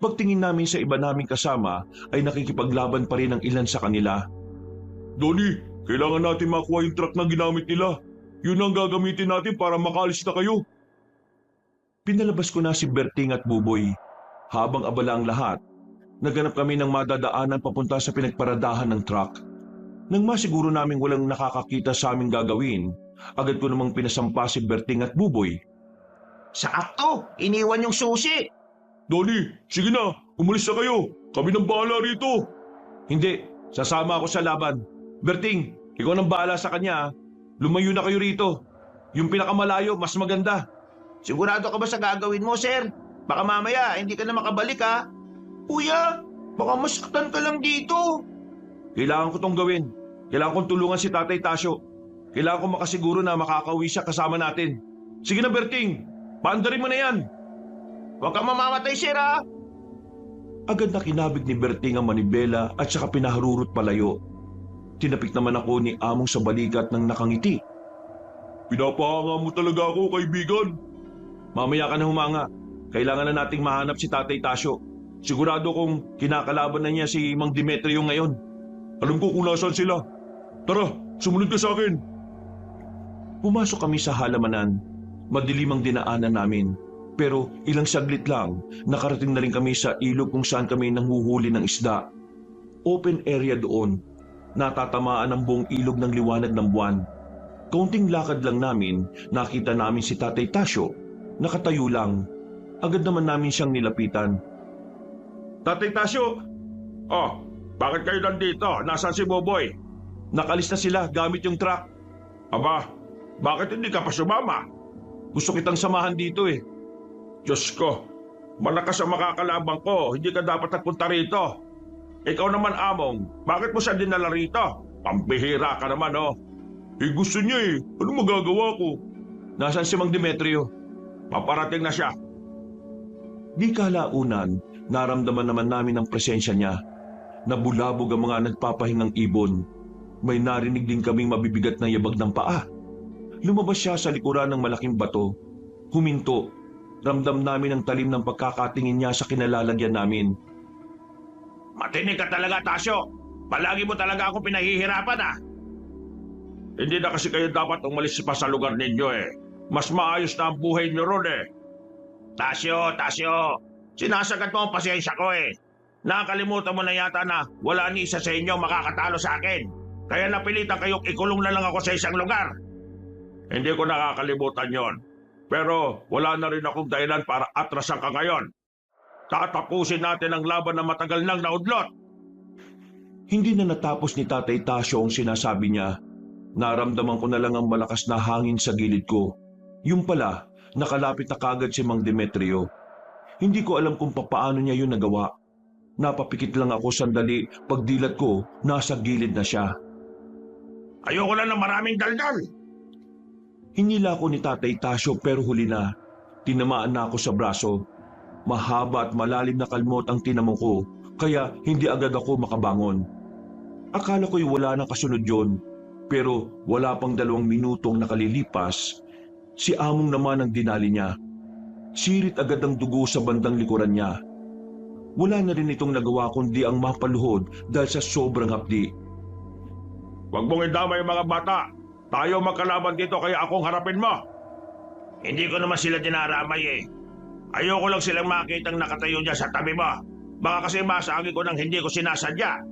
Speaker 1: Pagtingin namin sa iba naming kasama ay nakikipaglaban pa rin ang ilan sa kanila.
Speaker 4: Donnie, kailangan natin makuha yung truck na ginamit nila. Yun ang gagamitin natin para makaalis na kayo.
Speaker 1: Pinalabas ko na si Berting at Buboy. Habang abala ang lahat, naganap kami ng madadaanan papunta sa pinagparadahan ng truck. Nang masiguro naming walang nakakakita sa aming gagawin, agad ko namang pinasampa si Berting at Buboy.
Speaker 2: Sakto, iniwan yung susi.
Speaker 4: Donnie, sige na, umalis na kayo. Kami nang bahala rito.
Speaker 1: Hindi, sasama ako sa laban. Berting, ikaw nang bahala sa kanya. Lumayo na kayo rito. Yung pinakamalayo, mas maganda.
Speaker 2: Sigurado ka ba sa gagawin mo, sir? Baka mamaya, hindi ka na makabalik ha. Kuya, baka masaktan ka lang dito.
Speaker 1: Kailangan ko tong gawin. Kailangan kong tulungan si Tatay Tasyo. Kailangan ko makasiguro na makakauwi siya kasama natin. Sige na, Berting. Paandarin mo na yan.
Speaker 2: Huwag kang mamamatay, sir ha.
Speaker 1: Agad na kinabig ni Berting ang manibela at saka pinaharurot palayo. Tinapik naman ako ni Among sa balikat ng nakangiti.
Speaker 4: Pinapahanga mo talaga ako, kaibigan.
Speaker 1: Mamaya ka na humanga. Kailangan na nating mahanap si Tatay Tasyo. Sigurado kong kinakalaban na niya si Mang Demetrio ngayon.
Speaker 4: Alam ko kung nasaan sila. Tara, sumunod ka sa akin.
Speaker 1: Pumasok kami sa halamanan. Madilim ang dinaanan namin. Pero ilang saglit lang, nakarating na rin kami sa ilog kung saan kami nanghuhuli ng isda. Open area doon. Natatamaan ang buong ilog ng liwanag ng buwan. Kaunting lakad lang namin, nakita namin si Tatay Tasyo. Nakatayo lang. Agad naman namin siyang nilapitan.
Speaker 2: Tatay Tasyo. Oh, bakit kayo nandito? Nasaan si Boboy?
Speaker 1: Nakalis na sila gamit yung truck.
Speaker 2: Aba, bakit hindi ka pa sumama?
Speaker 1: Gusto kitang samahan dito eh.
Speaker 2: Diyos ko, malakas ang makakalabang ko. Hindi ka dapat nagpunta rito. Ikaw naman, Among, bakit mo siya dinala rito? Pambihira ka naman, oh.
Speaker 4: Eh gusto niya eh. Ano magagawa ko?
Speaker 1: Nasaan si Mang Demetrio?
Speaker 2: Paparating na siya.
Speaker 1: Di kalaunan, naramdaman naman namin ang presensya niya. Nabulabog ang mga nagpapahingang ibon. May narinig din kaming mabibigat na yabag ng paa. Lumabas siya sa likuran ng malaking bato. Huminto. Ramdam namin ang talim ng pagkakatingin niya sa kinalalagyan namin.
Speaker 2: Matinig ka talaga, Tasyo. Palagi mo talaga akong pinahihirapan, ah. Hindi na kasi kayo dapat umalis pa sa lugar ninyo, eh. Mas maayos na ang buhay niyo ron, eh. Tasyo, sinasagat mo ang pasensya ko, eh. Nakakalimutan mo na yata na wala ni isa sa inyo makakatalo sa akin. Kaya napilitan kayong ikulong na lang ako sa isang lugar. Hindi ko nakakalimutan yon. Pero wala na rin akong dahilan para atrasan ka ngayon. Tatapusin natin ang laban na matagal nang naudlot.
Speaker 1: Hindi na natapos ni Tatay Tasyo ang sinasabi niya. Naramdaman ko na lang ang malakas na hangin sa gilid ko. Yung pala, nakalapit na kagad si Mang Demetrio. Hindi ko alam kung papaano niya yun nagawa. Napapikit lang ako sandali, pagdilat ko, nasa gilid na siya.
Speaker 2: Ayoko lang ng maraming daldal.
Speaker 1: Hinila ko ni Tatay Tasyo pero huli na. Tinamaan na ako sa braso. Mahaba at malalim na kalmot ang tinamo ko, kaya hindi agad ako makabangon. Akala ko'y wala nang kasunod yun, pero wala pang 2 minutong nakalilipas, si Among naman ang dinali niya. Sirit agad ang dugo sa bandang likuran niya. Wala na rin itong nagawa kundi ang mapaluhod dahil sa sobrang hapdi.
Speaker 2: Huwag mong idamay yung mga bata. Tayo magkalaban dito kaya akong harapin mo. Hindi ko naman sila dinaramay eh. Ayoko lang silang makitang nakatayo dyan sa tabi mo. Baka kasi masagi ko nang hindi ko sinasadya.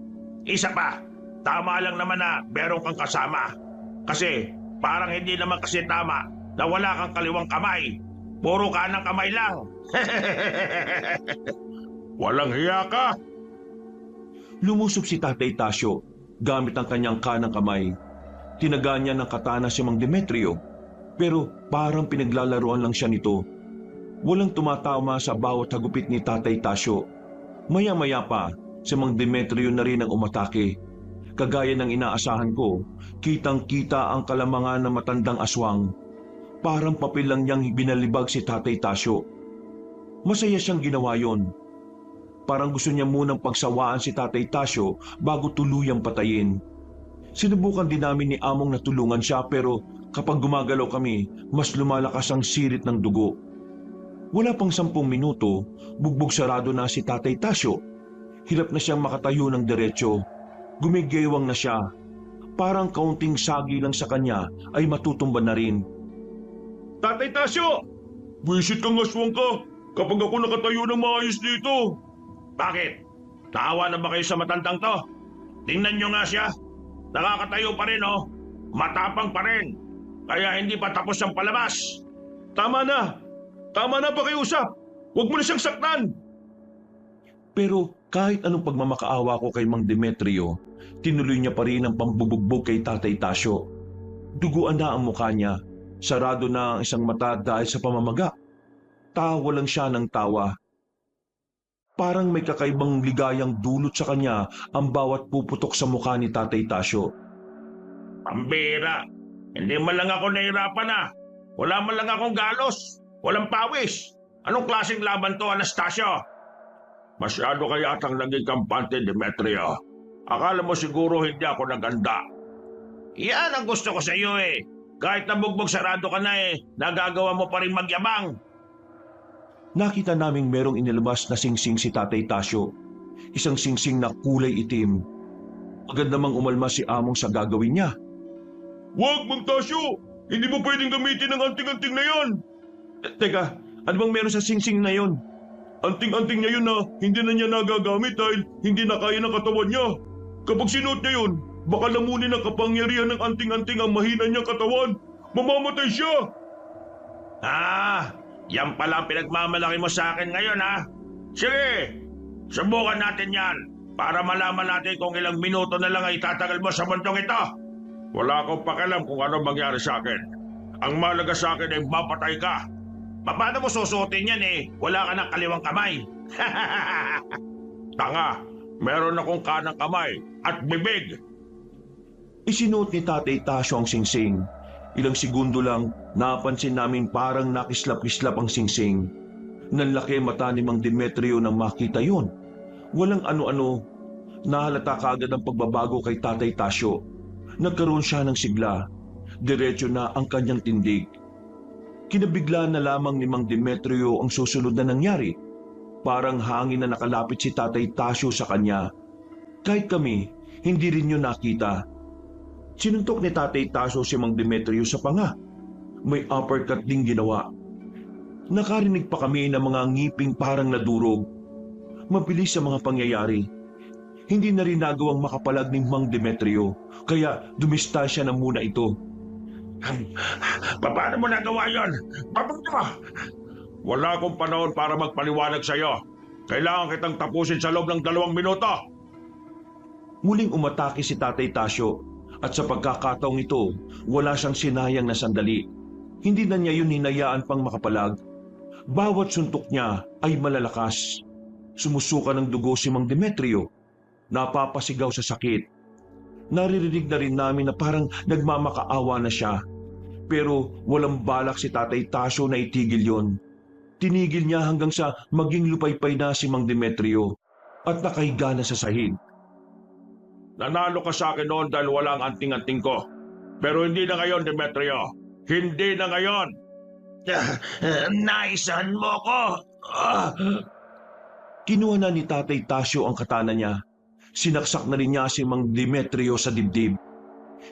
Speaker 2: Isa pa, tama lang naman na meron kang kasama. Kasi parang hindi naman kasi tama na wala kang kaliwang kamay. Puro kanang kamay lang. Walang hiya ka.
Speaker 1: Lumusob si Tatay Tasyo gamit ang kanyang kanang kamay. Tinaga niya ng katana si Mang Demetrio, pero parang pinaglalaruan lang siya nito. Walang tumatama sa bawat hagupit ni Tatay Tasyo. Maya-maya pa, si Mang Demetrio na rin ang umatake. Kagaya ng inaasahan ko, kitang-kita ang kalamangan ng matandang aswang. Parang papel lang niyang binalibag si Tatay Tasyo. Masaya siyang ginawa yon. Parang gusto niya munang pagsawaan si Tatay Tasyo bago tuluyang patayin. Sinubukan din namin ni Among na tulungan siya pero kapag gumagalaw kami, mas lumalakas ang sirit ng dugo. Wala pang 10 minuto, bugbog sarado na si Tatay Tasyo. Hirap na siyang makatayo ng diretsyo. Gumigaywang na siya. Parang kaunting sagi lang sa kanya ay matutumba na rin.
Speaker 4: Tatay Tasyo! Buisit kang aswang ka kapag ako nakatayo ng maayos dito.
Speaker 2: Bakit? Naawa na ba kayo sa matandang to? Tingnan nyo nga siya. Nakakatayo pa rin oh. Matapang pa rin. Kaya hindi pa tapos ang palabas.
Speaker 4: Tama na! Tama na pakiusap! Huwag mo na siyang saktan!
Speaker 1: Pero kahit anong pagmamakaawa ko kay Mang Demetrio, tinuloy niya pa rin ang pambubugbog kay Tatay Tasyo. Duguan na ang mukha niya. Sarado na ang isang mata dahil sa pamamaga. Tawa lang siya ng tawa. Parang may kakaibang ligayang dulot sa kanya ang bawat puputok sa mukha ni Tatay Tasyo.
Speaker 2: Pambira. Hindi man lang ako nahirapan na. Wala man lang akong galos. Walang pawis. Anong klaseng laban to, Anastasio? Masyado kaya atang naging kampante, Demetrio. Akala mo siguro hindi ako naganda. Yan ang gusto ko sa iyo eh. Kahit nabugbog sarado ka na eh, nagagawa mo pa rin magyabang.
Speaker 1: Nakita naming merong inilabas na singsing si Tatay Tasyo. Isang singsing na kulay itim. Agad namang umalma si Among sa gagawin niya.
Speaker 4: Huwag, Mang Tasyo! Hindi mo pwedeng gamitin ang anting-anting na yan!
Speaker 1: Teka, ano bang meron sa singsing na yon?
Speaker 4: Anting-anting niya yun na hindi na niya nagagamit dahil hindi na kaya ng katawan niya. Kapag sinuot niya yun, baka lamunin ng kapangyarihan ng anting-anting ang mahina niyang katawan. Mamamatay siya!
Speaker 2: Ah, yan pala ang pinagmamalaki mo sa akin ngayon ha. Sige, subukan natin yan para malaman natin kung ilang minuto na lang ay tatagal mo sa mundong ito. Wala akong pakialam kung ano mangyari sa akin. Ang mahalaga sa akin ay mapatay ka. Paano mo susuotin yan eh? Wala ka ng kaliwang kamay. Tanga, meron akong kanang kamay at bibig.
Speaker 1: Isinuot ni Tatay Tasyo ang singsing. Ilang segundo lang, napansin namin parang nakislap-kislap ang singsing. Nanlaki mata ni Mang Demetrio nang makita yon. Walang ano-ano. Nahalata kaagad ang pagbabago kay Tatay Tasyo. Nagkaroon siya ng sigla. Diretso na ang kanyang tindig. Kinabigla na lamang ni Mang Demetrio ang susunod na nangyari. Parang hangin na nakalapit si Tatay Tasyo sa kanya. Kahit kami, hindi rin yun nakita. Sinuntok ni Tatay Tasyo si Mang Demetrio sa panga. May uppercut ding ginawa. Nakarinig pa kami ng mga ngiping parang nadurog. Mabilis sa mga pangyayari. Hindi na rin nagawang makapalag ni Mang Demetrio, kaya dumistansya na muna ito.
Speaker 2: Paano mo nagawa yon? Papunta! Wala akong panahon para magpaliwanag sa iyo. Kailangan kitang tapusin sa loob ng 2 minuto.
Speaker 1: Muling umatake si Tatay Tasyo at sa pagkakataong ito, wala siyang sinayang na sandali. Hindi na niya yun hinayaan pang makapalag. Bawat suntok niya ay malalakas. Sumusuka ng dugo si Mang Demetrio. Napapasigaw sa sakit. Naririnig na rin namin na parang nagmamakaawa na siya. Pero walang balak si Tatay Tasyo na itigil yon. Tinigil niya hanggang sa maging lupaypay na si Mang Demetrio at nakahiga na sa sahig.
Speaker 2: Nanalo ka sa akin noon dahil wala ang anting-anting ko. Pero hindi na ngayon, Demetrio. Hindi na ngayon. Naisahan mo ko.
Speaker 1: Kinuha na ni Tatay Tasyo ang katana niya. Sinaksak na rin niya si Mang Demetrio sa dibdib.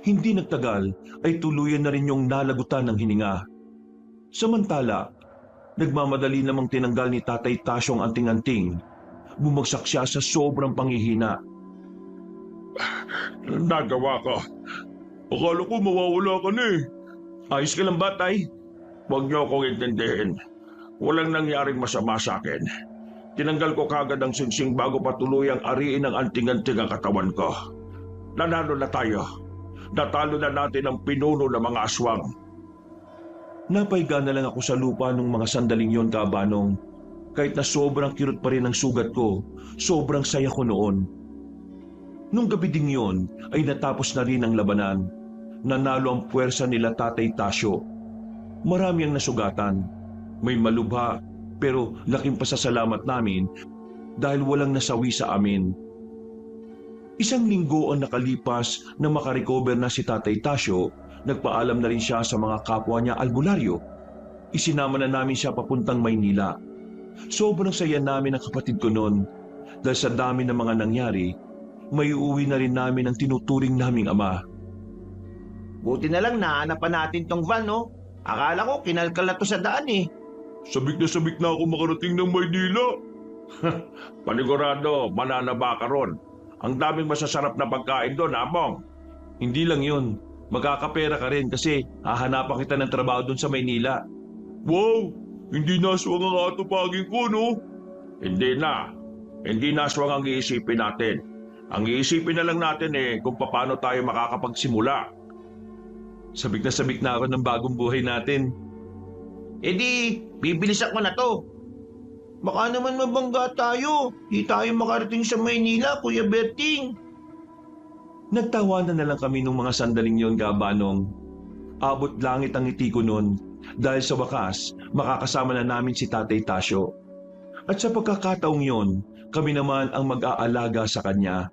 Speaker 1: Hindi nagtagal ay tuluyan na rin yung nalagutan ng hininga. Samantala, nagmamadali namang tinanggal ni Tatay Tasyo ang anting-anting. Bumagsak siya sa sobrang panghihina.
Speaker 2: Nagawa ko.
Speaker 4: Akala ko mawawala ka na eh.
Speaker 2: Ayos ka lang ba, Tay? Huwag niyo akong intindihin. Walang nangyaring masama sa akin. Tinanggal ko kagad ang singsing bago pa tuluyang ariin ang anting-anting ang katawan ko. Nanalo na tayo. Natalo na natin ang pinuno ng mga aswang.
Speaker 1: Napaiga na lang ako sa lupa nung mga sandaling yon, Kabanong. Kahit na sobrang kirot pa rin ang sugat ko, sobrang saya ko noon. Nung gabi ding yon ay natapos na rin ang labanan. Nanalo ang puwersa nila Tatay Tasyo. Marami ang nasugatan. May malubha, pero laking pasasalamat namin dahil walang nasawi sa amin. Isang linggo ang nakalipas na makarecover na si Tatay Tasyo, nagpaalam na rin siya sa mga kapwa niya albularyo. Isinama na namin siya papuntang Maynila. Sobrang saya namin ang kapatid ko noon dahil sa dami ng mga nangyari, may uuwi na rin namin ang tinuturing naming ama.
Speaker 3: Buti na lang naanapan natin tong van, no? Akala ko kinalkal na to sa daan eh.
Speaker 4: Sabik na ako makarating ng Maynila.
Speaker 2: Panigurado, mananaba ka ron. Ang daming masasarap na pagkain doon, Among.
Speaker 1: Hindi lang yun, magkakapera ka rin kasi hahanapan kita ng trabaho doon sa Maynila.
Speaker 4: Wow! Hindi naswang ang atupagin ko, no?
Speaker 2: Hindi na. Hindi na aswang ang iisipin natin. Ang iisipin na lang natin kung paano tayo makakapagsimula.
Speaker 1: Sabik na ako ng bagong buhay natin.
Speaker 3: E di, bibilisan ko na to. Baka naman mabangga tayo. Di tayo makarating sa Maynila, Kuya Berting.
Speaker 1: Nagtawanan na lang kami nung mga sandaling yon, Kabanong. Abot langit ang ngiti ko noon dahil sa wakas makakasama na namin si Tatay Tasyo. At sa pagkakataong yon, kami naman ang mag-aalaga sa kanya.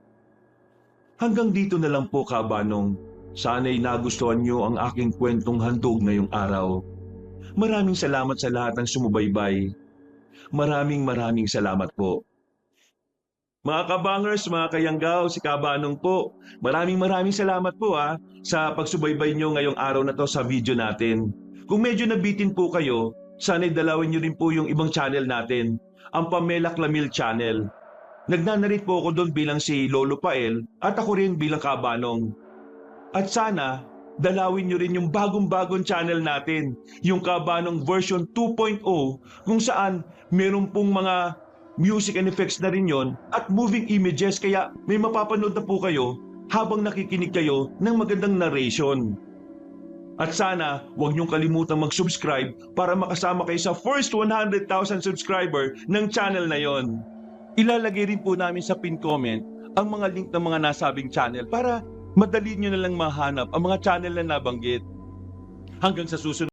Speaker 1: Hanggang dito na lang po, Kabanong. Sana'y nagustuhan niyo ang aking kwentong handog ngayong araw. Maraming salamat sa lahat ng sumubaybay. Maraming salamat po. Mga kabangers, mga kayanggaw, si Kabanong po. Maraming salamat po sa pagsubaybay nyo ngayong araw na to sa video natin. Kung medyo nabitin po kayo, sana'y dalawin nyo rin po yung ibang channel natin, ang Pamela Clamil Channel. Nagnanarit po ako doon bilang si Lolo Pael at ako rin bilang Kabanong. At sana, dalawin nyo rin yung bagong channel natin, yung Kabanong version 2.0, kung saan meron pong mga music and effects na rin yon at moving images, kaya may mapapanood na po kayo habang nakikinig kayo ng magandang narration. At sana, huwag niyong kalimutang mag-subscribe para makasama kayo sa first 100,000 subscriber ng channel na yon. Ilalagay rin po namin sa pin comment ang mga link ng mga nasabing channel para madali nyo na lang mahanap ang mga channel na nabanggit. Hanggang sa susunod.